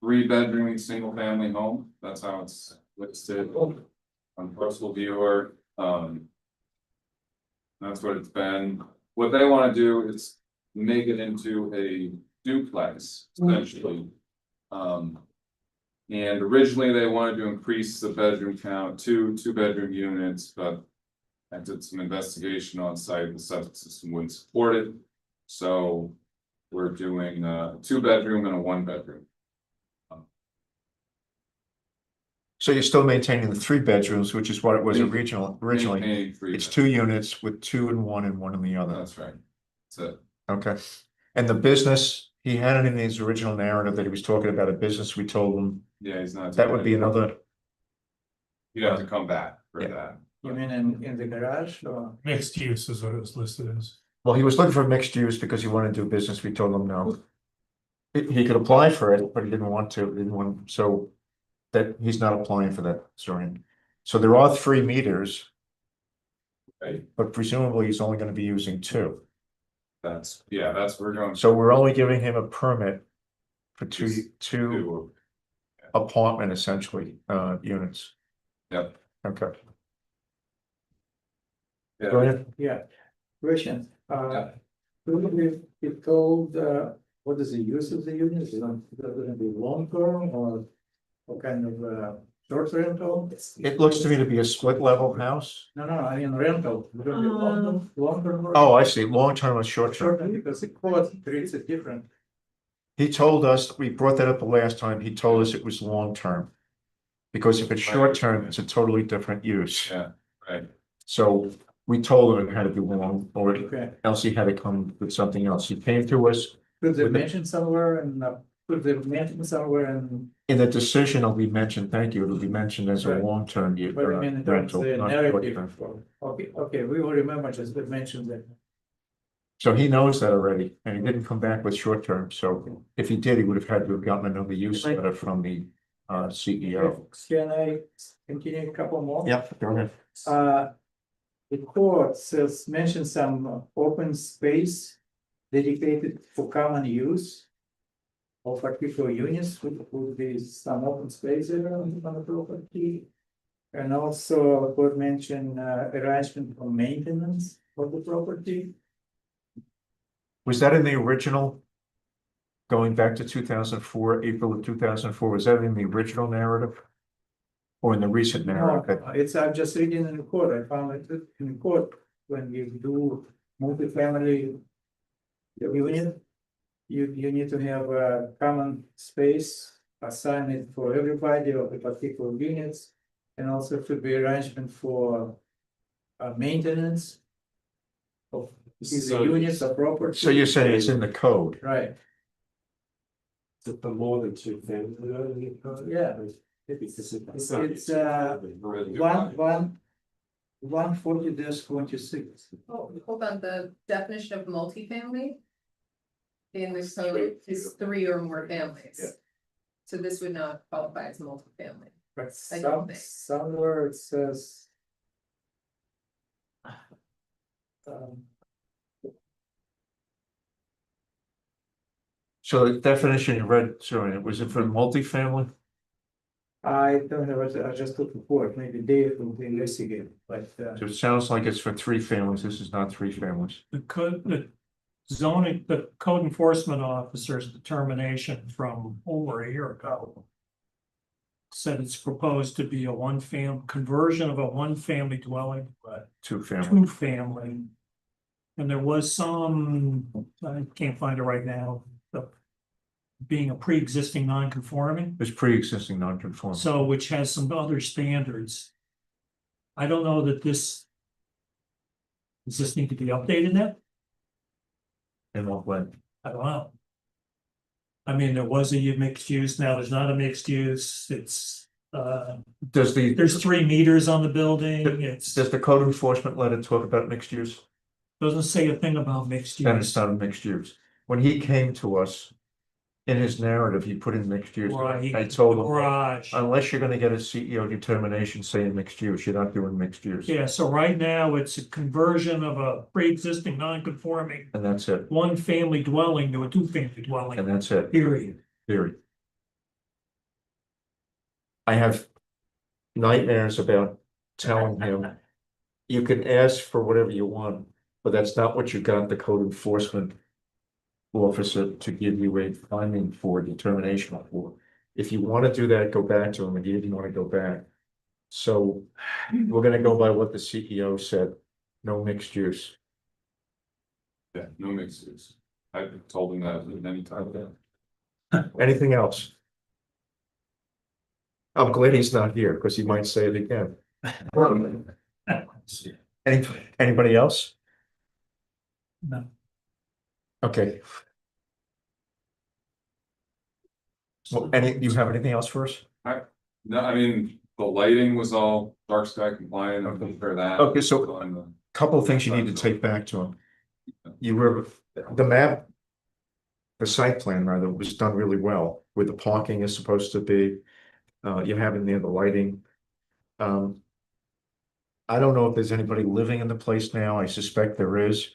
3-bedroom, single-family home. That's how it's listed on Parcel Viewer. That's what it's been. What they want to do is make it into a duplex, essentially. And originally they wanted to increase the bedroom count to 2-bedroom units, but I did some investigation on site, the septic system wouldn't support it. So we're doing a 2-bedroom and a 1-bedroom. So you're still maintaining the 3 bedrooms, which is what it was originally. Maintaining 3 It's 2 units with 2 in one and 1 in the other. That's right. That's it. Okay. And the business, he had it in his original narrative that he was talking about a business. We told him Yeah, he's not. that would be another. You'd have to come back for Yeah. that. You mean in the garage or? Mixed use is what it was listed as. Well, he was looking for mixed use because he wanted to do business. We told him no. He could apply for it, but he didn't want to, so that he's not applying for that, sorry. So there are 3 meters. Right. But presumably he's only gonna be using 2. That's, we're going. So we're only giving him a permit for Just two apartment essentially, units. Yep. Okay. Yeah. Go ahead. Yeah, question, could we be told, what is the use of the unit, is it gonna be long term or what kind of, short rental? It looks to me to be a split level house. No, I mean rental, is it gonna be long term? Oh, I see, long term or short Short term. term, because the code treats it different. He told us, we brought that up the last time, he told us it was long term. Because if it's short term, it's a totally different use. Yeah, right. So we told him it had to be long, or Okay, else he had to come with something else. He came to us. could they With the- mention somewhere and, In the decision, it'll be mentioned, thank you, it'll be mentioned as a Right. long-term but I mean, in terms rental. of the not narrative, short-term. okay, we will remember just to mention that. So he knows that already, and he didn't come back with short-term, so if he did, he would have had to have gotten another use letter from the CEO. Can I continue a couple more? Yep, go ahead. The court says, mention some open space dedicated for common use. Of particular units, would be some open space there on the property. And also court mention arrangement for maintenance of the property. Was that in the original? Going back to 2004, April of 2004, was that in the original narrative? Or in the recent No, narrative? it's, I'm just reading in the court, I found it in the court, when you do multifamily. Unit, you need to have a common space assigned for everybody of the particular units. And also should be arrangement for maintenance. Of the units of property. So you're saying it's in the code? Right, Is it for more than 2 families? yeah. It's 140-26. Oh, hold on, the definition of multifamily. In the code is 3 or more families. Yeah. So this would not qualify as multifamily. But I don't think. somewhere it says. So the definition you read, sorry, was it for multifamily? I don't know, I just took the court, maybe Dave will investigate, but So it sounds like it's for 3 families, this is not 3 families. The code enforcement officer's determination from over a year ago. Said it's proposed to be a conversion of a 1-family dwelling, but 2 families. 2-family. And there was some, I can't find it right now, being a pre-existing non-conforming. It's pre-existing non-conforming. So, which has some other standards. I don't know that does this need to be updated now? In what way? I don't know. I mean, there was a mixed use, now there's not a mixed use, it's, Does there's 3 meters on the building, it's, does the code enforcement letter talk about mixed use? doesn't say a thing about mixed Then it's use. not a mixed use. When he came to us, in his narrative, he put in mixed use. Right, I told him, garage. unless you're gonna get a CEO determination saying mixed use, you're not doing mixed use. Yeah, so right now it's a conversion of a pre-existing non-conforming And that's it, 1-family dwelling to a 2-family dwelling, and that's it, period. period. I have nightmares about telling him, you can ask for whatever you want, but that's not what you got the code enforcement officer to give you a finding for determination for. If you want to do that, go back to him, and he didn't want to go back. So we're gonna go by what the CEO said. No mixed use. Yeah, no mixed use. I told him that many times. Anything else? I'm glad he's not here, because he might say it again. Anybody else? No. Okay. Well, you have anything else for us? No, I mean, the lighting was all dark sky compliant, I'm looking for that. Okay, so couple of things you need to take back to him. You were, the map. The site plan rather was done really well, where the parking is supposed to be. You have in there the lighting. I don't know if there's anybody living in the place now, I suspect there is.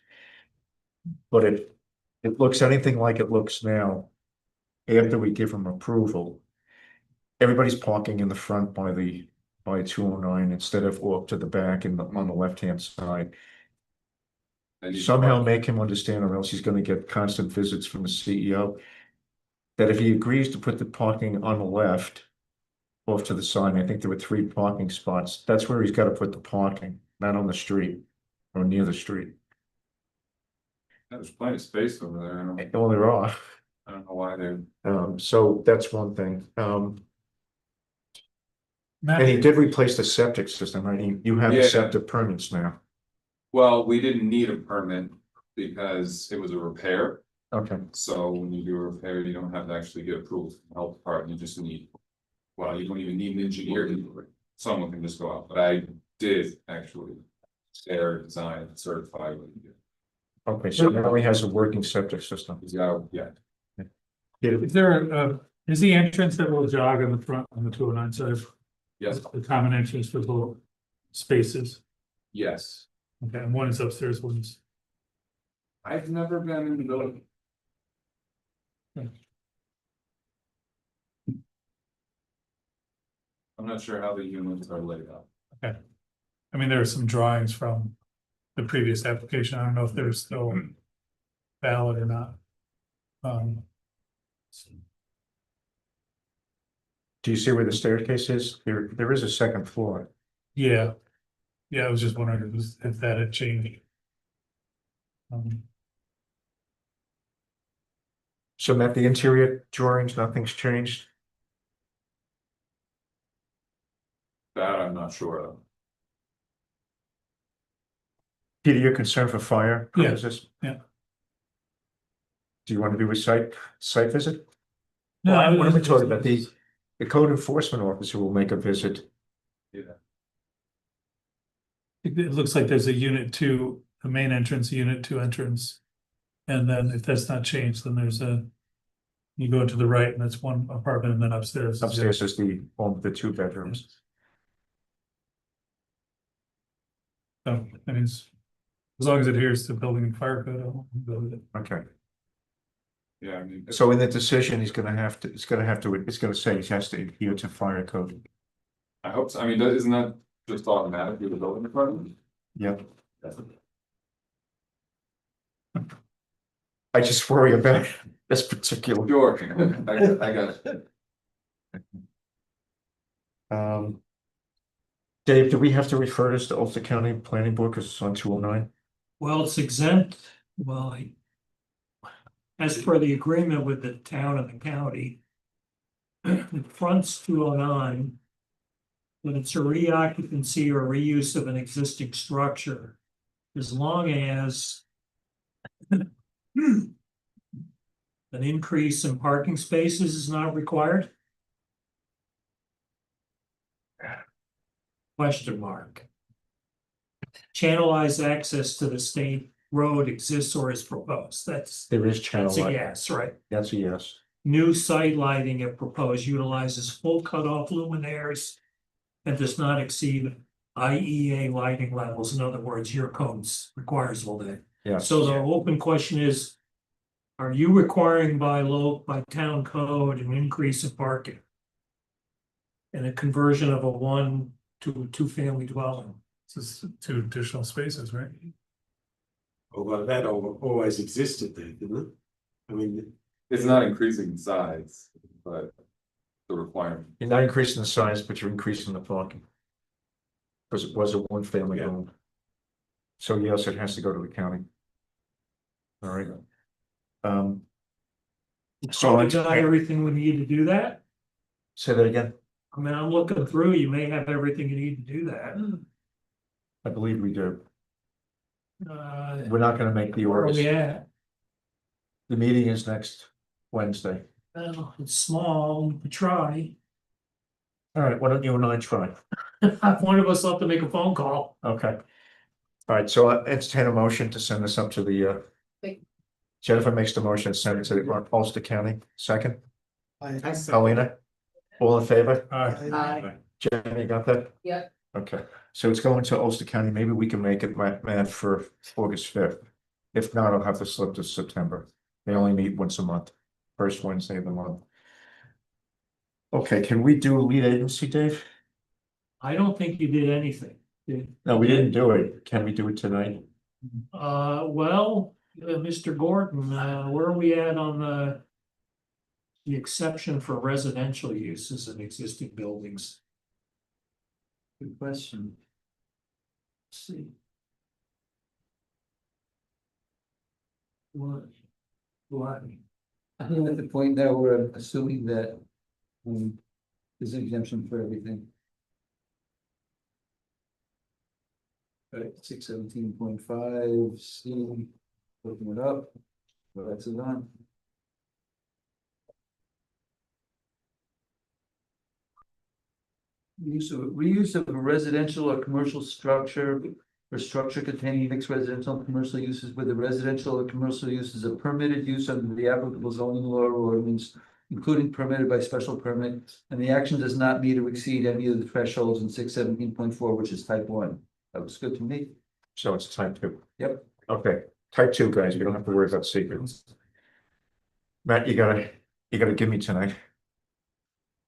But it looks anything like it looks now. After we give them approval. Everybody's parking in the front by 209 instead of off to the back and on the left-hand side. Somehow make him understand, or else he's gonna get constant visits from the CEO. That if he agrees to put the parking on the left. Off to the side, I think there were 3 parking spots, that's where he's gotta put the parking, not on the street. Or near the street. There's plenty of space over there. Well, there are. I don't know why they're. So that's one thing, and he did replace the septic system, right? You have the Yeah. septic permits now. Well, we didn't need a permit because it was a repair. Okay. So when you do a repair, you don't have to actually get approval from the health department, you just need. Well, you don't even need an engineer to do it, someone can just go out, but I did actually. Stare, design, certify what you do. Okay, so now he has a working septic system. Yeah. Is there is the entrance that will jog in the front on the 209 side? Yes. The common entrance for both spaces? Yes. Okay, and one is upstairs, one is. I've never been in the building. I'm not sure how the units are laid out. Okay. I mean, there are some drawings from the previous application. I don't know if they're still valid or not. Do you see where the staircase is? There is a second floor. Yeah. Yeah, I was just wondering if that had changed. So Matt, the interior drawings, nothing's changed? That I'm not sure of. Peter, you're concerned for fire Yeah. purposes? Yeah. Do you want to do a site visit? No, Well, what are we talking about? The code enforcement officer will make a visit. Yeah. It looks like there's a unit 2, the main entrance, unit 2 entrance. And then if that's not changed, then there's you go to the right and that's one apartment, and then upstairs. Upstairs is the 2 bedrooms. So, I mean, as long as it adheres to building and fire code, I'll go with it. Okay. Yeah, I mean. So in the decision, it's gonna say he has to adhere to fire code. I hope so. I mean, isn't that just automatic with the building department? Yep. I just worry about this particular. Sure, I got it. Dave, do we have to refer this to Ulster County Planning Board because it's on 209? Well, it's exempt, as per the agreement with the town and the county. It fronts 209. When it's a reoccupancy or reuse of an existing structure, as long as an increase in parking spaces is not required? Question mark. Channelized access to the state road exists or is proposed. There is channel That's a light. yes, right? That's a yes. New site lighting if proposed utilizes full cutoff luminaires and does not exceed IEA lighting levels. In other words, your codes requires all that. Yeah. So the open question is, are you requiring by town code an increase in parking? And a conversion of a 1 to a 2-family dwelling? This is 2 additional spaces, right? Oh, well, that always existed there, didn't it? I mean. It's not increasing in size, but the requirement. You're not increasing the size, but you're increasing the parking. Because it was a 1-family home. So yes, it has to go to the county. All right. Um. So We got everything we need to do that. say that again. I mean, I'm looking through, you may have everything you need to do that. I believe we do. Uh, We're not gonna make the where are August. we at? The meeting is next Wednesday. Well, it's small, we try. All right, why don't you and I try? One of us will have to make a phone call. Okay. All right, so I entertain a motion to send this up to the Jennifer makes the motion, send it to the Ulster County, second, Paulina, all in favor? Aye. Jenny, you got that? Yep. Okay, so it's going to Ulster County, maybe we can make it mad for August 5th. If not, I'll have to slip to September. They only meet once a month, first Wednesday of the month. Okay, can we do lead agency, Dave? I don't think you did anything. No, we didn't do it. Can we do it tonight? Well, Mr. Gordon, where are we at on the exception for residential uses in existing buildings? Good question. Let's see. What? I think at the point now we're assuming that there's an exemption for everything. Right, 617.5, C, looking it up, well, that's it on. Reuse of a residential or commercial structure or structure containing mixed residential and commercial uses where the residential or commercial use is a permitted use under the applicable zoning law or ordinance, including permitted by special permit, and the action does not meet or exceed any of the thresholds in 617.4, which is type 1. That looks good to me. So it's type 2. Yep. Okay, type 2, guys, we don't have to worry about secrets. Matt, you gotta give me tonight.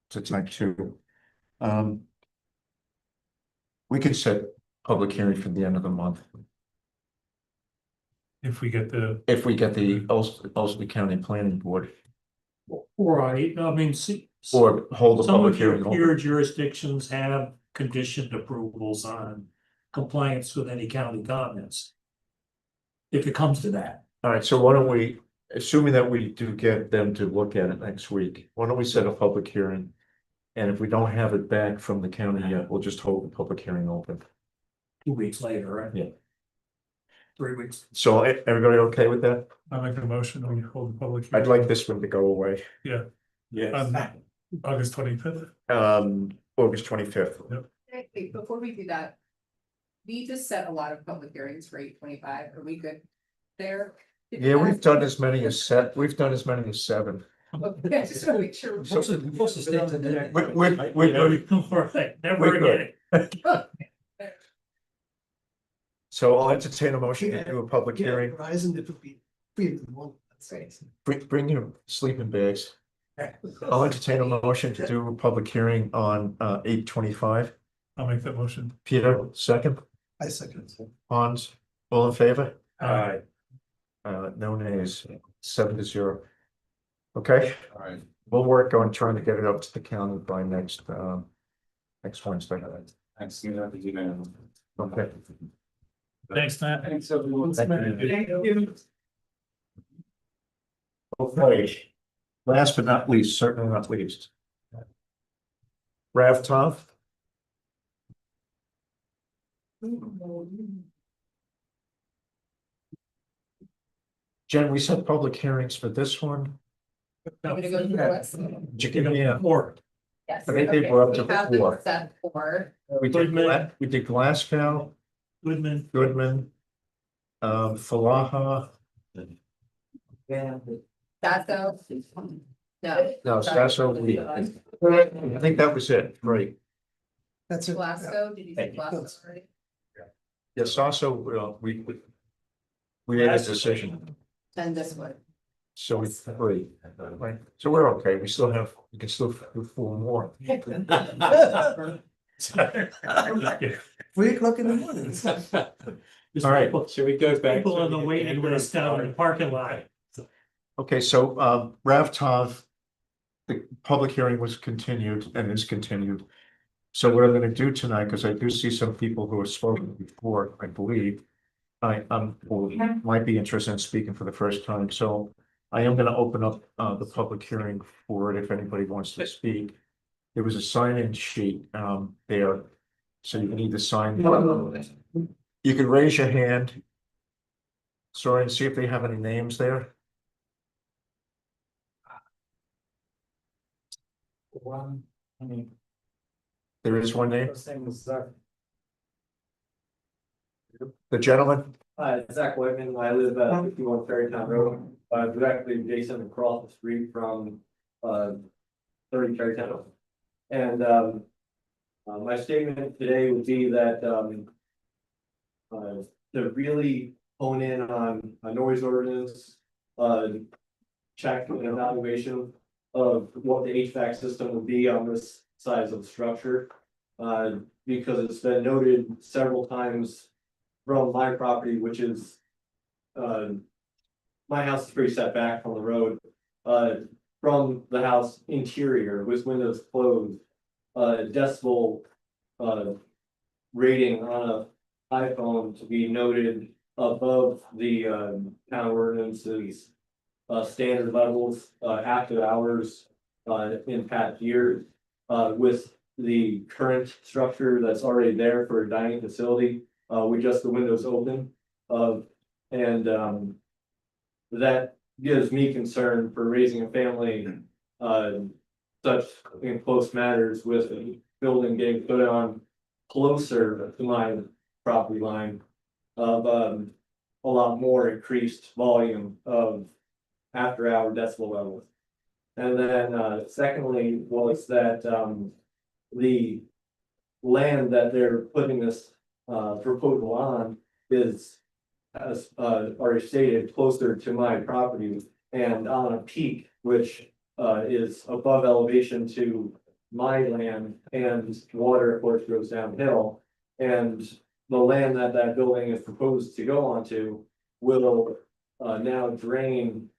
To type 2. We can set public hearing for the end of the month. If we get the, If we get the Ulster County Planning Board Right, I mean, see. or hold a Some public of your hearing. peer jurisdictions have conditioned approvals on compliance with any county comments. If it comes to that. All right, so why don't we, assuming that we do get them to look at it next week, why don't we set a public hearing? And if we don't have it back from the county yet, we'll just hold the public hearing open. 2 weeks later, right? Yeah. 3 weeks. So everybody okay with that? I make a motion, we hold the public. I'd hearing. like this one to go away. Yeah. Yes. August 25th. August 25th. Wait, before we do that. We just set a lot of public hearings for 8/25. Are we good there? Yeah, we've done as many as 7. We've done as many as 7. Okay, I just want to make sure. Never again. So I'll entertain a motion to do a public hearing. Horizon, it would be 3-1. That's right. Bring your sleeping bags. I'll entertain a motion to do a public hearing on 8/25. I'll make that motion. Peter, second. I second. Hans, all in favor? Aye. No nays, 7-0. Okay, All right. we'll work on trying to get it up to the county by next Wednesday. Thanks. Okay. Thanks, Matt. Thanks, everyone. Thank you. Okay, last but not least, certainly not least. Rav Tov. Jen, we set public hearings for this one. I'm gonna go through the list. Yeah. Or Yes. I think they okay, were up we to have them 4. set for. We did Glasgow, Goodman. Falaha. Sasso. No. No, Sasso, I think that was it, right? That's it. Glasgow, did you say Glasgow already? Yes, also, we made a decision, And this one. so it's 3, right? So we're okay, we can still do 4 more. 3:00 in the morning. All right. Should we go back? People on the waiting list down in the parking lot. Okay, so Rav Tov, the public hearing was continued and is continued. So what I'm gonna do tonight, because I do see some people who have spoken before, I believe, Might be interested in speaking for the first time, so I am gonna open up the public hearing for it if anybody wants to speak. There was a sign-in sheet there, so you can either sign. You can raise your hand. Sorry, and see if they have any names there. One, I mean, There is one name, first name was Zach. the gentleman. Hi, Zach Whitman, I live at 51 Ferrytown Road, directly adjacent across the street from 30 Ferrytown. And my statement today would be that to really hone in on a noise ordinance, check and evaluation of what the HVAC system would be on this size of structure. Because it's been noted several times from my property, which is my house is pretty set back from the road. From the house interior with windows closed, decibel rating on a iPhone to be noted above the town ordinance's standard levels after hours in past years, with the current structure that's already there for a dining facility, with just the windows open. And that gives me concern for raising a family, such in close matters with a building getting put on closer to my property line of a lot more increased volume of after hour decibel levels. And then secondly was that the land that they're putting this proposal on is, as already stated, closer to my property and on a peak, which is above elevation to my land, and water of course goes downhill. And the land that that building is proposed to go onto will now drain.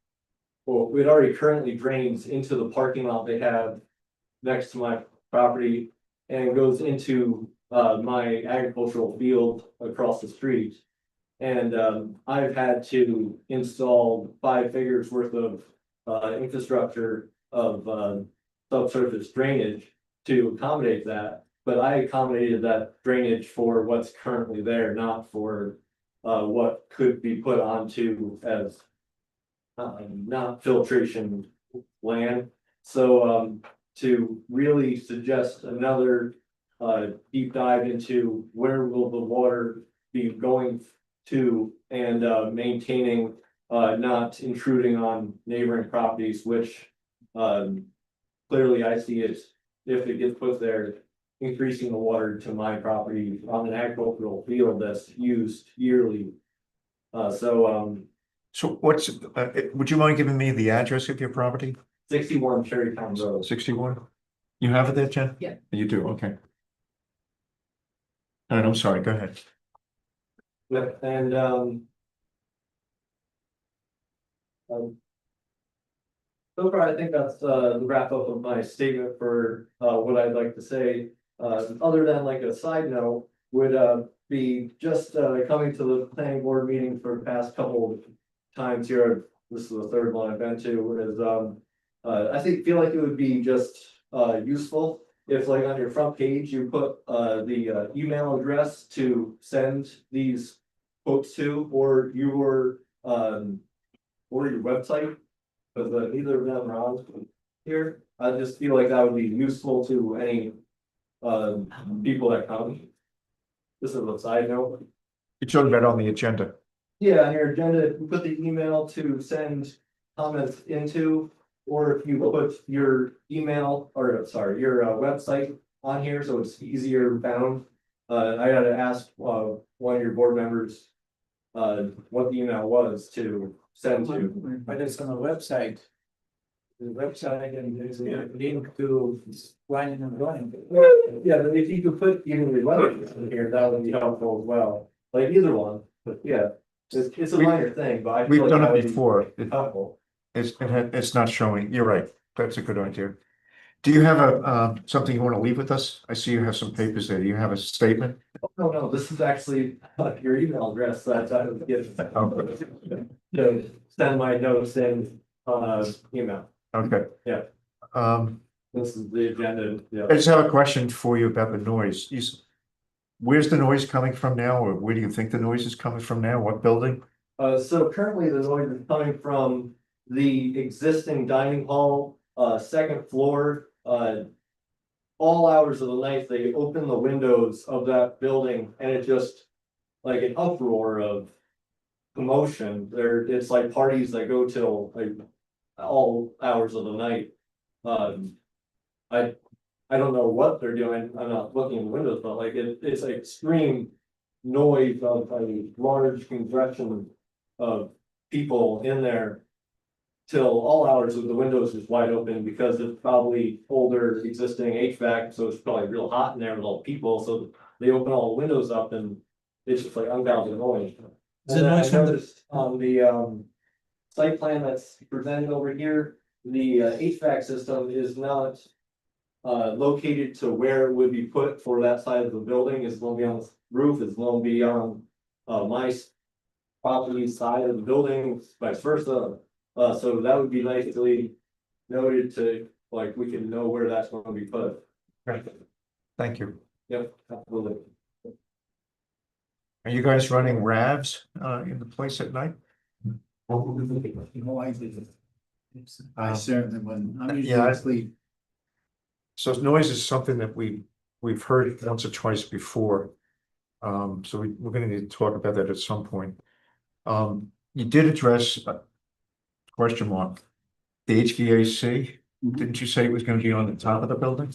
Well, it already currently drains into the parking lot they have next to my property and goes into my agricultural field across the street. And I've had to install 5 figures worth of infrastructure of subsurface drainage to accommodate that. But I accommodated that drainage for what's currently there, not for what could be put onto as not filtration land. So to really suggest another deep dive into where will the water be going to, and maintaining, not intruding on neighboring properties, which clearly I see it, if it gets put there, increasing the water to my property on an agricultural field that's used yearly. So what's, would you mind giving me the address of your property? 61 Cherrytown Road. 61? You have it there, Jen? Yeah. You do, okay. All right, I'm sorry, go ahead. And so far, I think that's the wrap up of my statement for what I'd like to say. Other than like a side note, would be just coming to the planning board meeting for the past couple of times here. This is the 3rd one I've been to, is feel like it would be just useful if, like, on your front page, you put the email address to send these quotes to, or your website, because neither of them are on here. I just feel like that would be useful to any people that come. This is a side note. You're talking about on the agenda. Yeah, on your agenda, you put the email to send comments into, or if you put your email, or sorry, your website on here, so it's easier found. I had to ask one of your board members what the email was to send to. But it's on the website. The website, and there's a link to Wine and Wine. Yeah, but if you could put even the letters in here, that would be helpful as well, like either one, but yeah. It's a minor thing, but I feel We've like done that it would be before. helpful. It's not showing, you're right, that's a good idea. Do you have something you want to leave with us? I see you have some papers there. Do you have a statement? Oh, no, this is actually your email address that I would give. Okay. To send my notes in, email. Okay. Yeah. This is the agenda, yeah. I just have a question for you about the noise. Where's the noise coming from now, or where do you think the noise is coming from now? What building? So currently the noise is coming from the existing dining hall, second floor, all hours of the night, they open the windows of that building and it just like an uproar of commotion. It's like parties that go till like all hours of the night. I don't know what they're doing. I'm not looking in the windows, but like it's like extreme noise of a large congregation of people in there till all hours of the windows is wide open because it's probably older existing HVAC, so it's probably real hot in there with all the people, so they open all the windows up and it's just like unbounded noise. Is it And then noise I from the- noticed on the site plan that's presented over here, the HVAC system is not located to where it would be put for that side of the building. It's gonna be on the roof, it's gonna be on my property side of the building, vice versa. So that would be nicely noted to, like, we can know where that's gonna be put. Thank you. Yep, absolutely. Are you guys running RAVs in the place at night? I certainly wouldn't. I'm Yeah, usually asleep. So noise is something that we've heard once or twice before. So we're gonna need to talk about that at some point. You did address question mark, the HVAC. Didn't you say it was gonna be on the top of the building?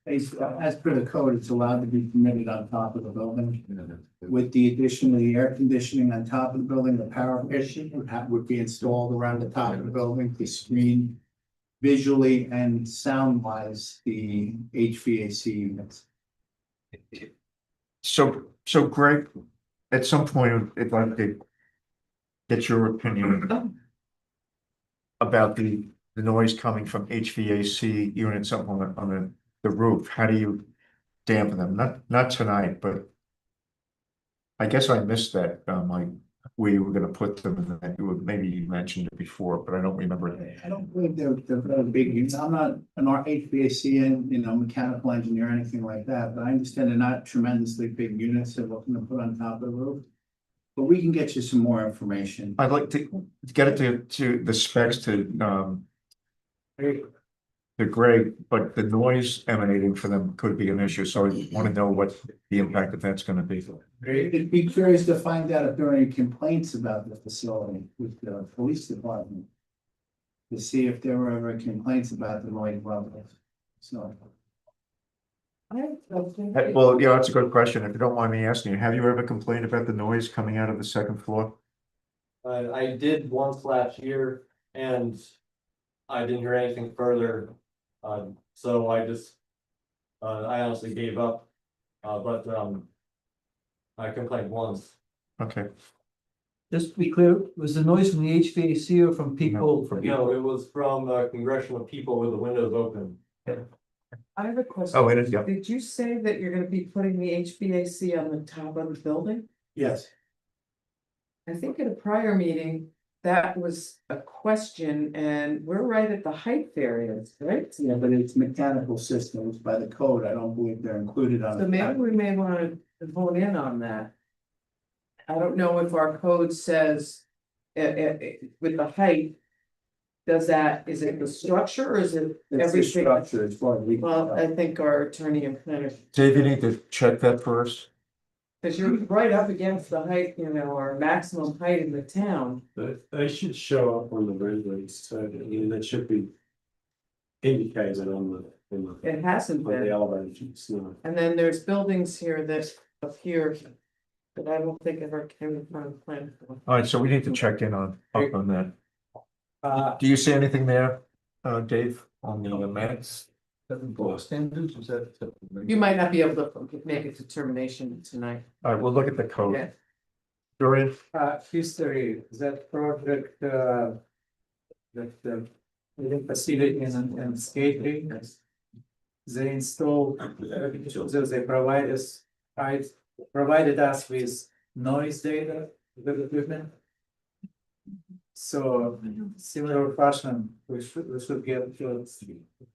As per the code, it's allowed to be permitted on top of the building. With the addition of the air conditioning on top of the building, the power conditioning would be installed around the top of the building to screen visually and sound wise the HVAC units. So Greg, at some point, I'd like to get your opinion about the noise coming from HVAC units up on the roof. How do you dampen them? Not tonight, but I guess I missed that, like where you were gonna put them, and maybe you mentioned it before, but I don't remember it. I don't believe they're very big units. I'm not an HVAC and, mechanical engineer or anything like that, but I understand they're not tremendously big units they're looking to put on top of the roof. But we can get you some more information. I'd like to get it to the specs to Greg, but the noise emanating from them could be an issue, so I want to know what the impact of that's gonna be. I'd be curious to find out if there are any complaints about the facility with the police department. To see if there were ever complaints about the noise levels, so. Well, yeah, that's a good question. If you don't mind me asking you, have you ever complained about the noise coming out of the second floor? I did once last year and I didn't hear anything further. So I just, I honestly gave up. But I complained once. Okay. Just to be clear, was the noise from the HVAC or from people? No, it was from congressional people with the windows open. I have a question. Oh, it is, yeah. Did you say that you're gonna be putting the HVAC on the top of the building? Yes. I think at a prior meeting, that was a question and we're right at the height variance, right? Yeah, but it's mechanical systems by the code. I don't believe they're included on. So maybe we may wanna hone in on that. I don't know if our code says, with the height. Is it the structure or is it It's the everything? structure, it's what we. Well, I think our attorney and planner, Dave, you need to check that for us. cause you're right up against the height, our maximum height in the town. They should show up on the renderings, so that should be indicated on the. It hasn't On the been. elevations, no. And then there's buildings here that appear. That I don't think ever came in front of the plan. All right, so we need to check in on that. Uh, Do you see anything there, Dave, on the maps? Standards, is that? You might not be able to make a determination tonight. All right, we'll look at the code. Yeah. Dorian? history, that project, that, facility and skating, they install, they provided us with noise data with equipment. So similar fashion, we should get.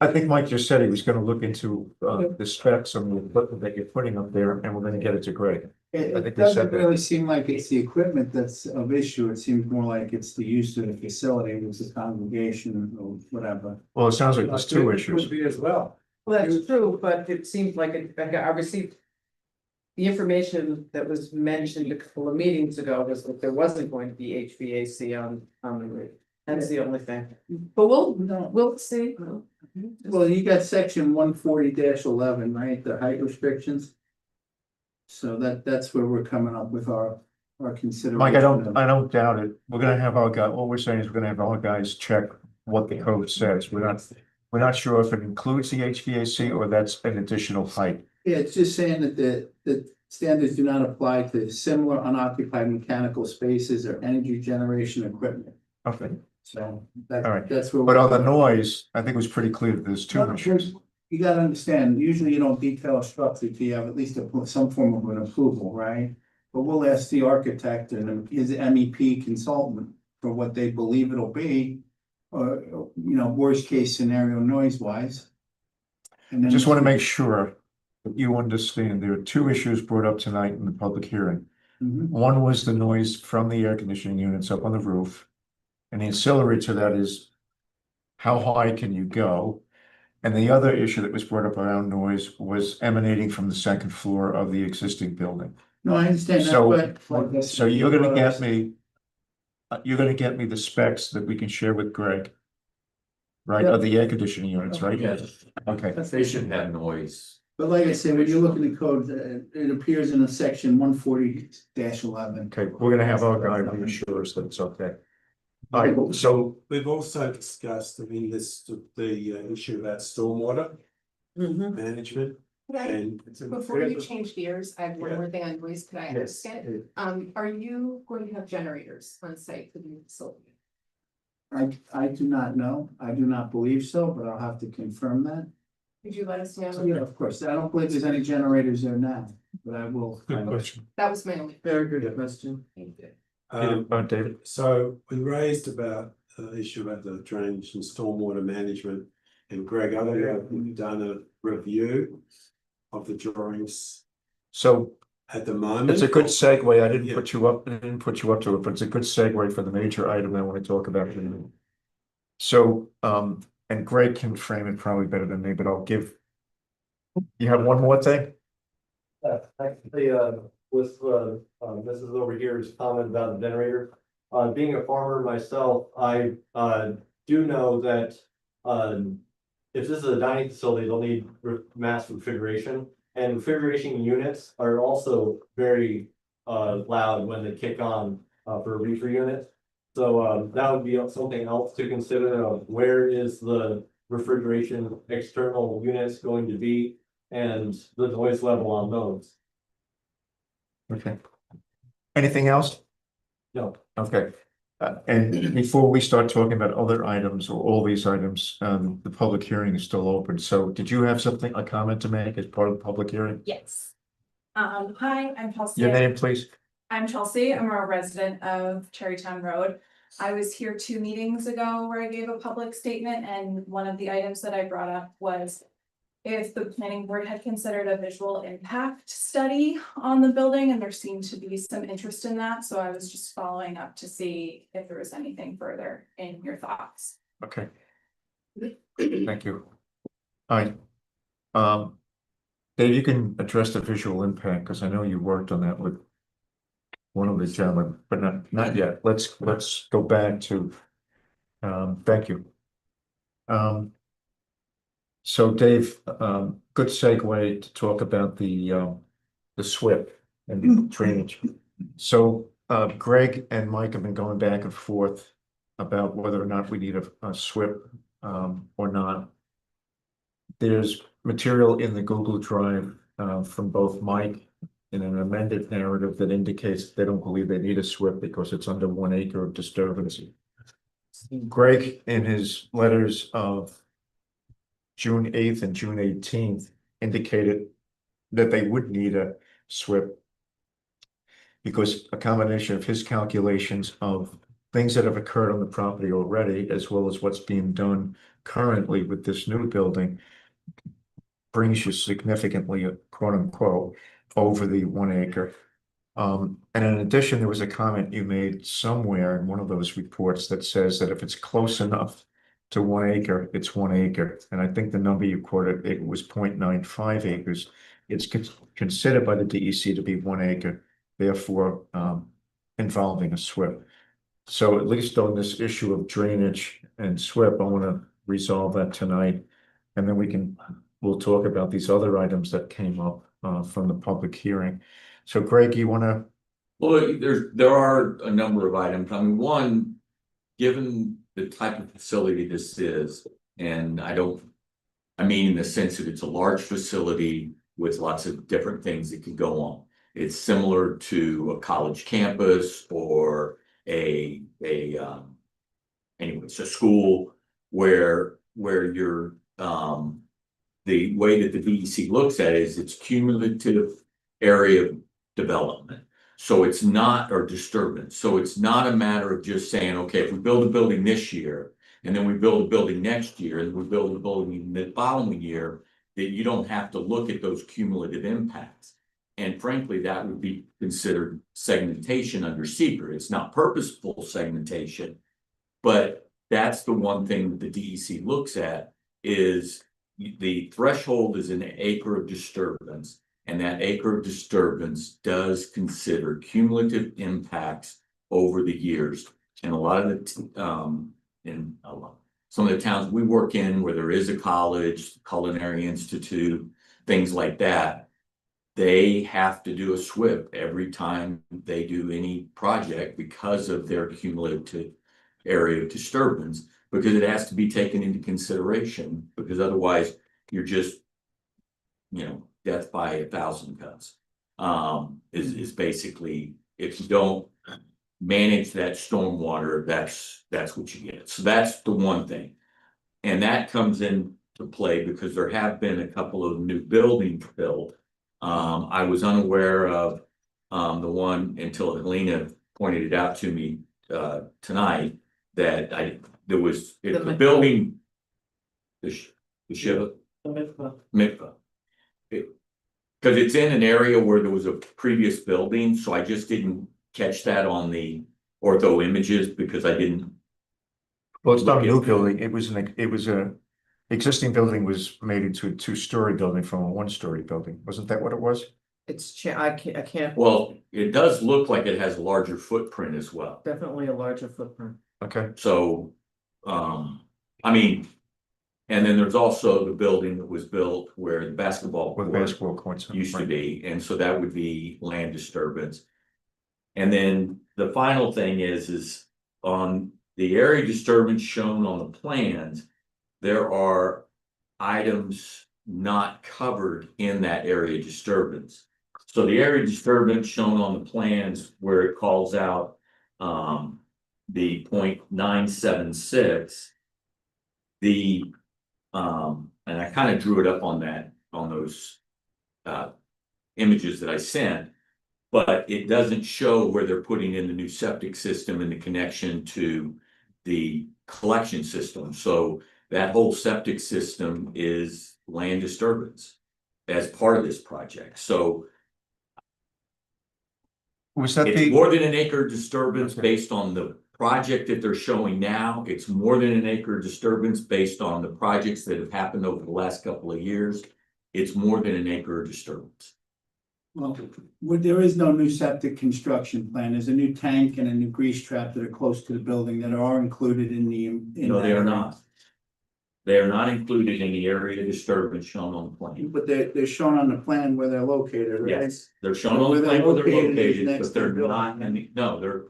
I think Mike just said he was gonna look into the specs on the equipment that you're putting up there, and we're gonna get it to Greg. I It think we said doesn't that. really seem like it's the equipment that's of issue, it seems more like it's the use of the facility, with the congregation or whatever. Well, it sounds like there's two issues. Could be as well. Well, that's true, but it seems like I received. The information that was mentioned a couple of meetings ago was that there wasn't going to be HVAC on the roof. That's the only thing. But we'll see. Well, you got section 140-11, right, the height restrictions? So that's where we're coming up with our consideration. Mike, I don't doubt it. We're gonna have our guy, what we're saying is we're gonna have our guys check what the code says. We're not sure if it includes the HVAC or that's an additional height. Yeah, it's just saying that the standards do not apply to similar unoccupied mechanical spaces or energy generation equipment. Okay, So all right. that's where. But on the noise, I think it was pretty clear that there's two No, issues. You gotta understand, usually you don't detail a structure till you have at least some form of an approval, right? But we'll ask the architect and his MEP consultant for what they believe it'll be. Or, worst case scenario noise wise. And I then. just want to make sure that you understand there are two issues brought up tonight in the public hearing. Mhm. One was the noise from the air conditioning units up on the roof. And the ancillary to that is how high can you go? And the other issue that was brought up around noise was emanating from the second floor of the existing building. No, I understand that, but. So you're gonna get me. You're gonna get me the specs that we can share with Greg. Right, of the air conditioning units, right? Yes. Okay, They shouldn't have noise. But like I said, when you look at the code, it appears in a section 140-11. okay, we're gonna have our guy reassure us that it's okay. All right, so We've also discussed, the issue about stormwater management and. Before you change gears, I have one Yeah. more thing on noise, could I Yes. ask it? Are you going to have generators on site for the new facility? I do not know, I do not believe so, but I'll have to confirm that. Could you let us know? Yeah, of course, I don't believe there's any generators there now, but I will. good question. That was my only. Very good question. Thank you. David, So we raised about the issue about the drainage and stormwater management. And Greg, I don't know if you've done a review of the drawings so at the moment. it's a good segue. I didn't Yeah. put you up to it, but it's a good segue for the major item I want to talk about. So, and Greg can frame it probably better than me, but I'll give. You have one more thing? Actually, with, Mrs. over here's comment about the generator. Being a farmer myself, I, do know that, if this is a dining facility, they'll need mass refrigeration. And refrigeration units are also very, loud when they kick on, for a reefer unit. So, that would be something else to consider of where is the refrigeration external units going to be and the noise level on those. Okay. Anything else? No. Okay. And before we start talking about other items or all these items, the public hearing is still open. So did you have something, a comment to make as part of the public hearing? Yes. Hi, I'm Chelsea. Your name, please? I'm Chelsea. I'm a resident of Cherrytown Road. I was here 2 meetings ago where I gave a public statement, and one of the items that I brought up was if the planning board had considered a visual impact study on the building, and there seemed to be some interest in that. So I was just following up to see if there was anything further in your thoughts. Okay. Thank you. All right. Dave, you can address the visual impact, because I know you worked on that with one of the gentlemen, but not yet. Let's go back to, thank you. So Dave, good segue to talk about the SWIP and the drainage. So, Greg and Mike have been going back and forth about whether or not we need a SWIP, or not. There's material in the Google Drive, from both Mike in an amended narrative that indicates they don't believe they need a SWIP because it's under 1 acre of disturbance. Greg, in his letters of June 8th and June 18th indicated that they would need a SWIP. Because a combination of his calculations of things that have occurred on the property already, as well as what's being done currently with this new building, brings you significantly, quote unquote, over the 1 acre. And in addition, there was a comment you made somewhere in one of those reports that says that if it's close enough to 1 acre, it's 1 acre. And I think the number you quoted, it was 0.95 acres. It's considered by the DEC to be 1 acre, therefore involving a SWIP. So at least on this issue of drainage and SWIP, I want to resolve that tonight. And then we'll talk about these other items that came up from the public hearing. So Greg, you want to? Well, there are a number of items. I mean, one, given the type of facility this is, and I mean in the sense that it's a large facility with lots of different things that can go on. It's similar to a college campus or anyways, a school where you're the way that the DEC looks at it is it's cumulative area development. So it's not, or disturbance. So it's not a matter of just saying, okay, if we build a building this year, and then we build a building next year, and we build a building the following year, that you don't have to look at those cumulative impacts. And frankly, that would be considered segmentation under SECR. It's not purposeful segmentation, but that's the one thing that the DEC looks at is the threshold is an acre of disturbance. And that acre of disturbance does consider cumulative impacts over the years. And a lot of the, some of the towns we work in where there is a college, Culinary Institute, things like that, they have to do a SWIP every time they do any project because of their cumulative area of disturbance, because it has to be taken into consideration, because otherwise you're just, death by 1,000 cuts. Is basically, if you don't manage that stormwater, that's what you get. So that's the one thing. And that comes into play because there have been a couple of new buildings built. I was unaware of the one until Helena pointed it out to me tonight that there was the building, the Shiva Mikvah. Because it's in an area where there was a previous building, so I just didn't catch that on the ortho images because I didn't. Well, it's not a new building. It was a existing building was made into a 2-story building from a 1-story building. Wasn't that what it was? I can't. Well, it does look like it has a larger footprint as well. Definitely a larger footprint. Okay. So, I mean, and then there's also the building that was built where the basketball courts used to be, and so that would be land disturbance. And then the final thing is on the area disturbance shown on the plans, there are items not covered in that area disturbance. So the area disturbance shown on the plans where it calls out the 0.976, and I kind of drew it up on those images that I sent, but it doesn't show where they're putting in the new septic system and the connection to the collection system. So that whole septic system is land disturbance as part of this project. So it's more than an acre disturbance based on the project that they're showing now. It's more than an acre disturbance based on the projects that have happened over the last couple of years. It's more than an acre disturbance. Well, there is no new septic construction plan. There's a new tank and a new grease trap that are close to the building that are included in the. No, they are not. They are not included in the area disturbance shown on the plan. But they're shown on the plan where they're located, right? Yes, they're shown on the plan where they're located, but they're not, they're.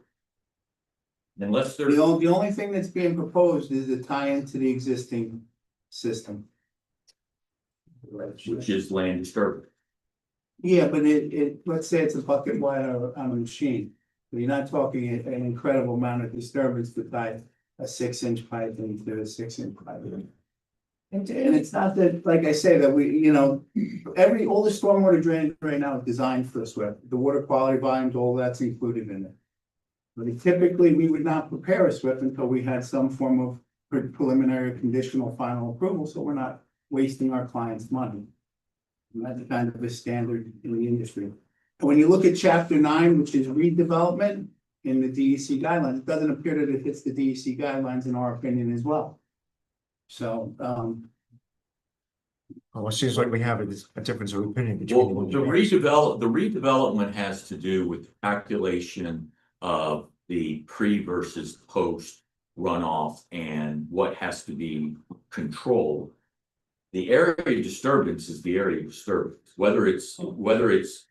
Unless they're. The only thing that's being proposed is to tie into the existing system. Which is land disturbance. Yeah, but let's say it's a bucket wide on a machine. You're not talking an incredible amount of disturbance to tie a 6-inch pipe into a 6-inch pipe. And it's not that, like I say, that we, you know, all the stormwater drainage right now is designed for a SWIP. The water quality volumes, all that's included in it. But typically, we would not prepare a SWIP until we had some form of preliminary conditional final approval, so we're not wasting our clients' money. And that's kind of a standard in the industry. And when you look at chapter 9, which is redevelopment in the DEC guidelines, it doesn't appear that it hits the DEC guidelines in our opinion as well. So, Well, it seems like we have a difference of opinion Well, between. the redevelopment has to do with the calculation of the pre versus post runoff and what has to be controlled. The area disturbance is the area disturbance, whether it's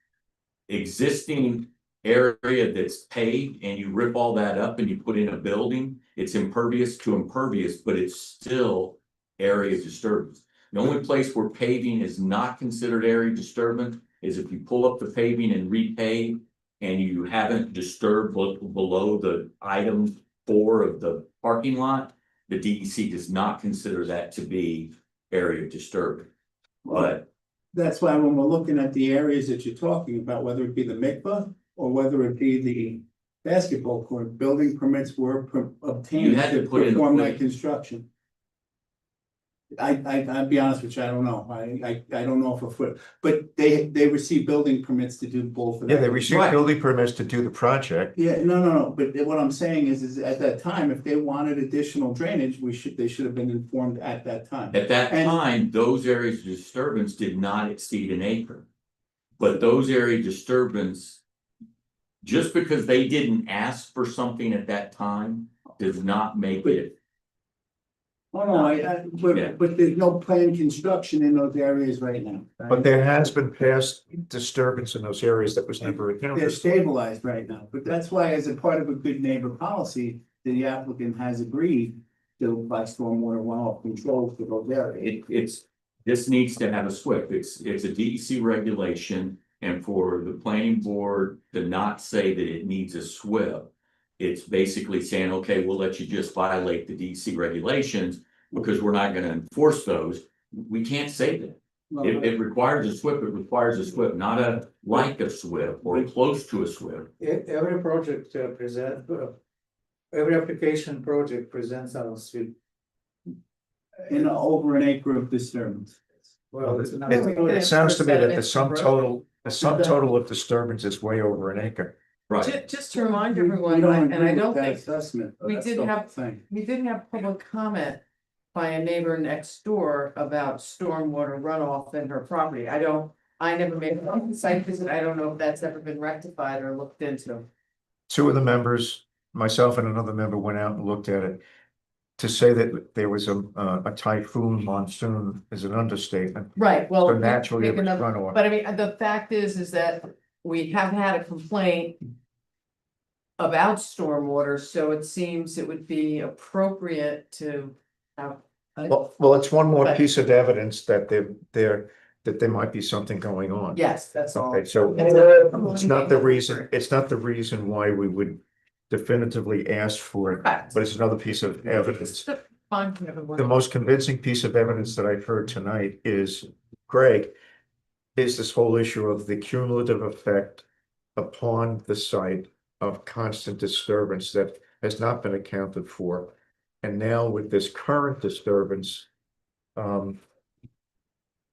existing area that's paved and you rip all that up and you put in a building, it's impervious to impervious, but it's still area disturbance. The only place where paving is not considered area disturbance is if you pull up the paving and repave and you haven't disturbed below the item 4 of the parking lot, the DEC does not consider that to be area disturbance. But that's why when we're looking at the areas that you're talking about, whether it be the mikvah or whether it be the basketball court, building permits were obtained You had to put in a perform that footing. construction. I'll be honest with you, I don't know. I don't know if a foot, but they received building permits to do both of that. Yeah, they received Right. building permits to do the project. Yeah, no, but what I'm saying is at that time, if they wanted additional drainage, they should have been informed at that time. at that And- time, those areas of disturbance did not exceed an acre. But those area disturbance, just because they didn't ask for something at that time, does not make it. Oh, no, Yeah. but there's no planned construction in those areas right now. right? But there has been past disturbance in those areas that was never They're accounted. stabilized right now, but that's why, as a part of a good neighbor policy, the applicant has agreed to buy stormwater runoff control for those areas. This needs to have a SWIP. It's a DEC regulation. And for the planning board to not say that it needs a SWIP, it's basically saying, okay, we'll let you just violate the DEC regulations because we're not gonna enforce those. We can't say that. It requires a SWIP, it requires a SWIP, not a like a SWIP or close to a SWIP. Every project every application project presents us with. In over an acre of disturbance. Well, it's not. It sounds to me that the sum total of disturbance is way over an acre. Right. Just to remind We everyone, don't and I agree don't with that think, assessment. we That's did the have- thing. we did have public comment by a neighbor next door about stormwater runoff in her property. I never made a site visit. I don't know if that's ever been rectified or looked into. Two of the members, myself and another member, went out and looked at it. To say that there was a typhoon monsoon is an understatement. Right, well. So naturally it was taken up- runoff. But I mean, the fact is that we haven't had a complaint about stormwater, so it seems it would be appropriate to have. Well, it's one more But- piece of evidence that there might be something going on. Yes, that's all. Okay, so It's it's not the reason why we would definitively ask for it, Correct. but it's another piece of evidence. Fine for everyone. The most convincing piece of evidence that I've heard tonight is, Greg, is this whole issue of the cumulative effect upon the site of constant disturbance that has not been accounted for. And now with this current disturbance,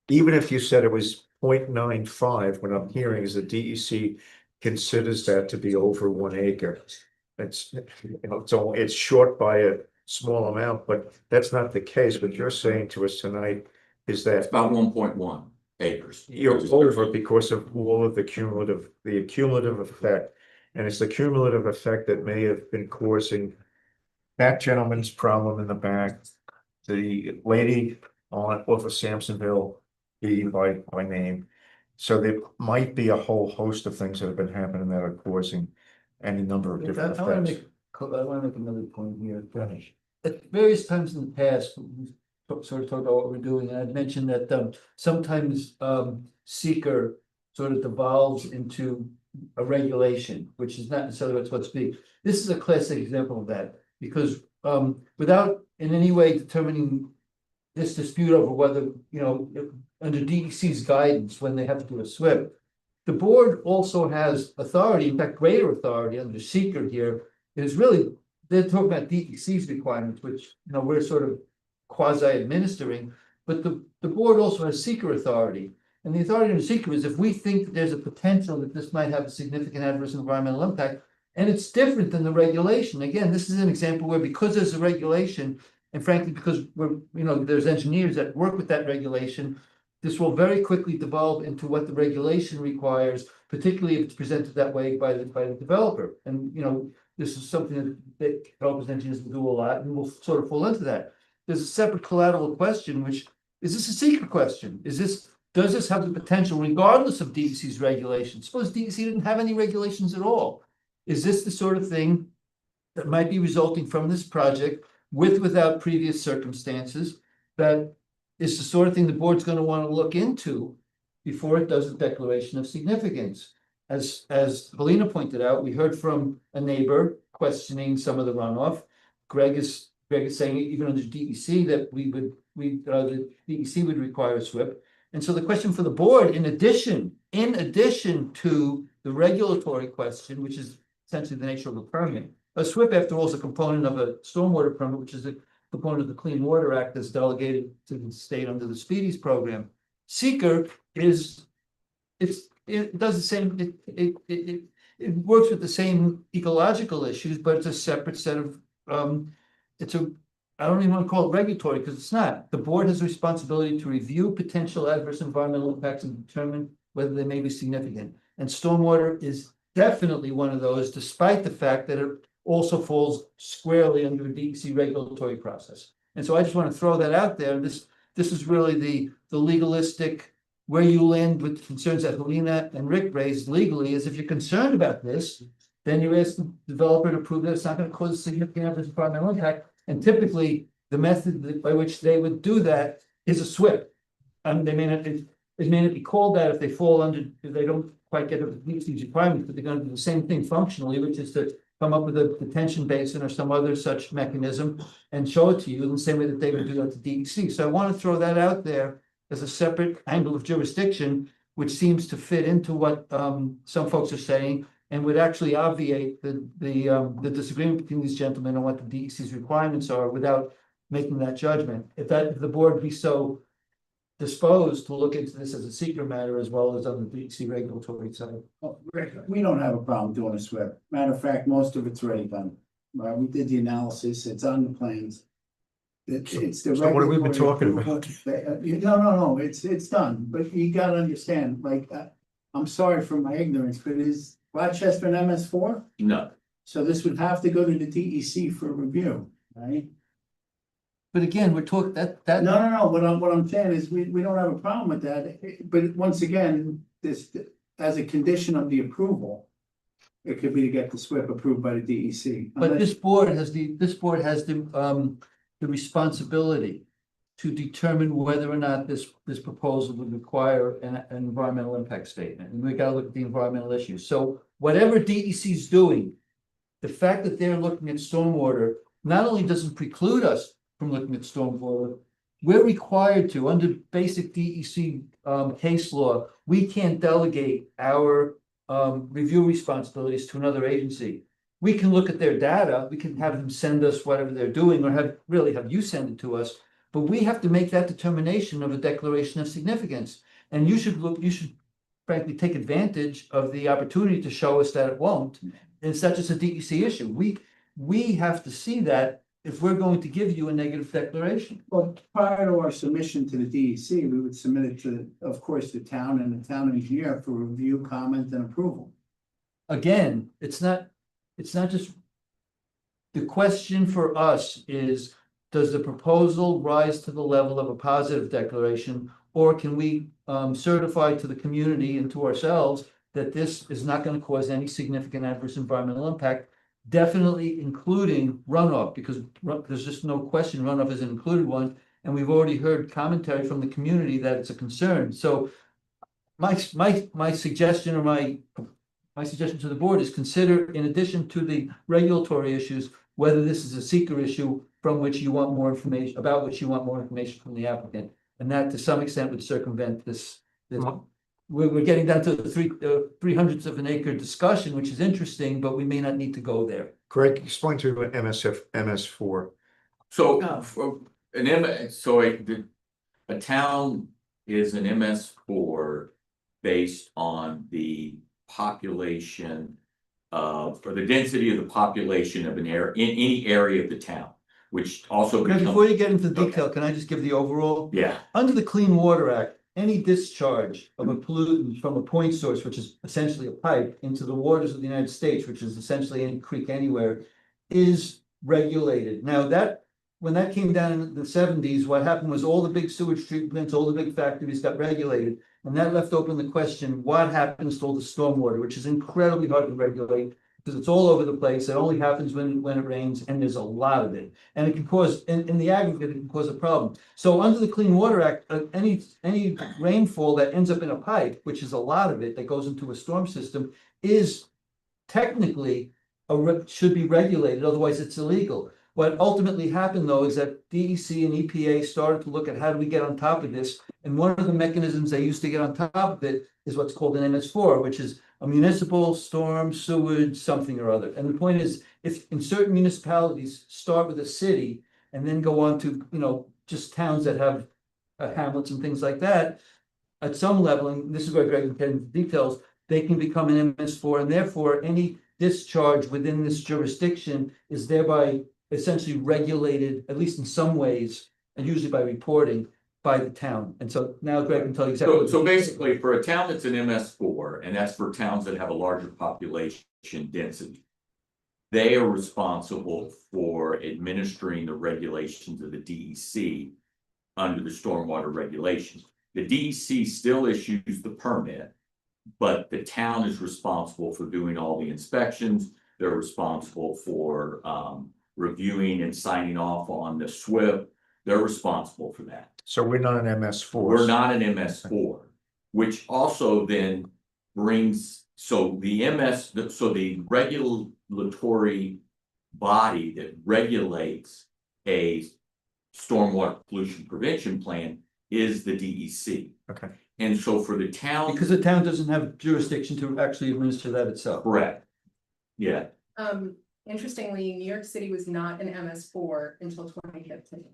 even if you said it was 0.95, what I'm hearing is the DEC considers that to be over 1 acre. It's short by a small amount, but that's not the case. What you're saying to us tonight is It's that about 1.1 acres. you're over because of all of the cumulative effect. And it's the cumulative effect that may have been causing that gentleman's problem in the back, the lady off of Sampsonville, by name. So there might be a whole host of things that have been happening that are causing any number of different I wanna effects. make another point here. At various times in the past, we sort of talked about what we're doing, and I'd mentioned that sometimes seeker sort of devolves into a regulation, which is not necessarily what's being. This is a classic example of that, because without in any way determining this dispute over whether, under DEC's guidance, when they have to do a SWIP. The board also has authority, in fact, greater authority under seeker here, is really, they're talking about DEC's requirements, which, we're sort of quasi-administering. But the board also has seeker authority. And the authority under seeker is if we think that there's a potential that this might have a significant adverse environmental impact, and it's different than the regulation. Again, this is an example where because there's a regulation, and frankly, because there's engineers that work with that regulation, this will very quickly devolve into what the regulation requires, particularly if it's presented that way by the developer. And this is something that developers and engineers will do a lot, and we'll sort of fall into that. There's a separate collateral question, which is this a secret question? Does this have the potential, regardless of DEC's regulations? Suppose DEC didn't have any regulations at all. Is this the sort of thing that might be resulting from this project without previous circumstances, that is the sort of thing the board's going to want to look into before it does a declaration of significance? As Helena pointed out, we heard from a neighbor questioning some of the runoff. Greg is saying even under DEC that the DEC would require a SWIP. And so the question for the board, in addition to the regulatory question, which is essentially the nature of a permit, a SWIP, after all, is a component of a stormwater permit, which is a component of the Clean Water Act that's delegated to the state under the Speedies program. Seeker it does the same, it works with the same ecological issues, but it's a separate set of, I don't even want to call it regulatory because it's not. The board has a responsibility to review potential adverse environmental impacts and determine whether they may be significant. And stormwater is definitely one of those, despite the fact that it also falls squarely under a DEC regulatory process. And so I just want to throw that out there. This is really the legalistic, where you land with concerns that Helena and Rick raised legally, is if you're concerned about this, then you ask the developer to prove that it's not going to cause a significant adverse environmental impact. And typically, the method by which they would do that is a SWIP. It may not be called that if they fall under, if they don't quite get up to these requirements, but they're going to do the same thing functionally, which is to come up with a detention basin or some other such mechanism and show it to you in the same way that they would do that to DEC. So I want to throw that out there as a separate angle of jurisdiction, which seems to fit into what some folks are saying, and would actually obviate the disagreement between these gentlemen on what the DEC's requirements are without making that judgment. If the board be so disposed to look into this as a secret matter as well as on the DEC regulatory side. Well, Rick, we don't have a problem doing a SWIP. Matter of fact, most of it's already done. Right, we did the analysis, it's on the plans. It's the. So what have we been regulatory talking about? No, it's done, but you gotta understand, I'm sorry for my ignorance, but is Rochester an MS4? No. So this would have to go to the DEC for review, right? But again, we're talking that. No, what I'm saying is we don't have a problem with that, but once again, this, as a condition of the approval. It could be to get the SWIP approved by the DEC. But this board has the responsibility to determine whether or not this proposal would require an environmental impact statement. And we gotta look at the environmental issues. So whatever DEC is doing, the fact that they're looking at stormwater not only doesn't preclude us from looking at stormwater, we're required to, under basic DEC case law, we can't delegate our review responsibilities to another agency. We can look at their data, we can have them send us whatever they're doing, or have you send it to us, but we have to make that determination of a declaration of significance. And you should frankly take advantage of the opportunity to show us that it won't. It's not just a DEC issue. We have to see that if we're going to give you a negative declaration. Well, prior to our submission to the DEC, we would submit it to, of course, the town and the town engineer for review, comment, and approval. Again, it's not just, the question for us is, does the proposal rise to the level of a positive declaration? Or can we certify to the community and to ourselves that this is not going to cause any significant adverse environmental impact? Definitely including runoff, because there's just no question runoff is an included one. And we've already heard commentary from the community that it's a concern. So my suggestion, or my suggestion to the board is consider, in addition to the regulatory issues, whether this is a seeker issue from which you want more information, about which you want more information from the applicant. And that to some extent would circumvent this. We're getting down to the 300ths of an acre discussion, which is interesting, but we may not need to go there. Greg, explain to MS4. So for an a town is an MS4 based on the population of, or the density of the population of an area, in any area of the town, which also. Greg, before you get into the detail, can I just give the overall? Yeah. Under the Clean Water Act, any discharge of a pollutant from a point source, which is essentially a pipe, into the waters of the United States, which is essentially any creek anywhere, is regulated. Now that, when that came down in the 70s, what happened was all the big sewage treatments, all the big factories got regulated. And that left open the question, what happens to all the stormwater, which is incredibly hard to regulate because it's all over the place. It only happens when it rains, and there's a lot of it. And it can cause, in the aggregate, it can cause a problem. So under the Clean Water Act, any rainfall that ends up in a pipe, which is a lot of it, that goes into a storm system, is technically should be regulated, otherwise it's illegal. What ultimately happened, though, is that DEC and EPA started to look at how do we get on top of this. And one of the mechanisms they used to get on top of it is what's called an MS4, which is a municipal storm sewage something or other. And the point is, if in certain municipalities start with a city and then go on to, just towns that have hamlets and things like that, at some level, and this is where Greg can get into details, they can become an MS4, and therefore any discharge within this jurisdiction is thereby essentially regulated, at least in some ways, and usually by reporting, by the town. And so now Greg can tell you exactly. So basically, for a town that's an MS4, and that's for towns that have a larger population density, they are responsible for administering the regulations of the DEC under the stormwater regulations. The DEC still issues the permit, but the town is responsible for doing all the inspections. They're responsible for reviewing and signing off on the SWIP. They're responsible for that. So we're not an MS4. We're not an MS4, which also then brings, so the regulatory body that regulates a stormwater pollution prevention plan is the DEC. Okay. And so for the town. Because the town doesn't have jurisdiction to actually administer that itself. Correct. Yeah. Interestingly, New York City was not an MS4 until 2015.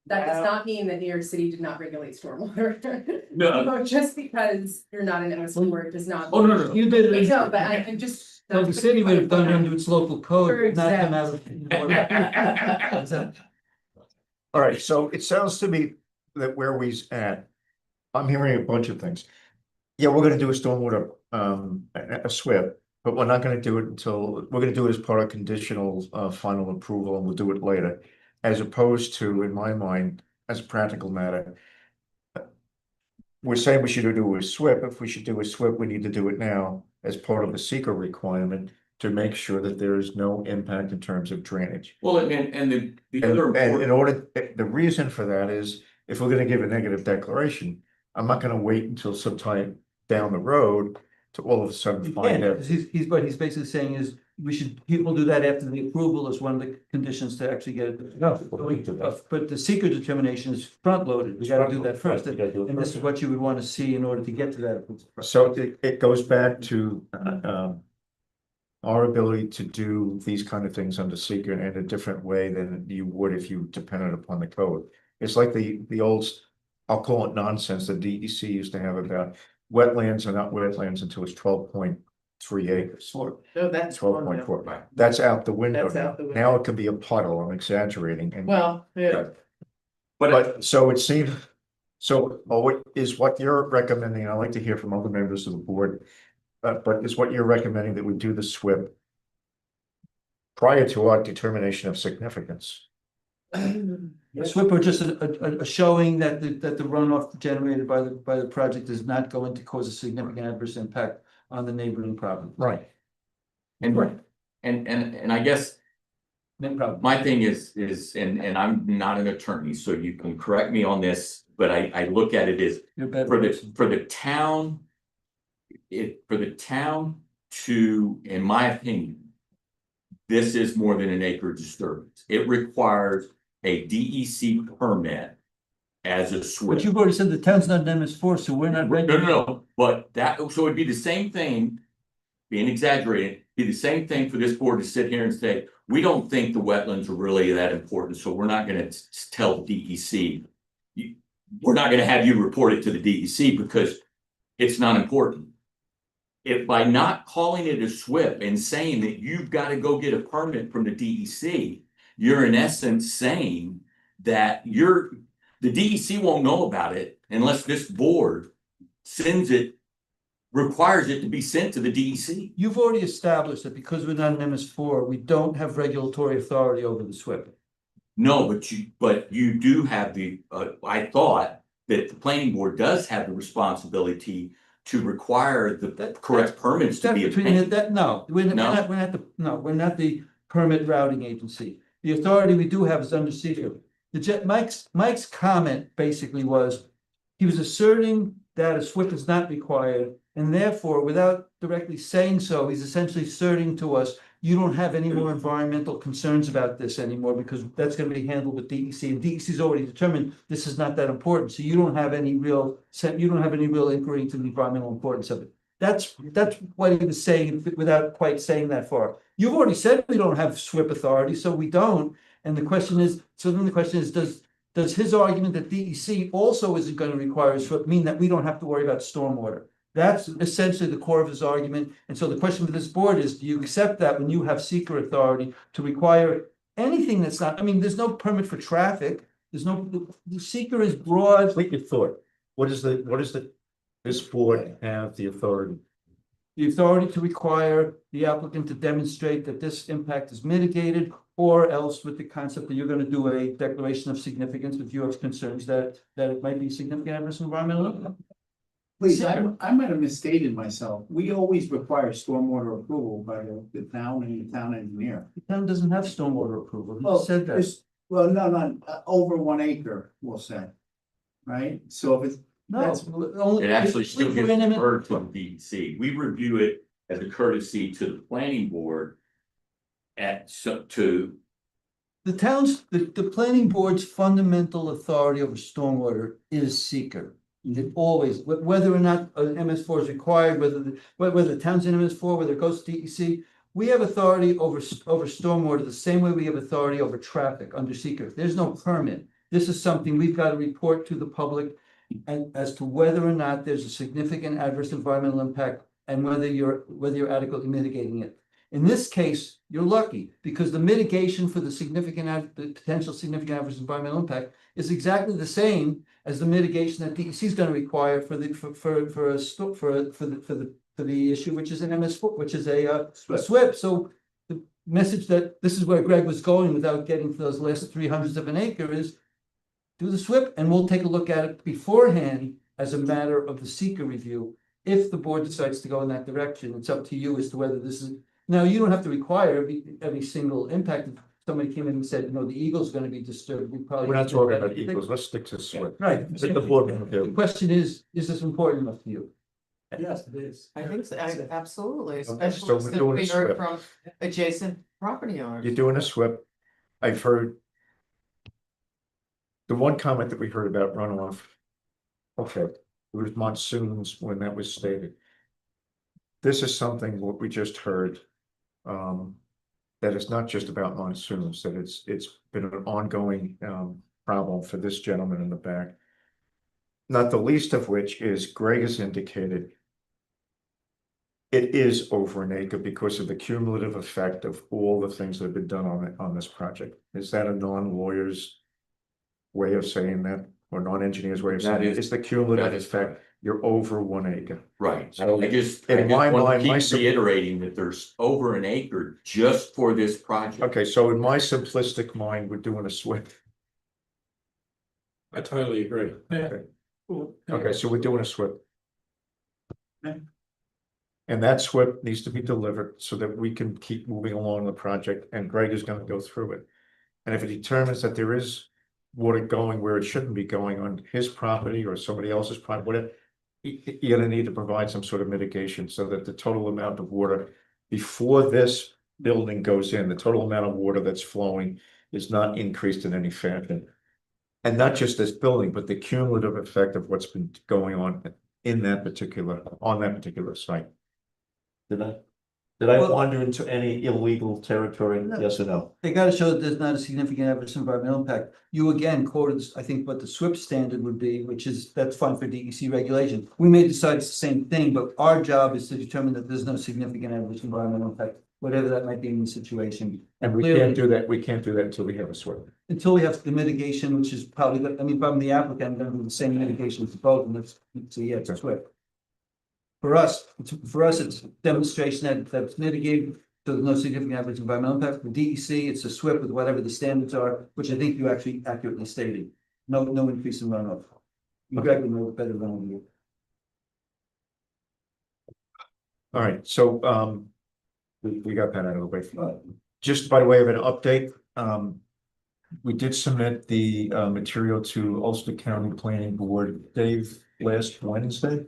That does not mean that New York City did not regulate stormwater. No. Just because you're not an MS4 does not. Oh, no. You did it. No, but I'm just. So the city would have done it under its local code, not come out of. All right, so it sounds to me that where we's at, I'm hearing a bunch of things. Yeah, we're gonna do a stormwater, a SWIP, but we're not gonna do it until, we're gonna do it as part of conditional, final approval, and we'll do it later. As opposed to, in my mind, as a practical matter, we're saying we should do a SWIP. If we should do a SWIP, we need to do it now as part of the seeker requirement to make sure that there is no impact in terms of drainage. Well, and the other. And in order, the reason for that is, if we're gonna give a negative declaration, I'm not gonna wait until sometime down the road to all of a sudden find out. What he's basically saying is, people do that after the approval is one of the conditions to actually get it. No, but the seeker determination is front loaded. We gotta do that first. And this is what you would want to see in order to get to that. So it goes back to our ability to do these kind of things under seeker in a different way than you would if you depended upon the code. It's like the old, I'll call it nonsense, that DEC used to have about wetlands are not wetlands until it's 12.3 acres. No, that's 12.4. That's out the window That's now. out the window. Now it could be a puddle. I'm exaggerating. And Well, yeah. but so it seems, so what is what you're recommending? I'd like to hear from other members of the board. But is what you're recommending that we do the SWIP prior to our determination of significance? A SWIP or just a showing that the runoff generated by the project is not going to cause a significant adverse impact on the neighboring property. Right. And I guess No problem. my thing is, and I'm not an attorney, so you can correct me on this, but I look at it as You're better. for the town. For the town to, in my opinion, this is more than an acre disturbance. It requires a DEC permit as a SWIP. But you've already said the town's not an MS4, so we're not. No, but that, so it'd be the same thing, being exaggerated, be the same thing for this board to sit here and say, we don't think the wetlands are really that important, so we're not gonna tell DEC. We're not gonna have you report it to the DEC because it's not important. If by not calling it a SWIP and saying that you've got to go get a permit from the DEC, you're in essence saying that the DEC won't know about it unless this board sends it, requires it to be sent to the DEC. You've already established that because we're not an MS4, we don't have regulatory authority over the SWIP. No, but you do have the, I thought that the planning board does have the responsibility to require the correct permits to be obtained. We're not the permit routing agency. The authority we do have is under secret. Mike's comment basically was, he was asserting that a SWIP is not required, and therefore, without directly saying so, he's essentially asserting to us, you don't have any more environmental concerns about this anymore, because that's gonna be handled with DEC, and DEC's already determined this is not that important, so you don't have any real inquiry into the environmental importance of it. That's what he was saying without quite saying that far. You've already said we don't have SWIP authority, so we don't, and the question is, does his argument that DEC also isn't gonna require a SWIP mean that we don't have to worry about stormwater? That's essentially the core of his argument. And so the question for this board is, do you accept that when you have seeker authority to require anything that's not, I mean, there's no permit for traffic. There's no, the seeker is broad. Complete your thought. This board have the authority? The authority to require the applicant to demonstrate that this impact is mitigated, or else with the concept that you're gonna do a declaration of significance if you have concerns that it might be significant adverse environmental impact. Please, I might have misstated myself. We always require stormwater approval by the town and the town engineer. The town doesn't have stormwater approval. He Well, said that. Well, no, over 1 acre, we'll say. Right? So if it's, that's only. It actually still gets referred to DEC. We review it as a courtesy to the planning board to The planning board's fundamental authority over stormwater is seeker. It always, whether or not an MS4 is required, whether the town's in MS4, whether it goes to DEC, we have authority over stormwater the same way we have authority over traffic under seeker. There's no permit. This is something we've got to report to the public and as to whether or not there's a significant adverse environmental impact and whether you're adequately mitigating it. In this case, you're lucky because the mitigation for the potential significant adverse environmental impact is exactly the same as the mitigation that DEC is going to require for the issue, which is an MS4, which is a SWIP. So the message that this is where Greg was going without getting to those last 300 of an acre is do the SWIP, and we'll take a look at it beforehand as a matter of the seeker review. If the board decides to go in that direction, it's up to you as to whether this is. Now, you don't have to require every single impact. If somebody came in and said, the eagle's going to be disturbed, we're not talking about eagles. Let's stick to SWIP. Right. The question is this important enough to you? Yes, it is. I think so, absolutely, so especially we're since doing we a heard SWIP. from adjacent property owners. You're doing a SWIP. I've heard. The one comment that we heard about runoff. Okay, it was monsoons when that was stated. This is something what we just heard. That it's not just about monsoons, that it's been an ongoing problem for this gentleman in the back. Not the least of which is Greg has indicated it is over an acre because of the cumulative effect of all the things that have been done on this project. Is that a non-lawyer's way of saying that, or non-engineer's way of saying it? It's the cumulative effect. You're over 1 acre. Right. So I just in my want mind, to keep reiterating that there's over an acre just for this project. Okay, so in my simplistic mind, we're doing a SWIP. I totally agree. Okay, so we're doing a SWIP. And that SWIP needs to be delivered so that we can keep moving along the project, and Greg is gonna go through it. And if it determines that there is water going where it shouldn't be going on his property or somebody else's property, whatever, you're gonna need to provide some sort of mitigation so that the total amount of water before this building goes in, the total amount of water that's flowing is not increased in any fashion. And not just this building, but the cumulative effect of what's been going on in that particular, on that particular site. Did I Well- wander into any illegal territory? No. Yes or no? They gotta show that there's not a significant adverse environmental impact. You again quoted, I think, what the SWIP standard would be, which is, that's fine for DEC regulation. We may decide it's the same thing, but our job is to determine that there's no significant adverse environmental impact, whatever that might be in the situation. And we clearly- can't do that, we can't do that until we have a SWIP. Until we have the mitigation, which is probably, from the applicant, I'm gonna do the same mitigation as both, and it's, yeah, it's a SWIP. For us, it's demonstration that that's mitigated, so there's no significant adverse environmental impact. For DEC, it's a SWIP with whatever the standards are, which I think you actually accurately stated. No increase in runoff. You guys would know better than you. All right, so, we got that out of the way. Just by way of an update, we did submit the, material to Ulster County Planning Board, Dave, last Wednesday.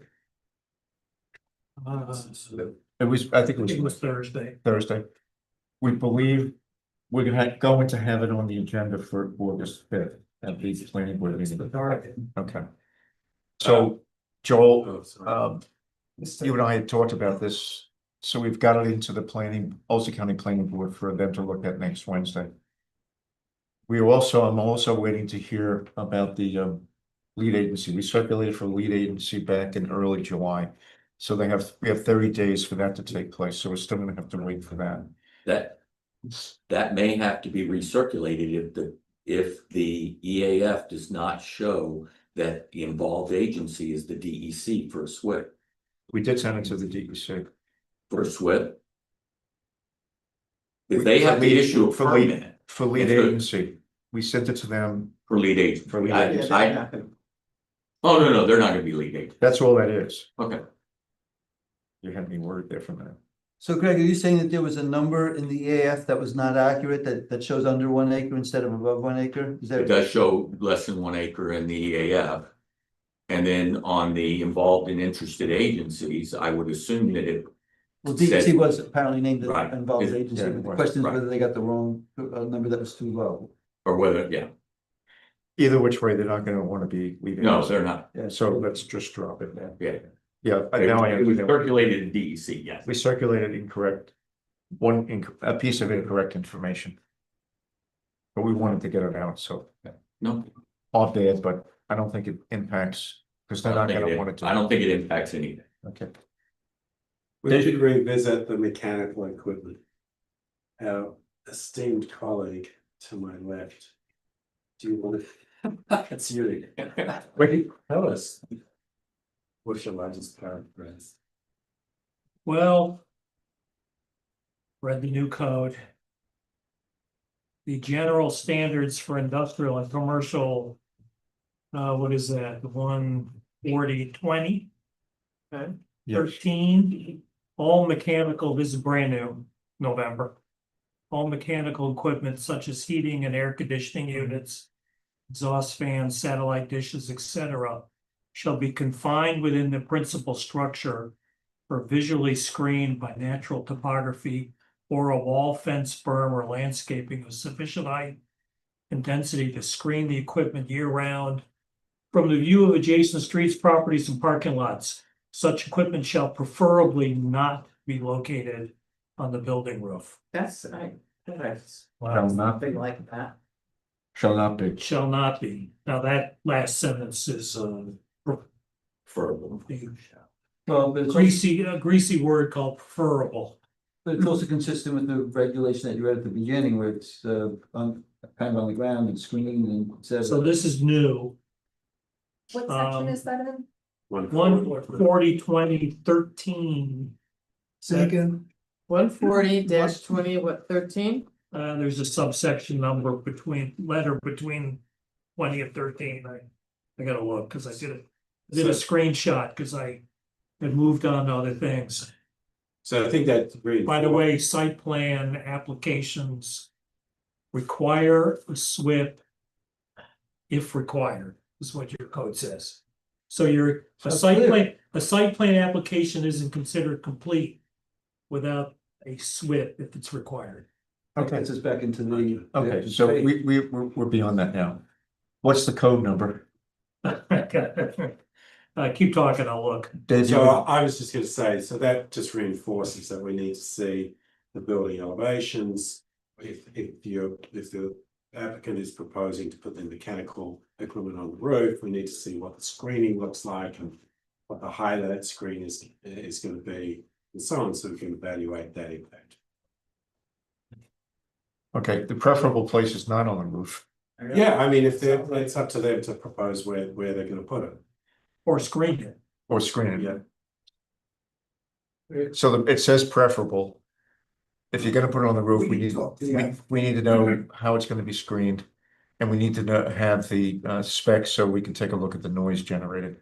It was, I think It was Thursday. Thursday. We believe we're gonna going to have it on the agenda for August 5th at the planning board meeting. Okay. So Joel, you and I had talked about this, so we've got it into the Ulster County Planning Board for them to look at next Wednesday. I'm also waiting to hear about the lead agency. We circulated for lead agency back in early July. So we have 30 days for that to take place, so we're still gonna have to wait for that. That may have to be recirculated if the EAF does not show that the involved agency is the DEC for a SWIP. We did send it to the DEC. For a SWIP. If they have to issue a permit. For lead agency, we sent it to them. For lead agent. For lead agency. Oh, no, they're not gonna be lead agent. That's all that is. Okay. You had me worried there for a minute. So Greg, are you saying that there was a number in the EAF that was not accurate, that shows under 1 acre instead of above 1 acre? Is that? It does show less than 1 acre in the EAF. And then on the involved and interested agencies, I would assume that it. Well, DEC was apparently named the Right. involved It- agency. yeah, The right, question is right. whether they got the wrong number that was too low. Or whether, yeah, Either which way, they're not gonna wanna be lead no, agency. they're not, Yeah. So let's just drop it there. yeah. Yeah, It now I was understand. circulated in DEC, yes. We circulated incorrect, a piece of incorrect information. But we wanted to get it out, so No, all bad, but I don't think it impacts, because they're not gonna want it to. I don't think it impacts anything. Okay. We should revisit the mechanical equipment. Our esteemed colleague to my left. Do you want to? That's you. Wait, Tell us. What's your largest paraphrase? Well. Read the new code. The general standards for industrial and commercial. What is that, 140/20? Okay, Yes. 13, all mechanical, this is brand new, November. All mechanical equipment such as heating and air conditioning units. Exhaust fans, satellite dishes, etc. Shall be confined within the principal structure. Or visually screened by natural topography or a wall, fence, berm, or landscaping of sufficient height and density to screen the equipment year round. From the view of adjacent streets, properties, and parking lots, such equipment shall preferably not be located on the building roof. That's Shall not something be. like that. Shall not be. Shall not be. Now that last sentence is For. Well, but greasy word called preferable. But it's also consistent with the regulation that you read at the beginning, where it's kind of on the ground and screened and et cetera. So this is new. What section is that in? 140/20/13. Second. 140-20, what, 13? There's a subsection number between 20 and 13. I gotta look, cause I did a screenshot, cause I had moved on to other things. So I think that. By the way, site plan applications require a SWIP if required, is what your code says. So a That's site clear. plan application isn't considered complete without a SWIP if it's required. Okay, Gets us back into the. okay, so we're beyond that now. What's the code number? Keep talking, I'll look. Dave, So you- I was just gonna say, so that just reinforces that we need to see the building elevations. If the applicant is proposing to put the mechanical equipment on the roof, we need to see what the screening looks like and what the height of that screen is gonna be, and so on, so we can evaluate that impact. Okay, the preferable place is not on the roof. Yeah, I mean, if they're, it's up to them to propose where they're gonna put it. Or screen it. Or screen Yeah. it. So it says preferable. If you're gonna put it on the roof, we need to know how it's gonna be screened. And we need to know, have the specs so we can take a look at the noise generated.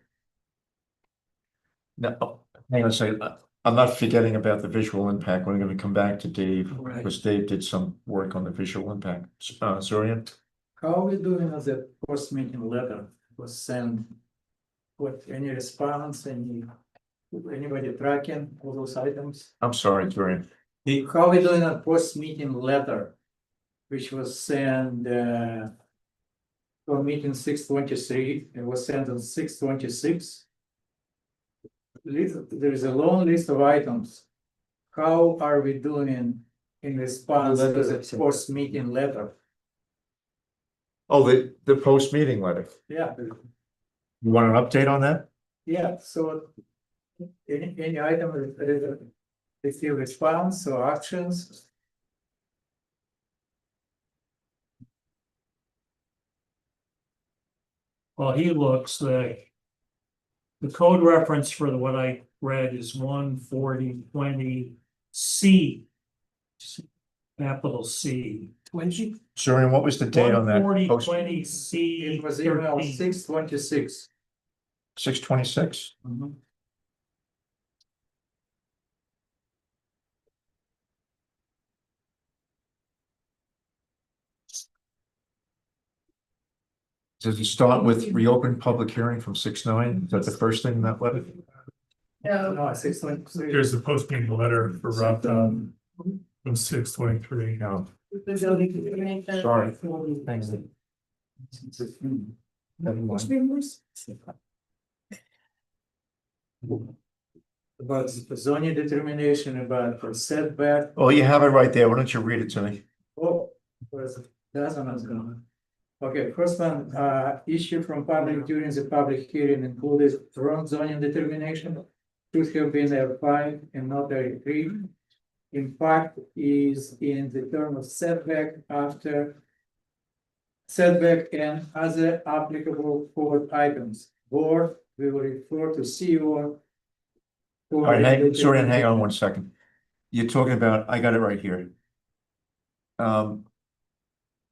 Now, hang on a second, I'm not forgetting about the visual impact. We're gonna come back to Dave, Right. because Dave did some work on the visual impact. Zorian? How are we doing as a post-meeting letter was sent? What, any response, anybody tracking all those items? I'm sorry, Zorian. How are we doing a post-meeting letter? Which was sent, for meeting 6/23, it was sent on 6/26. There is a long list of items. How are we doing in response to the post-meeting letter? Oh, the post-meeting letter. Yeah, You want an update on that? yeah, so any item that receive response or actions? Well, he looks like. The code reference for what I read is 14020 C. Capital C. 20. Zorian, what was the date on that? 14020 C. It was email 13. 6/26. 6/26? Does he start with reopen public hearing from 6/9? Is that the first thing in that letter? No, 6/26. Here's the post meeting letter for Rob from 6/23. No, The building information. sorry. Thanks. Never mind. About the zoning determination, about the setback. Oh, you have it right there. Why don't you read it to me? Oh, where's it? That's one I was going. Okay, first one, issue from public during the public hearing included wrong zoning determination. Should have been R5 and not R3. Impact is in the term of setback after setback and other applicable code items. Board will refer to CO. All right, Zorian, hang on one second. You're talking about, I got it right here.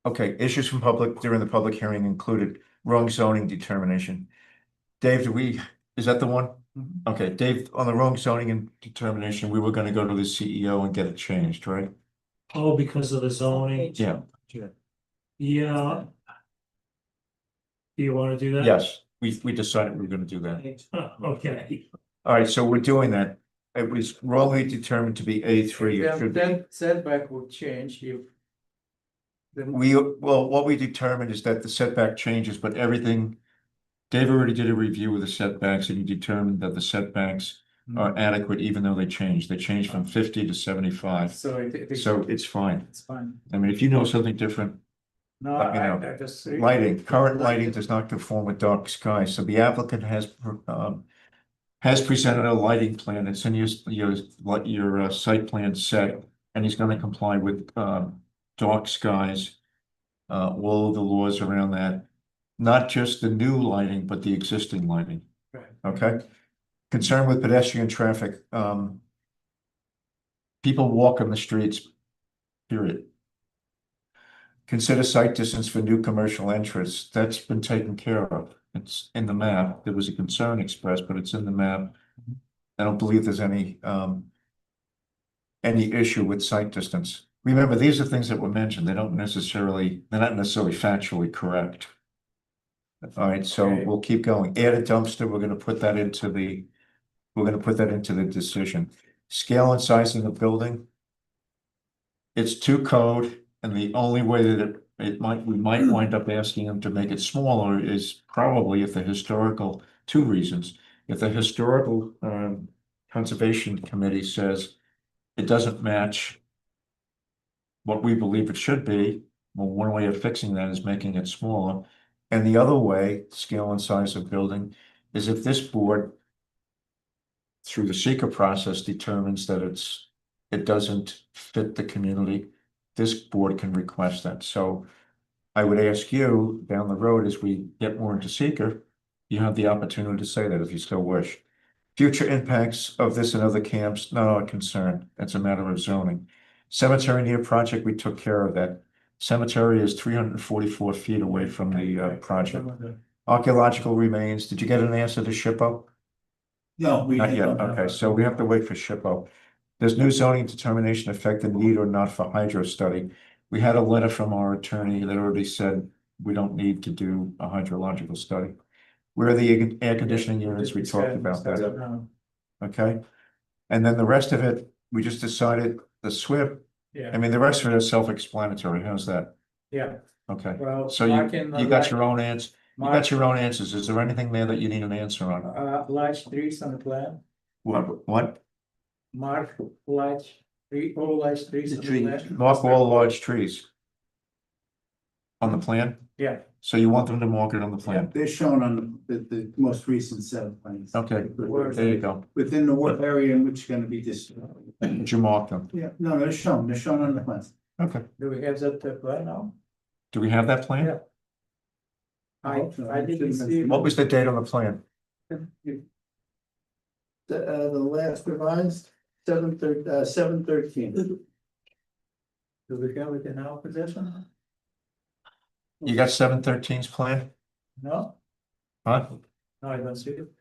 Okay, issues from public during the public hearing included wrong zoning determination. Dave, is that the one? Okay, Dave, on the wrong zoning and determination, we were gonna go to the CEO and get it changed, right? Oh, because of the zoning. Yeah, Yeah. Do you want to do that? yes, we decided we were gonna do that. Okay. All right, so we're doing that. It was wrongly determined to be A3. It should be. Then setback will change if. Well, what we determined is that the setback changes, but everything. Dave already did a review of the setbacks and he determined that the setbacks are adequate even though they changed. They changed from 50 to 75. So it's fine. it's fine. I mean, if you know something different, No, let me know. I just. Lighting, current lighting does not conform with dark sky, so the applicant has presented a lighting plan. It's in your site plan set, and he's gonna comply with dark skies. All of the laws around that, not just the new lighting, but the existing lighting. Right. Okay? Concern with pedestrian traffic, people walk on the streets, period. Consider site distance for new commercial entrance. That's been taken care of. It's in the map. There was a concern expressed, but it's in the map. I don't believe there's any issue with site distance. Remember, these are things that were mentioned. They're not necessarily factually correct. All right, so we'll keep going. Add a dumpster, we're gonna put that into the decision. Scale and size of the building. it's to code, and the only way that we might wind up asking them to make it smaller is probably if the historical, two reasons. If the historical conservation committee says it doesn't match what we believe it should be, well, one way of fixing that is making it smaller. And the other way, scale and size of building, is if this board through the seeker process determines that it doesn't fit the community, this board can request that. So I would ask you down the road, as we get more into seeker, you have the opportunity to say that if you still wish. Future impacts of this and other camps, not our concern. It's a matter of zoning. Cemetery near project, we took care of that. Cemetery is 344 feet away from the project. Archaeological remains, did you get an answer to SHPO? No, we Not yet, don't have okay, so we have to wait for SHPO. Does new zoning determination affect the need or not for hydro study? We had a letter from our attorney that already said we don't need to do a hydrological study. Where are the air conditioning units? We talked about that, okay? And then the rest of it, we just decided the SWIP. I mean, the rest of it is self-explanatory, how's that? Yeah, Okay, well, so you got your own answers. You got your own answers. Is there anything there that you need an answer on? large trees on the plan, What? mark large tree, all large trees on the plan. Mark all large trees. On the plan? Yeah. So you want them to mark it on the plan? They're shown on the most recent set of plans. Okay, there you go. Within the work area in which gonna be this. Did you mark them? Yeah, no, they're shown on the plans. Okay. Do we have that plan now? Do we have that plan? Yeah. I didn't see. What was the date on the plan? The last revised, 7/13. Do we have it in our possession? You got 7/13's plan? No, Huh? no, I don't see it.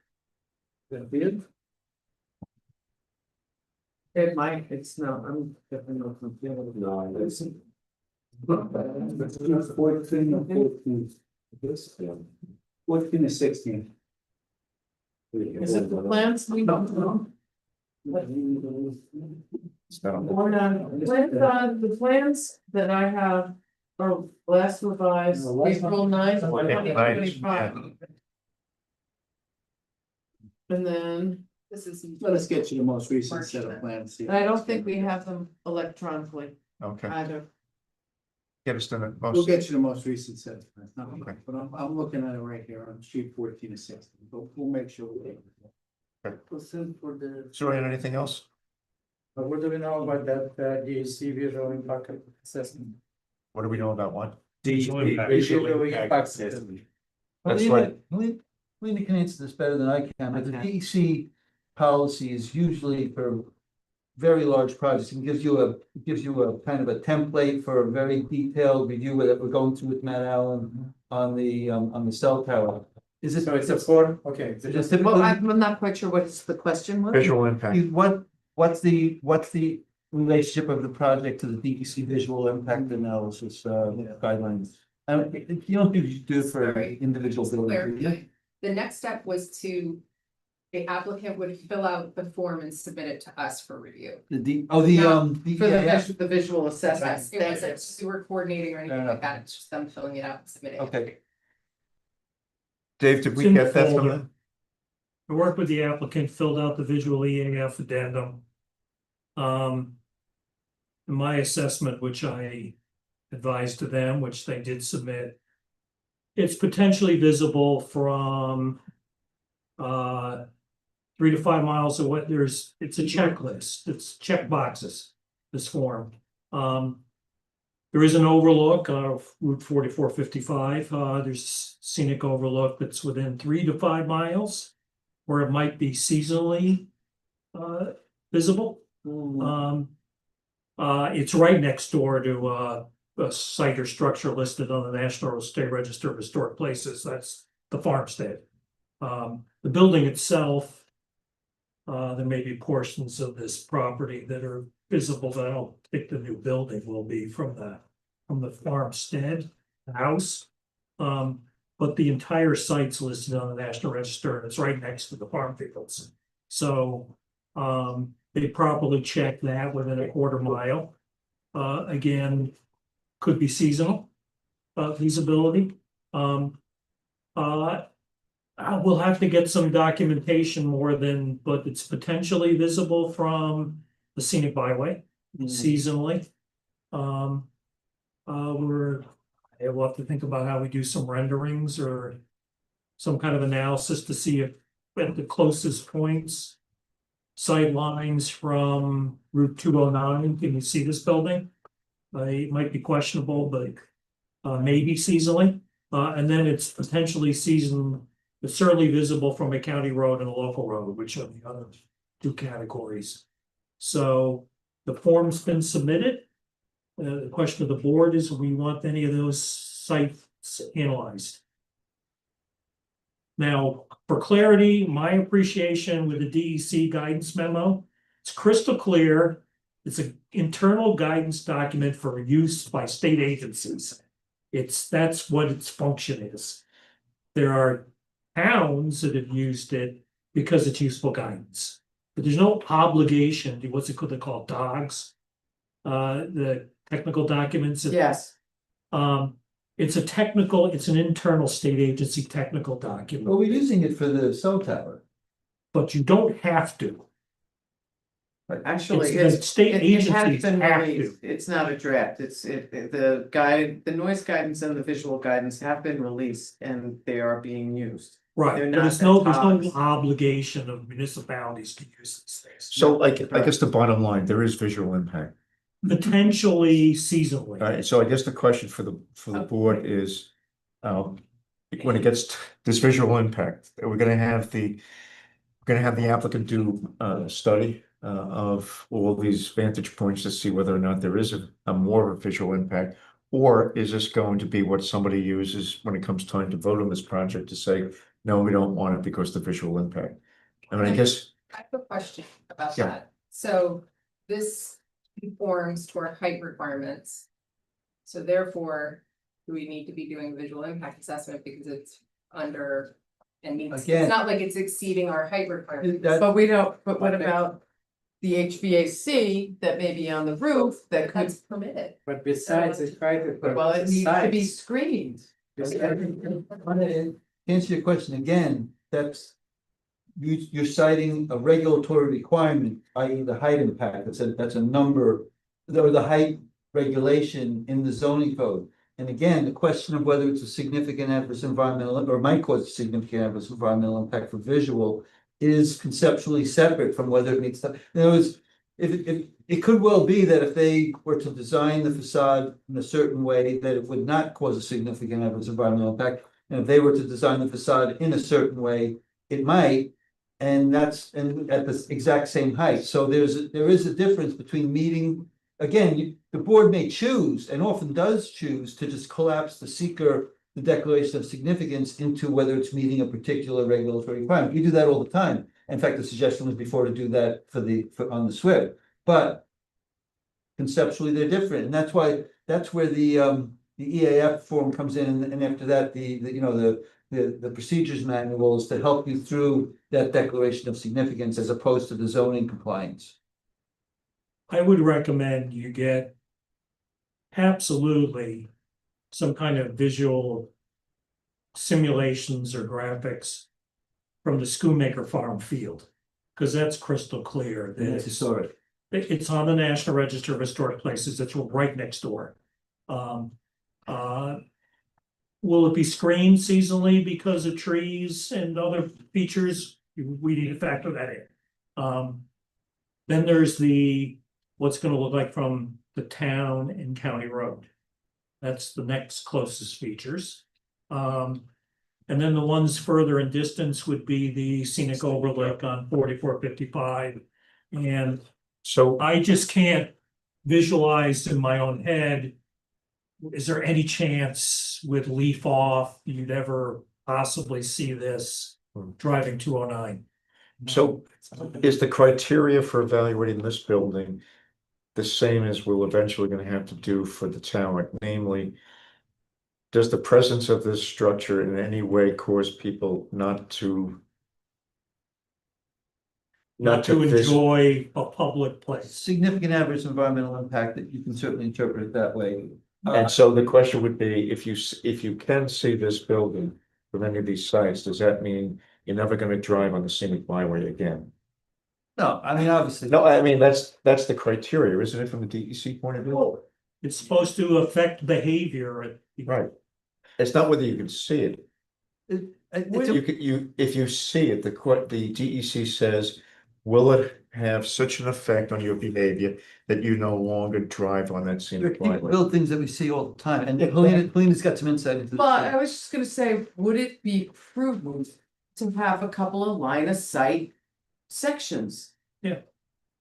The field? It might, it's not, I'm definitely not confused. No, it's. 14 to 16. Is it the plans? We don't know. It's not on the- The plans that I have are last revised April 9th, Okay, 2025. And then, This is. Let us get you the most recent set of plans. here. I don't think we have them electronically Okay, either. get us to the We'll most, get you the most recent set of plans. No, Okay. But I'm looking at it right here on sheet 14 to 16. We'll make sure. We'll send for the. so anything else? What do we know about that, DEC visual impact assessment? What do we know about what? Visual impact assessment. That's Lena- right. Lena can answer this better than I can, but the DEC policy is usually for very large projects and gives you a kind of a template for a very detailed review that we're going through with Matt Allen on the cell tower. Is it? So it's a four, okay. Is it Well, typically, I'm not quite sure what the question was. Visual impact. what's the relationship of the project to the DEC visual impact analysis guidelines? You don't do it for Sorry. individual buildings. do you? The next step was the applicant would fill out the form and submit it to us for review. The For The visual assessment. Yes, it wasn't sewer coordinating or anything Fair like enough. that, it's just them filling it out and submitting it. Okay. Dave, did It's we in the get that from folder. them? I worked with the applicant, filled out the visual EAF addendum. My assessment, which I advised to them, which they did submit. It's potentially visible from 3 to 5 miles away. It's a checklist, it's check boxes, this form. There is an overlook of Route 4455. There's scenic overlook that's within 3 to 5 miles. Where it might be seasonally visible. It's right next door to a site or structure listed on the National State Register of Historic Places. That's the farmstead. The building itself, there may be portions of this property that are visible, but I don't think the new building will be from the farmstead, the house. But the entire site's listed on the National Register and it's right next to the farm fields. So they properly check that within a quarter mile. again, could be seasonal, feasibility. We'll have to get some documentation more than, but it's potentially visible from the scenic byway seasonally. We'll have to think about how we do some renderings or some kind of analysis to see if at the closest points, sight lines from Route 209, can you see this building? It might be questionable, but maybe seasonally. And then it's potentially season, it's certainly visible from a county road and a local road, which are the other two categories. So the form's been submitted. The question of the board is, we want any of those sites analyzed. Now, for clarity, my appreciation with the DEC guidance memo, it's crystal clear. It's an internal guidance document for use by state agencies. That's what its function is. There are towns that have used it because it's useful guidance, but there's no obligation to what's it called, they call DOGS. The technical documents. Yes. It's an internal state agency technical document. Well, we're using it for the cell tower. But you don't have to. But actually, It's the state it has agencies been have released. It's not a draft. The noise guidance and the visual guidance have been released and they are being used. Right, They're but not there's no the obligation of municipalities to use these things. So I guess the bottom line, there is visual impact. Potentially seasonally. So I guess the question for the board is, when it gets to this visual impact, we're gonna have the applicant do a study of all these vantage points to see whether or not there is a more of a visual impact, or is this going to be what somebody uses when it comes time to vote on this project to say, no, we don't want it because of the visual impact? I mean, I guess. I have a question about Yeah. that. So this conforms to our height requirements. So therefore, do we need to be doing a visual impact assessment because it's under and means, Again. it's not like it's exceeding our height requirements. But what about the HVAC that may be on the roof that could, That's permitted. But besides, it's private. well, it needs to be sites. screened. To answer your question again, you're citing a regulatory requirement, i.e. the height impact, that's a number, or the height regulation in the zoning code. And again, the question of whether it's a significant adverse environmental, or might cause a significant adverse environmental impact for visual, is conceptually separate from whether it meets the, in other words, if it could well be that if they were to design the facade in a certain way, that it would not cause a significant adverse environmental impact. And if they were to design the facade in a certain way, it might. And that's at the exact same height. So there is a difference between meeting, again, the board may choose, and often does choose, to just collapse the declaration of significance into whether it's meeting a particular regulatory requirement. You do that all the time. In fact, the suggestion was before to do that on the SWIP, but conceptually they're different. And that's where the EAF form comes in, and after that, the procedures manual is to help you through that declaration of significance as opposed to the zoning compliance. I would recommend you get absolutely some kind of visual simulations or graphics from the Schoonmaker Farm field, because that's crystal clear. that It's historic. It's on the National Register of Historic Places. It's right next door. Will it be screened seasonally because of trees and other features? We need to factor that in. Then there's what's gonna look like from the town and county road. That's the next closest features. And then the ones further in distance would be the scenic overlook on 4455. And So I just can't visualize in my own head, is there any chance with leaf off you'd ever possibly see this driving 209? So is the criteria for evaluating this building the same as we're eventually gonna have to do for the tower? Namely, does the presence of this structure in any way cause people not to not to enjoy a public place. Significant adverse environmental impact that you can certainly interpret it that way. And so the question would be, if you can see this building from any of these sites, does that mean you're never gonna drive on the scenic byway again? No, I mean, obviously. No, I mean, that's the criteria, isn't it, from the DEC point of view? It's supposed to affect behavior. Right. It's not whether you can see it. It's a- You could, if you see it, the DEC says, will it have such an effect on your behavior that you no longer drive on that There are scenic people byway? build things that we see all the time, and Yeah. Helena's got some insight into Well, this. I was just gonna say, would it be prudent to have a couple of line of sight sections? Yeah.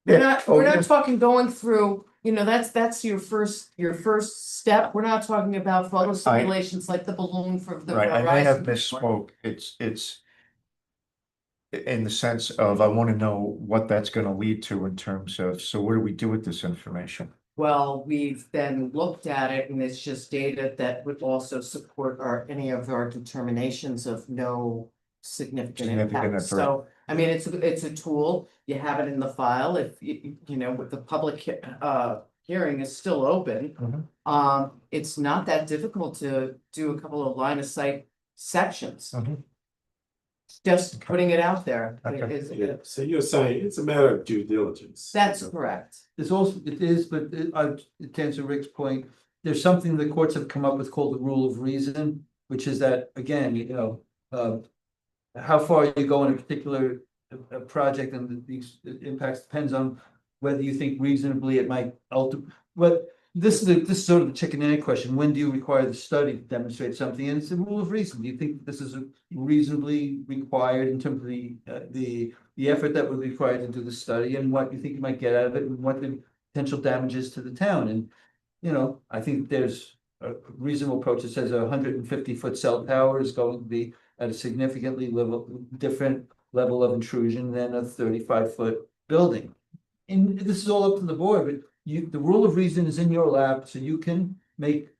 We're Yeah. not, Oh, we're not yeah. talking going through, that's your first step. We're not talking about photo simulations like the balloon for the Right, I may have horizon. misspoke, it's in the sense of, I wanna know what that's gonna lead to in terms of, so what do we do with this information? Well, we've then looked at it and it's just data that would also support any of our determinations of no significant Significant impact. effect. So, I mean, it's a tool, you have it in the file, if with the public hearing is still open. Mhm. It's not that difficult to do a couple of line of sight sections. Mhm. Just putting it out there. Okay. Yeah, so you're saying it's a matter of due diligence. That's correct. There's also, it is, but to answer Rick's point, there's something the courts have come up with called the rule of reason, which is that, again, how far you go in a particular project and the impacts depends on whether you think reasonably it might but this is sort of the chicken and egg question. When do you require the study to demonstrate something? And it's a rule of reason. Do you think this is reasonably required in terms of the effort that would be required to do the study and what you think you might get out of it and what the potential damage is to the town? And, I think there's a reasonable approach that says 150-foot cell tower is going to be at a significantly different level of intrusion than a 35-foot building. And this is all up to the board, but the rule of reason is in your lap, so you can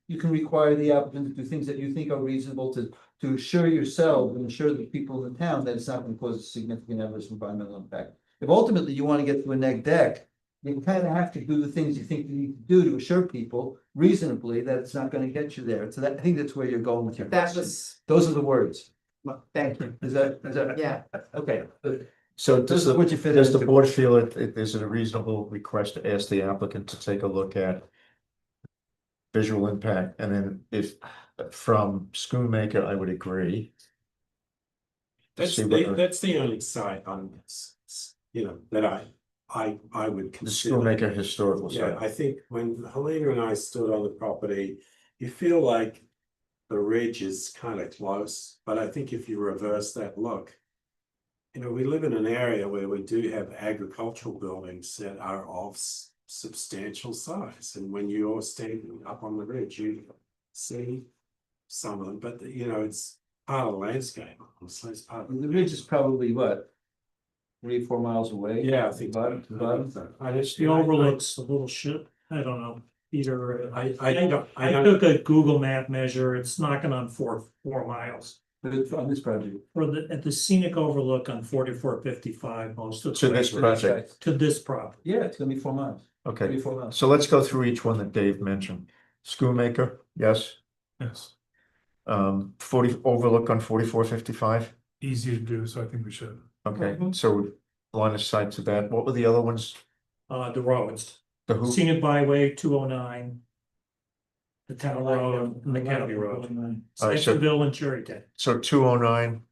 require the applicant to do things that you think are reasonable to assure yourself and assure the people in the town that it's not going to cause a significant adverse environmental impact. If ultimately you want to get to a neg deck, you kind of have to do the things you think you need to do to assure people reasonably that it's not going to get you there. So I think that's where you're going with your question. Those are the words. Thank you. Is that, Yeah. okay. So does the, What you fit does the into. board feel is it a reasonable request to ask the applicant to take a look at visual impact, and then if from Schoonmaker, I would agree. That's See what- that's the only site on this, that I would The consider. Schoonmaker historical Yeah, site. I think when Helena and I stood on the property, you feel like the ridge is kind of close, but I think if you reverse that look. We live in an area where we do have agricultural buildings that are of substantial size, and when you're standing up on the ridge, you see some of them, but it's part of the landscape, honestly, it's part of. The ridge is probably what? 3 or 4 miles away? Yeah, I think. The overlook's a little shit, I don't know, Peter. I I took a Google map measure, it's knocking on 4 miles. On this project. At the scenic overlook on 4455, most of. To this project. To this property. Yeah, it's gonna be 4 miles. Okay, 3 or 4 miles. so let's go through each one that Dave mentioned. Schoonmaker, yes. Yes, 40 overlook on 4455. easy to do, so I think we should. Okay, so line of sight to that. What were the other ones? The roads, The who? scenic byway 209. The town road and the county road. All right, so- Saxonville and Cherryton. So 209,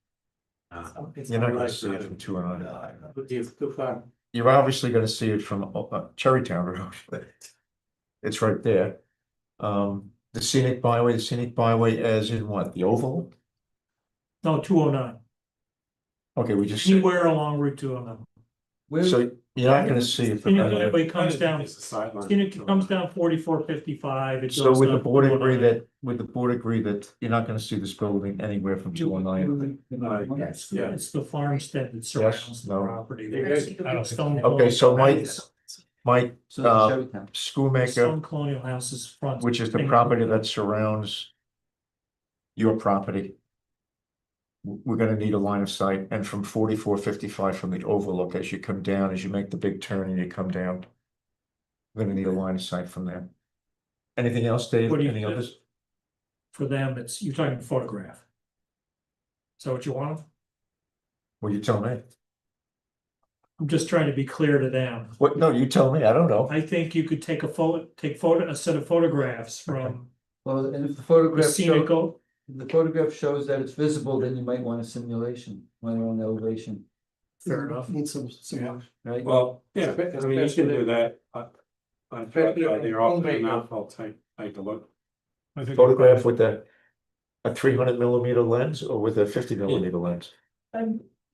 It's you're not not gonna like see it that. from 209. It's too far. You're obviously gonna see it from Cherrytown Road. It's right there. The scenic byway as in what, the oval? No, 209, Okay, we just, anywhere along Route 209. so you're not gonna see it from. Scenic byway comes down, It's a sideline. scenic comes down 4455. So would the board agree that you're not gonna see this building anywhere from 209? Yes, it's the farmstead that surrounds the no. property. I don't think- Okay, so Mike, So the Cherrytown. Schoonmaker, Stone Colonial House's front. which is the property that surrounds your property. we're gonna need a line of sight, and from 4455 from the overlook, as you come down, as you make the big turn and you come down. We're gonna need a line of sight from there. Anything else, Dave? What do you Any think? others? For them, it's, you're talking photograph. So what you want? Well, you tell me. I'm just trying to be clear to them. What, no, you tell me, I don't know. I think you could take a set of photographs from Well, and if the the photograph scenic, shows, if the photograph shows that it's visible, then you might want a simulation, might want an elevation, fair enough. Need some, right? Well, yeah, I mean, you can do that. Especially on They're off the filmmaker. map, I'll take a look. I think- Photograph with a 300mm lens or with a 50mm lens?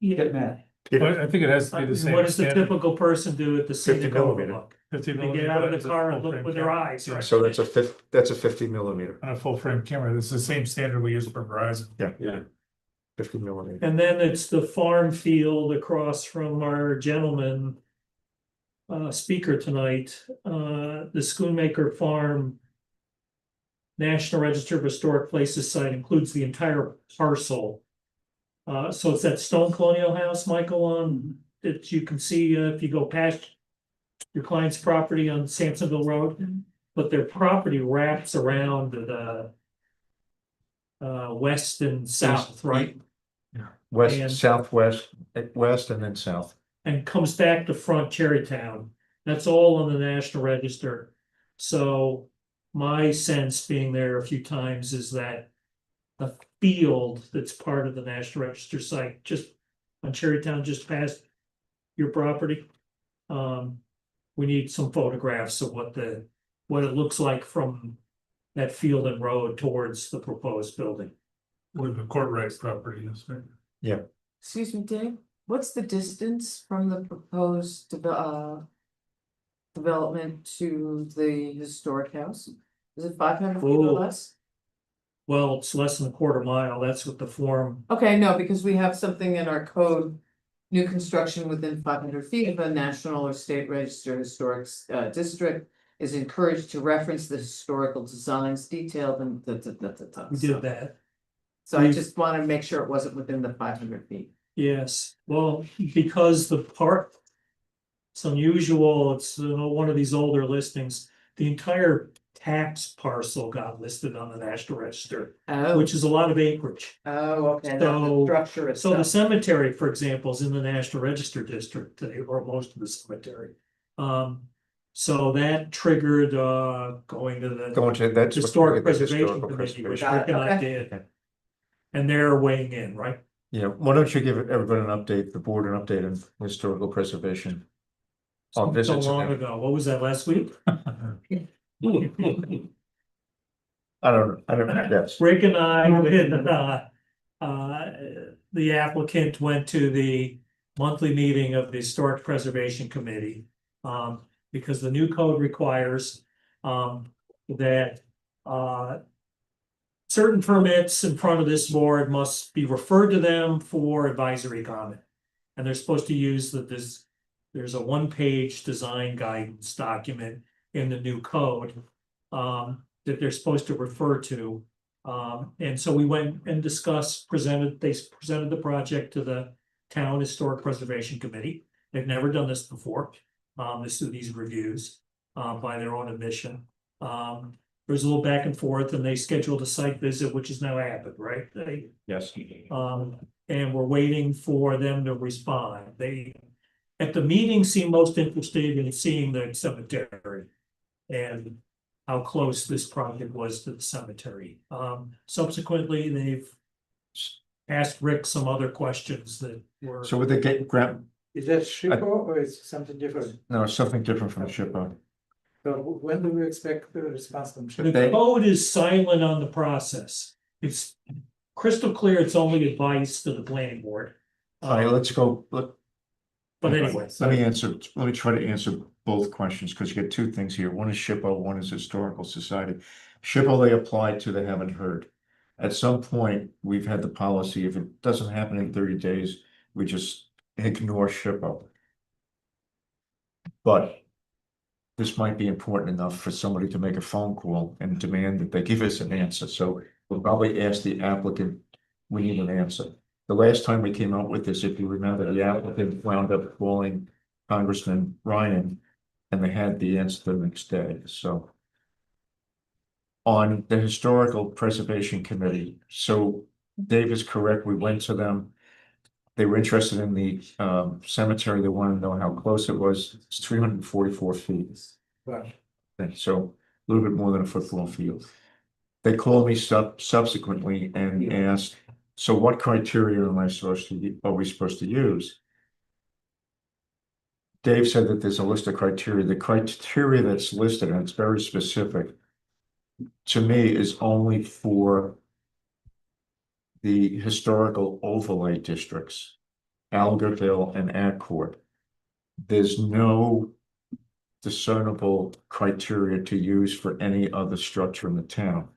Get mad. But I think it has to be the same. What does the standard. typical person do at the 50 scenic millimeter. overlook? 50 They millimeter get out of lens, the a car and full look frame with their camera. eyes, right? So that's a 50mm, On a full frame camera, it's the same standard we use for Verizon. Yeah. 50mm. And then it's the farm field across from our gentleman. Speaker tonight, the Schoonmaker Farm. National Register of Historic Places site includes the entire parcel. So it's that stone colonial house, Michael, on that you can see if you go past. Your client's property on Sampsonville Road, but their property wraps around the. West and south, right? West, And- southwest, west and then south. And comes back to front Cherrytown. That's all on the National Register. So my sense being there a few times is that the field that's part of the National Register site, just on Cherrytown, just past your property. We need some photographs of what it looks like from that field and road towards the proposed building. Where the court rights property is, right? Excuse me, Dave, what's the distance from the proposed development to the historic house? Is it 500 feet or Oh. less? Well, it's less than a quarter mile. That's what the form. Okay, no, because we have something in our code. New construction within 500 feet of a national or state register historic district is encouraged to reference the historical designs detailed in the. We did that. So I just wanted to make sure it wasn't within the 500 feet. Yes, well, because the part. It's unusual, it's one of these older listings, the entire tax parcel got listed on the National Register, Oh, which is a lot of acreage. oh, okay, not the So- structure So the itself. cemetery, for example, is in the National Register District today, or most of the cemetery. So that triggered going to the Going to, that's. what- Historic the Preservation historical Committee, which preservation. Rick and I Okay. did. And they're weighing in, right? Yeah, why don't you give everybody an update, the board an update on historical preservation? On So visits. long ago, what was that, last week? I don't know, yes. Rick and I, the applicant went to the monthly meeting of the Historic Preservation Committee. Because the new code requires, that, certain permits in front of this board must be referred to them for advisory comment. And they're supposed to use there's a one-page design guidance document in the new code. That they're supposed to refer to. And so we went and discussed, they presented the project to the Town Historic Preservation Committee. They've never done this before. These reviews, by their own admission. There was a little back and forth and they scheduled a site visit, which has now happened, right? Yes. And we're waiting for them to respond. They, at the meeting, seemed most interested in seeing the cemetery. And how close this project was to the cemetery. Subsequently, they've asked Rick some other questions that were. So would they get grant, Is that SHPO or is it something different? no, something different from the SHPO. So when do we expect the response from The SHPO? code is silent on the process. It's crystal clear, it's only advice to the planning board. All right, let's go, But anyway, let me try to answer both questions, because you get two things here. One is SHPO, one is Historical Society. SHPO, they applied to, they haven't heard. At some point, we've had the policy, if it doesn't happen in 30 days, we just ignore SHPO. But this might be important enough for somebody to make a phone call and demand that they give us an answer. So we'll probably ask the applicant, we need an answer. The last time we came out with this, if you remember, the applicant wound up calling Congressman Ryan, and they had the answer the next day, so. On the Historical Preservation Committee, so Dave is correct, we went to them. They were interested in the cemetery, they wanted to know how close it was, it's 344 feet. Right. And so a little bit more than a football field. They called me subsequently and asked, so what criteria are we supposed to use? Dave said that there's a list of criteria. The criteria that's listed, and it's very specific, to me is only for the historical overlay districts, Algerville and Accord. There's no discernible criteria to use for any other structure in the town.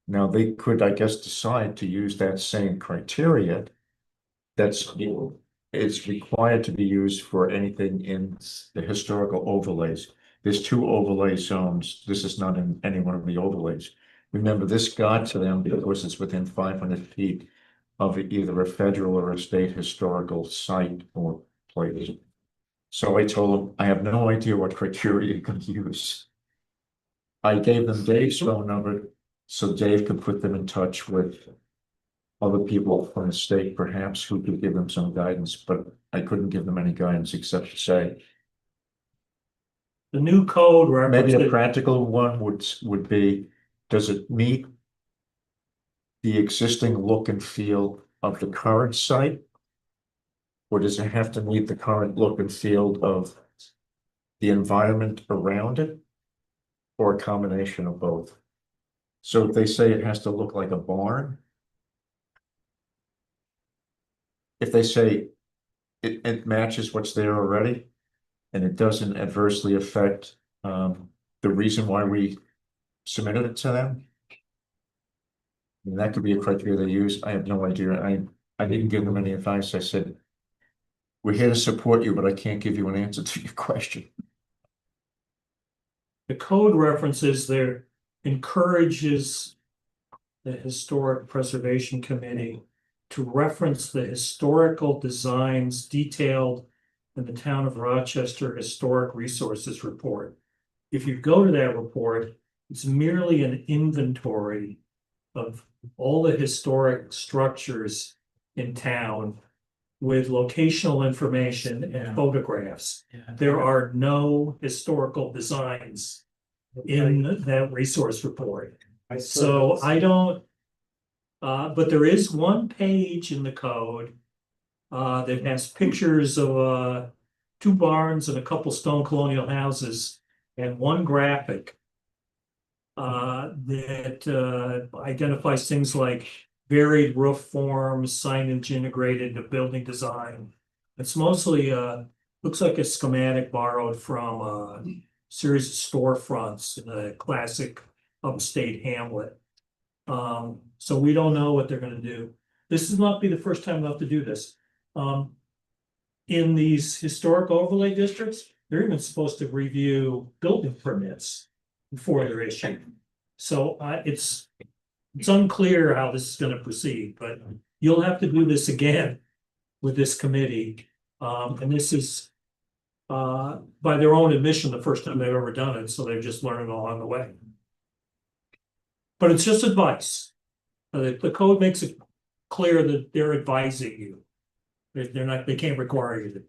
Now, they could, I guess, decide to use that same criteria. It's required to be used for anything in the historical overlays. There's 2 overlay zones. This is not in any one of the overlays. Remember, this got to them because it's within 500 feet of either a federal or a state historical site or place. So I told them, I have no idea what criteria you can use. I gave them Dave's phone number so Dave could put them in touch with other people from the state, perhaps, who could give them some guidance, but I couldn't give them any guidance except to say. The new code Maybe a references, practical one would be, does it meet the existing look and feel of the current site? Or does it have to meet the current look and feel of the environment around it? Or a combination of both? So if they say it has to look like a barn. If they say it matches what's there already, and it doesn't adversely affect the reason why we submitted it to them. And that could be a criteria they use. I have no idea. I didn't give them any advice. I said, we're here to support you, but I can't give you an answer to your question. the code references there encourages the Historic Preservation Committee to reference the historical designs detailed in the Town of Rochester Historic Resources Report. If you go to that report, it's merely an inventory of all the historic structures in town with locational information and photographs. There are no historical designs in that resource report. So I don't, but there is one page in the code that has pictures of 2 barns and a couple stone colonial houses and one graphic that identifies things like varied roof forms, signage integrated to building design. It's mostly looks like a schematic borrowed from a series of storefronts in a classic upstate hamlet. So we don't know what they're gonna do. This will not be the first time they'll have to do this. In these historic overlay districts, they're even supposed to review building permits before they're issued. So it's unclear how this is gonna proceed, but you'll have to do this again with this committee. And this is by their own admission, the first time they've ever done it, so they've just learned along the way. But it's just advice. The code makes it clear that they're advising you. They're not, they can't require you to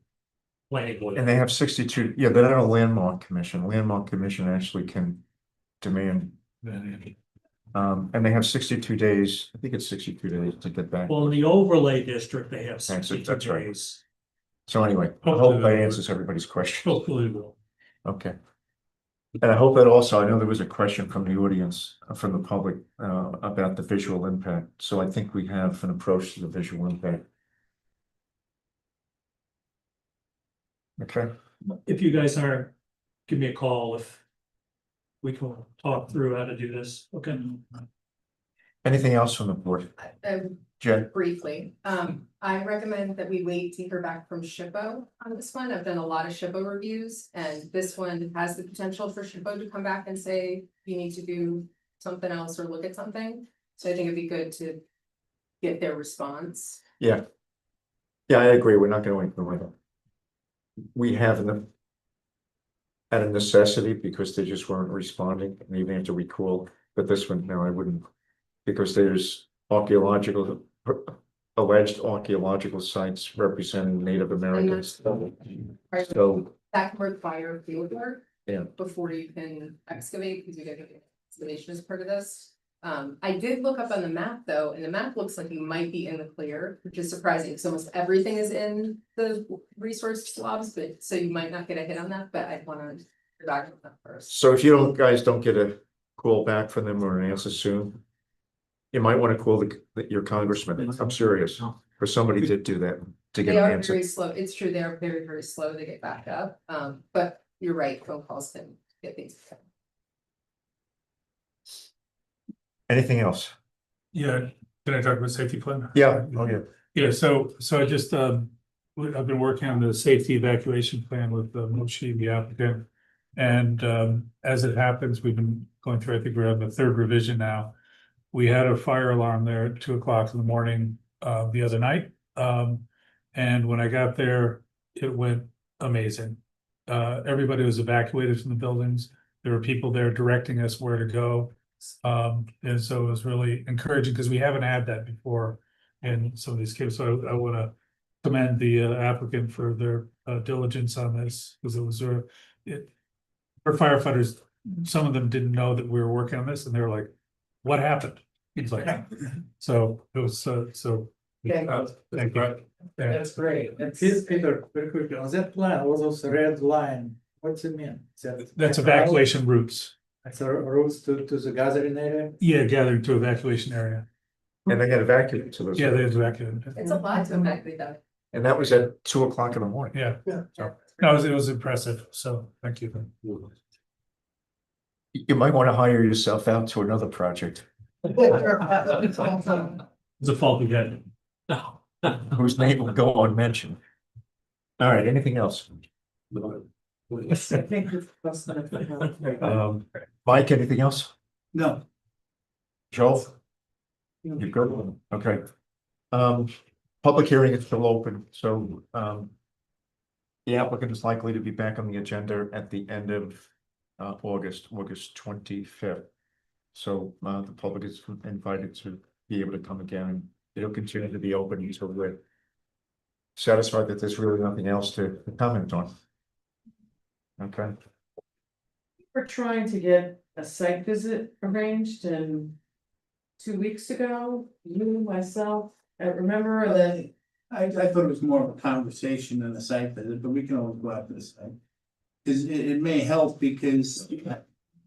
planning board. And they have 62, yeah, they're not a landmark commission. Landmark commission actually can demand. And they have 62 days, I think it's 62 days to get back. Well, in the overlay district, they have That's 62 right. days. So anyway, I Hopefully hope that that'll answers everybody's question. Hopefully it will. Okay. And I hope that also, I know there was a question from the audience, from the public, about the visual impact. So I think we have an approach to the visual impact. Okay. If you guys aren't, give me a call if we can talk through how to do this. Okay. Anything else from the board? Jen? Briefly, I recommend that we wait to hear back from SHPO on this one. I've done a lot of SHPO reviews, and this one has the potential for SHPO to come back and say, you need to do something else or look at something. So I think it'd be good to get their response. Yeah. Yeah, I agree, we're not gonna ignore them. We have them. At a necessity because they just weren't responding and even have to recall, but this one, no, I wouldn't. Because there's alleged archaeological sites representing Native Americans. So, That can require field work. Yeah. Before you can excavate, because you get excavation as part of this. I did look up on the map though, and the map looks like you might be in the clear, which is surprising, because almost everything is in the resource slabs, but so you might not get a hit on that, but I'd wanna go back on that first. so if you guys don't get a call back from them or an answer soon. You might want to call your congressman, I'm serious, or somebody did do that to get They an are answer. very slow, it's true, they are very, very slow to get back up, but you're right, phone calls can get things. Anything else? Yeah, can I talk about safety plan? Yeah, oh yeah. Yeah, so I just, I've been working on the safety evacuation plan with Moshi, the applicant. And as it happens, we've been going through, I think we're on the third revision now. We had a fire alarm there at 2 o'clock in the morning the other night. And when I got there, it went amazing. Everybody was evacuated from the buildings. There were people there directing us where to go. And so it was really encouraging because we haven't had that before in some of these cases. So I want to commend the applicant for their diligence on this, because it was for firefighters, some of them didn't know that we were working on this and they were like, what happened? It's like, so it was so Okay. thank you. Yeah. That's great. And please, Peter, very quickly, on that plan, was also red line, what's it mean? That's evacuation routes. It's a routes to the gathering area? Yeah, gathering to evacuation area. And they got evacuated to those. Yeah, they evacuated. It's a lot to evacuate though. And that was at 2 o'clock in the morning. Yeah. Yeah. So no, it was impressive. So thank you. You might want to hire yourself out to another project. It's a fault we had. Whose name will go unmentioned. All right, anything else? Mike, anything else? No. Joel? You're good, okay. Public hearing is still open, so, the applicant is likely to be back on the agenda at the end of, August 25th. So, the public is invited to be able to come again, and it'll continue to be open until we're satisfied that there's really nothing else to comment on. Okay. We're trying to get a site visit arranged and 2 weeks ago, you, myself, I remember that. I thought it was more of a conversation than a site visit, but we can always go out to the site. It may help because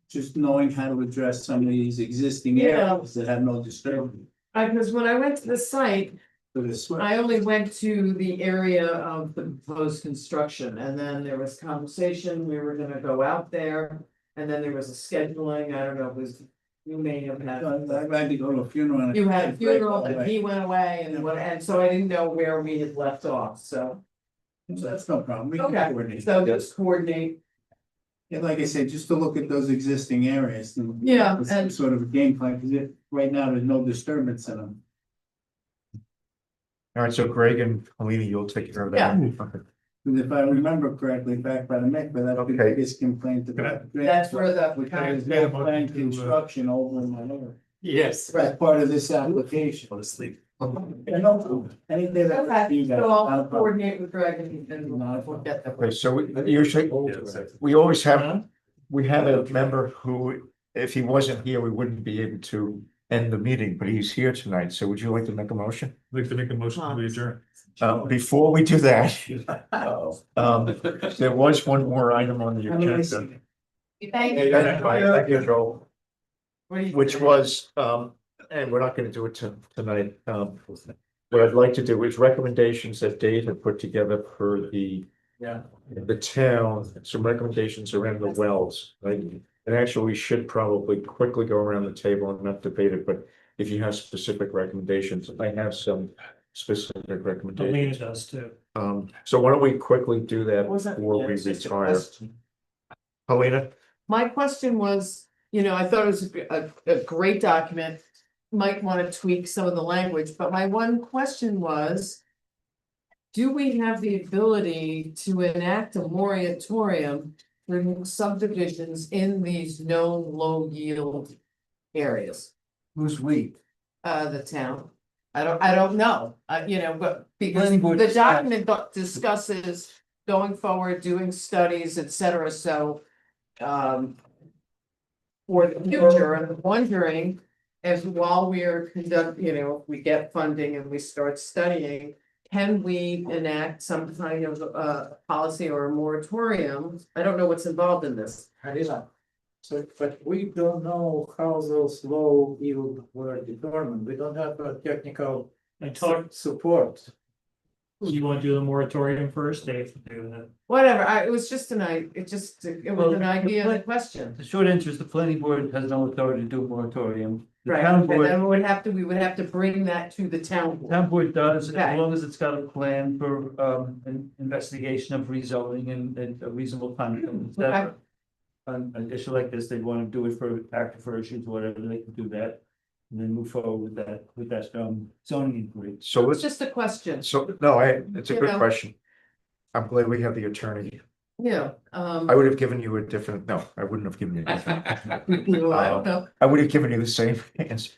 just knowing how to address some of these existing areas that have no disturbance. Because when I went to the site, For this. I only went to the area of the proposed construction, and then there was conversation, we were gonna go out there. And then there was a scheduling, I don't know, it was, you may have had. I had to go to a funeral. and- You had a funeral and he went away and so I didn't know where we had left off, so. So that's no problem. We can Okay, coordinate. so just coordinate. Yeah, like I said, just to look at those existing areas. And Yeah, it's and- sort of a game plan, because right now there's no disturbance in them. All right, so Greg and Alina, you'll take care of that. Yeah. Okay. And if I remember correctly, back by the Met, but that's the Okay. biggest complaint about. That's where the- Which is no planned construction over in my area. Yes. That's part of this application. Go to sleep. Anything that. Okay, you guys- so I'll coordinate with Greg and we'll get that. Okay, so we usually, we always have, we have a member who, if he wasn't here, we wouldn't be able to end the meeting, but he's here tonight, so would you like to make a motion? I'd like to make a motion to adjourn. Before we do that, there was one more item on the agenda. Thank you. Thank you, Joel. What do you Which think? was, and we're not gonna do it tonight, what I'd like to do is recommendations that Dave had put together for the. Yeah. The town, some recommendations around the wells, right? And actually, we should probably quickly go around the table and not debate it, but if you have specific recommendations, I have some specific Alina recommendations. does too. So why don't we quickly do that Was that- before yeah, we it's just a retire? question. Helena? My question was, I thought it was a great document. Might want to tweak some of the language, but my one question was. do we have the ability to enact a moratorium for subdivisions in these known low yield areas? Who's we? The town. I don't know, you know, but because Planning board the decides. document discusses going forward, doing studies, et cetera, so. For the future, I'm wondering, as while we are you know, if we get funding and we start studying. Can we enact some kind of policy or a moratorium? I don't know what's involved in this. So, but we don't know how those low yield were determined. We don't have a technical I talked, support. you want to do the moratorium first, Dave, can do that. Whatever, it was just it was Well, an idea and a the question. The short answer is the planning board has no authority to do a moratorium. The Right, town and board, then we would have to bring that to the town. board. town board does, Okay. as long as it's got a plan for an investigation of rezoning and a reasonable time. Okay. On an issue like this, they want to do it for active for issues, whatever, they can do that. And then move forward with that zoning inquiry. So It's let's, just a question, so, no, it's a You good know. question. I'm glad we have the attorney. yeah, I would have given you a different, no, I wouldn't have given you a different. I don't know. I would have given you the same answer.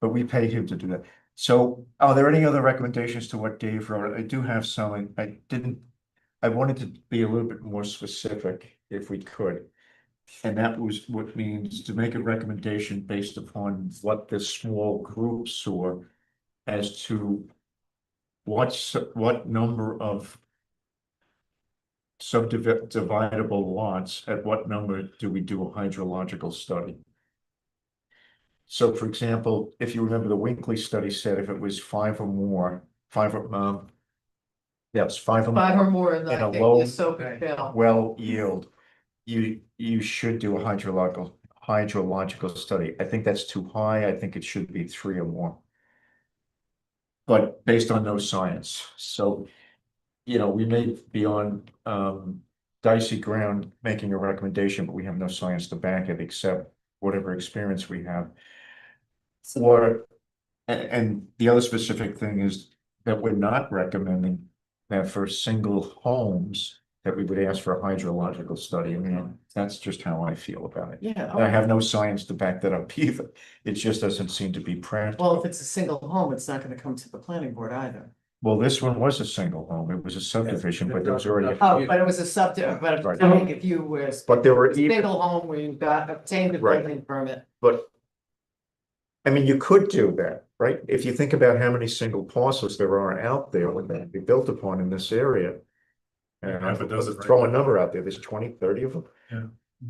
But we pay him to do that. So are there any other recommendations to what Dave wrote? I do have some, I wanted to be a little bit more specific if we could. And that was what means to make a recommendation based upon what this small group saw as to what number of subdividable lots, at what number do we do a hydrological study? So for example, if you remember the Winkley study said if it was five or more, yes, five or more. Five or more in In a the low- Ysoka Trail. Well yield, you should do a hydrological study. I think that's too high. I think it should be 3 or more. But based on no science, so, you know, we may be on dicey ground making a recommendation, but we have no science to back it except whatever experience we have. And the other specific thing is that we're not recommending that for single homes that we would ask for a hydrological study. I mean, that's just how I feel about it. Yeah. I have no science to back that up either. It just doesn't seem to be practical. Well, if it's a single home, it's not gonna come to the planning board either. Well, this one was a single home. It was a subdivision, but there was already. Oh, but it was a but Right. I think if you were. But there were even, Single home where you got obtained a Right. building permit. but. I mean, you could do that, right? If you think about how many single parcels there are out there when they be built upon in this area. And Half a dozen right throw a now. number out there, there's 20, 30 of them. Yeah.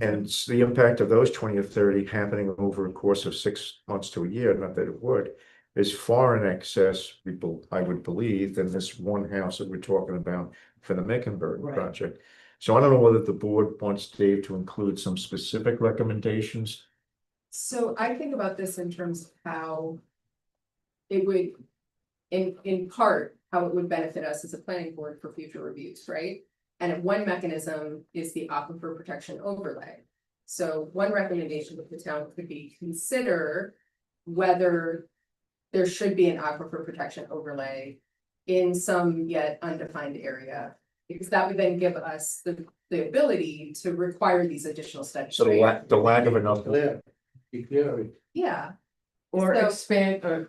And it's the impact of those 20 or 30 happening over a course of 6 months to a year, not that it would. Is far in excess, I would believe, than this one house that we're talking about for the Meckenberg Right. project. So I don't know whether the board wants Dave to include some specific recommendations. So I think about this in terms of how it would, in part, how it would benefit us as a planning board for future reviews, right? And one mechanism is the aquifer protection overlay. So one recommendation that the town could be consider whether there should be an aquifer protection overlay in some yet undefined area. Because that would then give us the ability to require these additional studies. So right? the lack of enough. Be clear. Yeah, Or So- expand our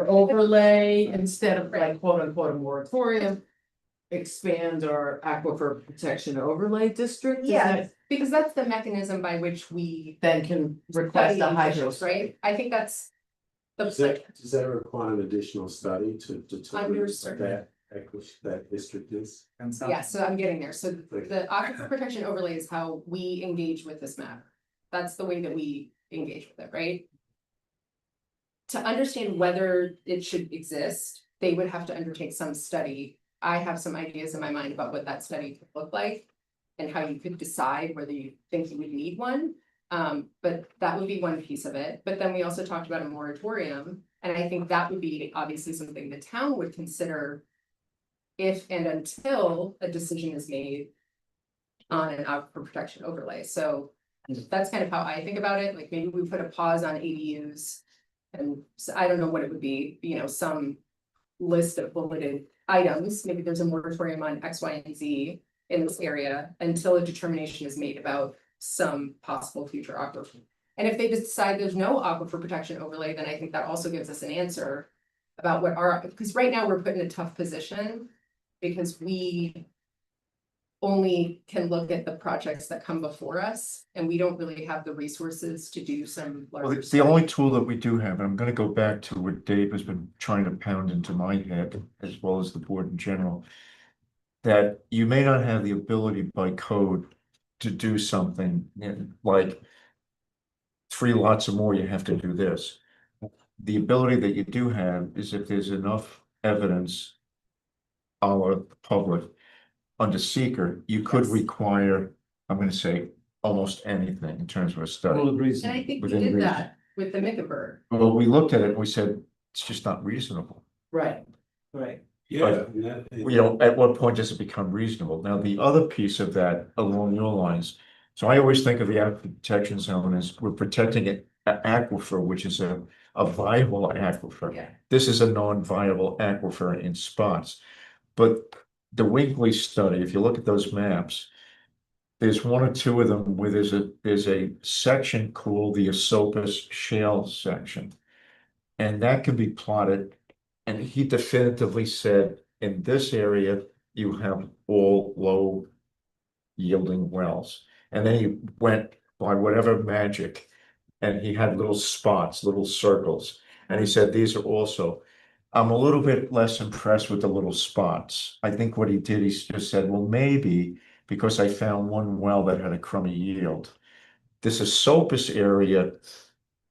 overlay instead of like quote unquote a moratorium. Expand our aquifer protection overlay district. Is yeah, that- because that's the mechanism by which we Then can request study a hydro. issues, right? I think that's the Does that require an additional study to determine Under what certain- that district is? Yeah, so I'm getting there. So the aquifer protection overlay is how we engage with this map. That's the way that we engage with it, right? To understand whether it should exist, they would have to undertake some study. I have some ideas in my mind about what that study could look like. And how you could decide whether you think you would need one. But that would be one piece of it. But then we also talked about a moratorium. And I think that would be obviously something the town would consider. If and until a decision is made on an aquifer protection overlay, so that's kind of how I think about it, like maybe we put a pause on ADUs. And so I don't know what it would be, you know, some list of bulleted items, maybe there's a moratorium on X, Y, and Z in this area until a determination is made about some possible future aquifer. And if they decide there's no aquifer protection overlay, then I think that also gives us an answer about what our, because right now we're put in a tough position because we only can look at the projects that come before us, and we don't really have the resources to do some Well, larger. the only tool that we do have, and I'm gonna go back to what Dave has been trying to pound into my head, as well as the board in general. That you may not have the ability by code to do something like 3 lots or more, you have to do this. The ability that you do have is if there's enough evidence our public under seeker, you could Yes. require, I'm gonna say, almost anything in terms of a study. Rule of reason. And I think we within did reason. that with the Mickenberg. Well, we looked at it and we said, it's just not reasonable. Right, right. Yeah. You know, at what point does it become reasonable? Now, the other piece of that along your lines. So I always think of the aquifer protection zone as we're protecting an aquifer, which is a viable aquifer. Yeah. This is a non-viable aquifer in spots. But the Winkley study, if you look at those maps, there's 1 or 2 of them where there's a section called the Esopus Shale section. And that can be plotted, and he definitively said, in this area, you have all low yielding wells. And then he went by whatever magic, and he had little spots, little circles. And he said, these are also, I'm a little bit less impressed with the little spots. I think what he did, he just said, well, maybe because I found 1 well that had a crummy yield. This Esopus area,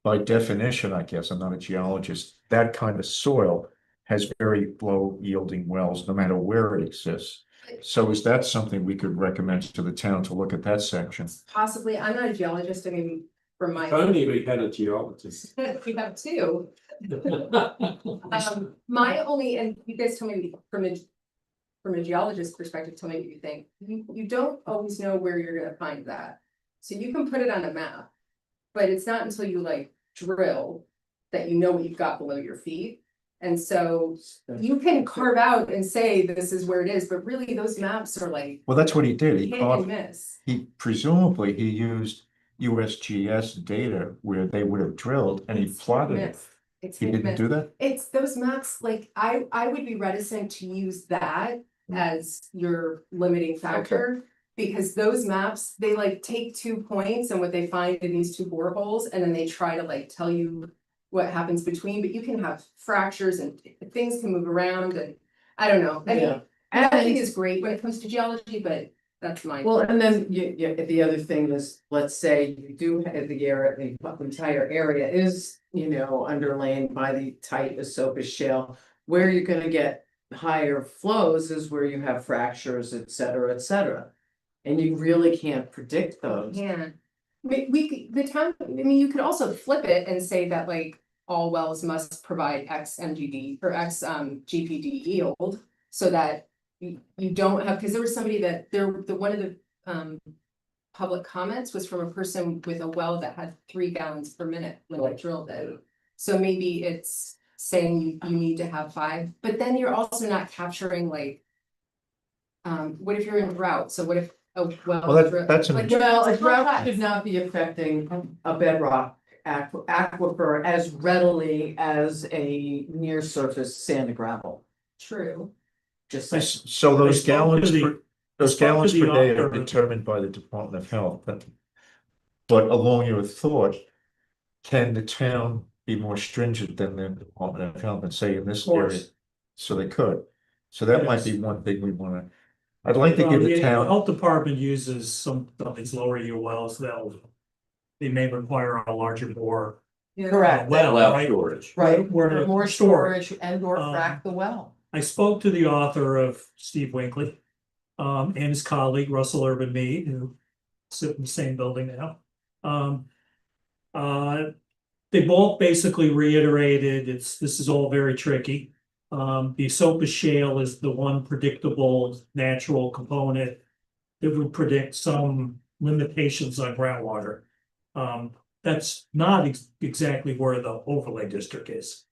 by definition, I guess, I'm not a geologist, that kind of soil has very low yielding wells, no matter where it exists. So is that something we could recommend to the town to look at that section? Possibly, I'm not a geologist, I mean, from my. If only we had a geologist. We have 2. My only, and you guys tell me from a geologist perspective, tell me what you think. You don't always know where you're gonna find that. So you can put it on a map, but it's not until you like drill that you know what you've got below your feet. And so you can carve out and say this is where it is, but really those maps are like Well, that's what he did. He hit and carved, miss. he presumably he used USGS data where they would have drilled and he It's hit and plotted it. miss. It's He hit and didn't miss. do that? It's those maps, like, I would be reticent to use that as your limiting factor. Because those maps, they like take 2 points and what they find in these 2 boreholes, and then they try to like tell you what happens between, but you can have fractures and things can move around and I don't know. I mean, Yeah. mapping is great when it comes to geology, but that's my. Well, and then the other thing is, let's say you do have the area, the entire area is, underlain by the tight Esopus shale. Where you're gonna get higher flows is where you have fractures, et cetera, et cetera. And you really can't predict those. Yeah. The town, I mean, you could also flip it and say that like all wells must provide X MGD or X GPD yield. So that you don't have, because there was somebody that one of the public comments was from a person with a well that had 3 gallons per minute when they drilled it. So maybe it's saying you need to have 5, but then you're also not capturing like. What if you're in drought? So what if, Well, that's an. Well, a drought should not be affecting a bedrock aquifer as readily as a near surface sand and gravel. True. Just I saying. s- So those I spoke to gallons, the- those spoke to gallons the per day are author. determined by the Department of Health. But along your thought, can the town be more stringent than the Department of Health and say in this Of course. area? So they could. So that might be Yes. one thing we wanna, I'd like to Well, give the the town, health department uses some of these lower yield wells, they may require a larger bore. Correct. Well, Allow right, storage. Right, Where more storage and or frack the well. I spoke to the author of Steve Winkley, and his colleague Russell Urban Mead, who sit in the same building now. They both basically reiterated this is all very tricky. The Esopus shale is the one predictable natural component that would predict some limitations on groundwater. That's not exactly where the overlay district is.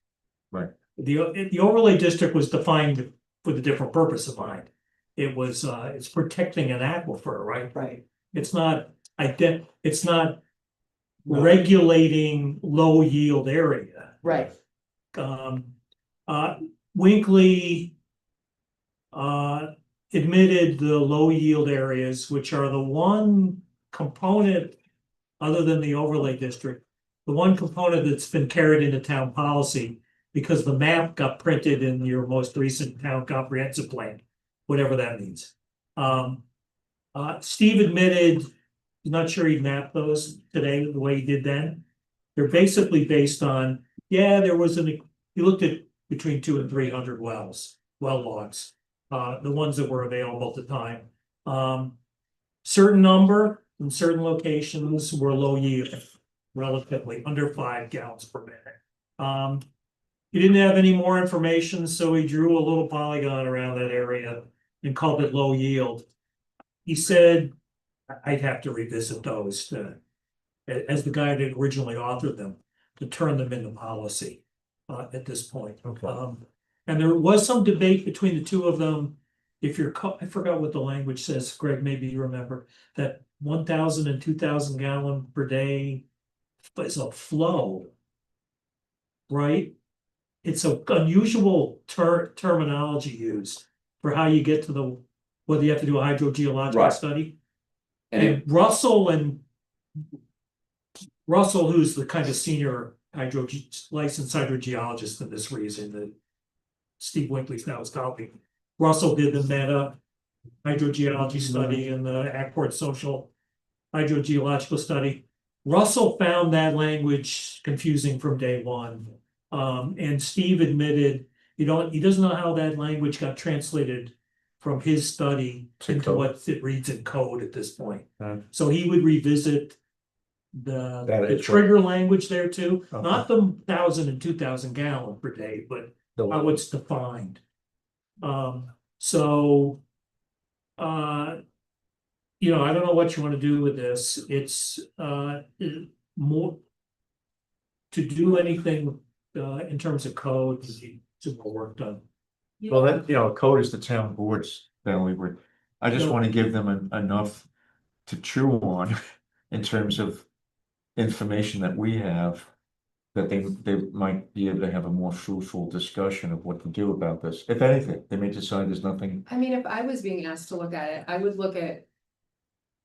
Right. The overlay district was defined for the different purpose in mind. It was, it's protecting an aquifer, right? Right. It's not it's not regulating low yield area. Right. Winkley admitted the low yield areas, which are the one component, other than the overlay district, the one component that's been carried into town policy because the map got printed in your most recent town comprehensive plan, whatever that means. Steve admitted, he's not sure he'd map those today the way he did then. They're basically based on, yeah, there was he looked at between 200 and 300 well logs, the ones that were available at the time. Certain number in certain locations were low yield, relatively under 5 gallons per minute. He didn't have any more information, so he drew a little polygon around that area and called it low yield. He said, I'd have to revisit those as the guy that originally authored them, to turn them into policy at this point. Okay. And there was some debate between the two of them. If you're, I forgot what the language says, Greg, maybe you remember, that 1,000 and 2,000 gallon per day is a flow, right? It's an unusual terminology used for how you get to whether you have to do a hydrogeological Right. study. And Russell, who's the kind of senior licensed hydrogeologist for this reason, that Steve Winkley's now his colleague. Russell did the meta hydrogeology study and the Accord social hydrogeological study. Russell found that language confusing from day one. And Steve admitted, he doesn't know how that language got translated from his study into what it reads in code at this point. So he would revisit the trigger language there too, not the 1,000 and 2,000 gallon per day, but how it's defined. You know, I don't know what you want to do with this. It's more to do anything in terms of code to more work done. Well, that, you know, code is the town board's bailiwick. I just No. want to give them enough to chew on in terms of information that we have, that they might be able to have a more fruitful discussion of what to do about this. If anything, they may decide there's nothing. I mean, if I was being asked to look at it, I would look at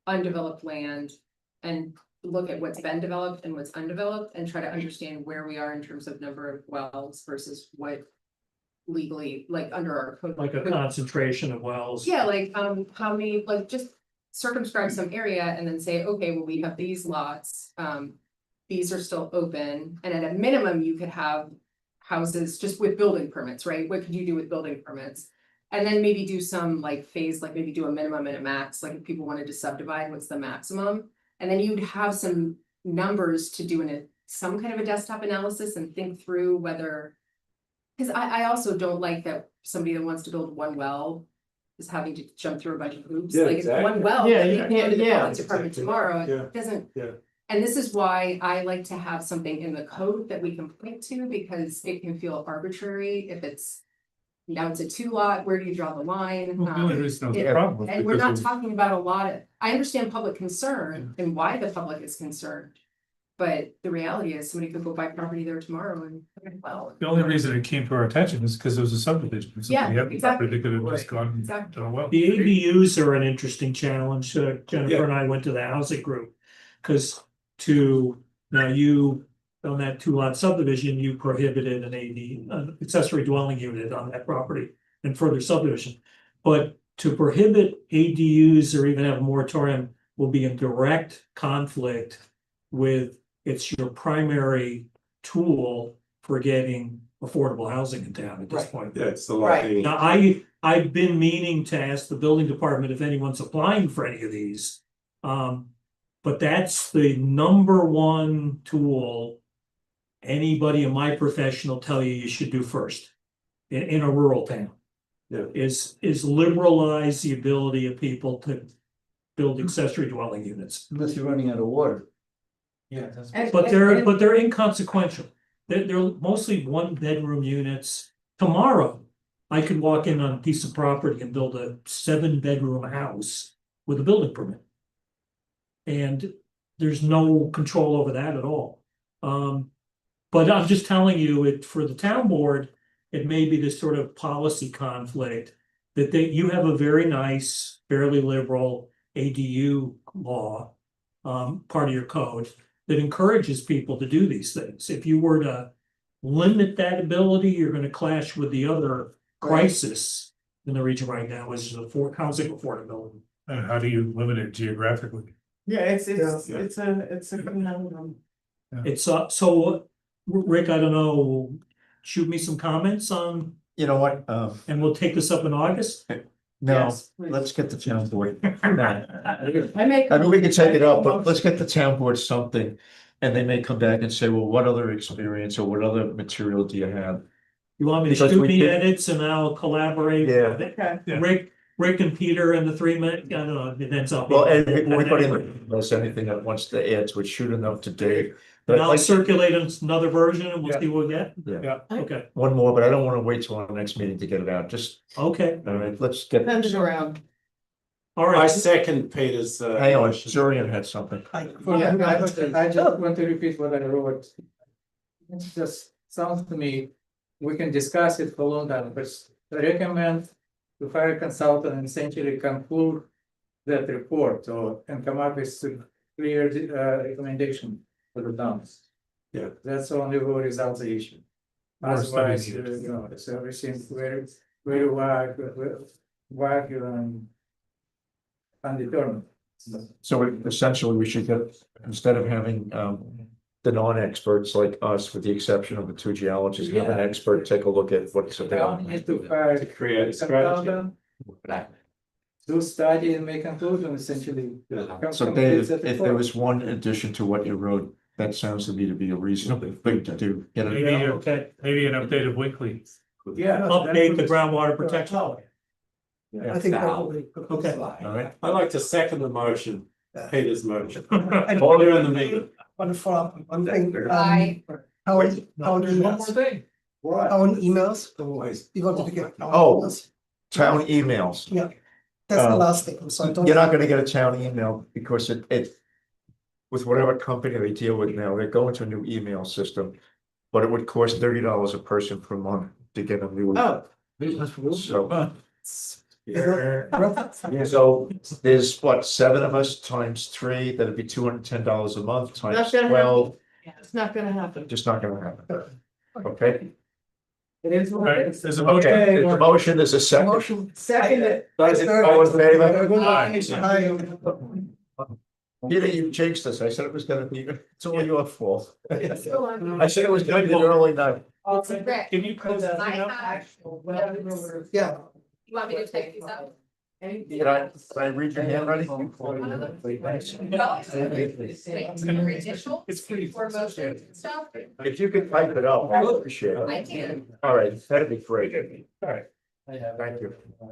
undeveloped land and look at what's been developed and what's undeveloped and try to understand where we are in terms of number of wells versus what legally, like under our code. Like a concentration of wells. Yeah, like, how many, like, just circumscribe some area and then say, okay, well, we have these lots. These are still open, and at a minimum, you could have houses just with building permits, right? What could you do with building permits? And then maybe do some like phase, like maybe do a minimum and a max, like if people wanted to subdivide, what's the maximum? And then you'd have some numbers to do some kind of a desktop analysis and think through whether. Cause I also don't like that somebody that wants to build one well is having to jump through a bunch of hoops, Yeah, like it's exactly. one well. Yeah, that you they can go to the can't- building department tomorrow, Yeah. it doesn't. Yeah. And this is why I like to have something in the code that we can point to, because it can feel arbitrary if it's. Now it's a 2-lot, where do you draw the line? There is no it- problem. And we're not because talking about a lot of, I understand public concern and why the public is concerned. But the reality is somebody could go buy property there tomorrow and, well. The only reason it came to our attention is because it was a subdivision. Somebody Yeah, had exactly. property, they could have just gone Exactly. to a well. The ADUs are an interesting challenge. Jennifer and I went to the housing group. Cause now you, on that 2-lot subdivision, you prohibited an accessory dwelling unit on that property and further subdivision. But to prohibit ADUs or even have a moratorium will be in direct conflict with, it's your primary tool for getting affordable housing in town at this point. Yeah, it's the Right. locking. Now, I've been meaning to ask the building department if anyone's applying for any of these. But that's the number one tool anybody in my profession will tell you should do first in a rural town. Yeah. Is liberalize the ability of people to build accessory dwelling units. Unless you're running out of water. Yeah, that's. But they're inconsequential. They're mostly 1-bedroom units. Tomorrow, I could walk in on a piece of property and build a 7-bedroom house with a building permit. And there's no control over that at all. But I'm just telling you, it, for the town board, it may be this sort of policy conflict. That you have a very nice, fairly liberal ADU law, part of your code. That encourages people to do these things. If you were to limit that ability, you're gonna clash with the other crisis in the region right now, which is housing affordability. And how do you limit it geographically? Yeah, it's a conundrum. It's so, Rick, I don't know, shoot me some comments on, You know what, and we'll take this up in August. no, Yes, please. let's get the town board. I make. I mean, we can take it up, but let's get the town board something. And they may come back and say, well, what other experience or what other material do you have? You want me to Because shoot we me did- edits and I'll collaborate? Yeah. Okay. Rick and Peter and the 3 minute, I don't know, it ends up. Well, and everybody knows anything that wants to add to it, shoot enough to Dave. But And I'll like, circulate another version and we'll see what we get. yeah, Okay, one more, but I don't want to wait till our next meeting to get it out. Just, okay, all right, let's get. Send it around. all I right. second Peter's. Hang on, Zurian had something. I just want to repeat what I wrote. It just sounds to me, we can discuss it for a long time, but I recommend to hire a consultant and essentially conclude that report or and come up with a clear recommendation for the towns. Yeah. That's the only way we resolve the issue. More study Otherwise, needed. it's everything very vague and undetermined. So essentially, we should get, instead of having the non-experts like us, with the exception of the 2 geologists, have an Yeah. expert take a look at what's Town available. needs to hire To create a strategy. consultant, do study and make conclusion essentially. So Dave, if there was one addition to what you wrote, that sounds to me to be a reasonable thing to do. Get it Maybe, out. Okay, maybe an updated weekly. Yeah. update the groundwater protection. I think probably. Okay. All right, I'd like to second the motion, Peter's motion. I While you're in the meeting. want to follow up on one thing. Aye. How One more emails, thing. our emails, Always. you wanted to get. our Oh. emails. town emails. Yeah, that's the last thing, so I don't. You're not gonna get a town email because it. With whatever company they deal with now, they're going to a new email system. But it would cost $30 a person per month to get a new. Oh. So. Yeah. So there's what, 7 of us times 3, that'd be $210 a month times Not gonna 12, It's not gonna happen. just not gonna happen. Okay, It is what Right, it is. there's a motion. okay, there's a motion, there's a second. Motion. Second it. All in favor? Aye. Peter, you jinxed us, I said it was gonna be, it's all your fault. I Still on. said it was gonna be an early night. Rick, Can you close that I out? have, Yeah. you want me to take these out? Can I read your handwriting? Initial It's pretty. for motions and stuff? If you could type it up, I would appreciate I it. can. All right, that'd be great. All right, thank you.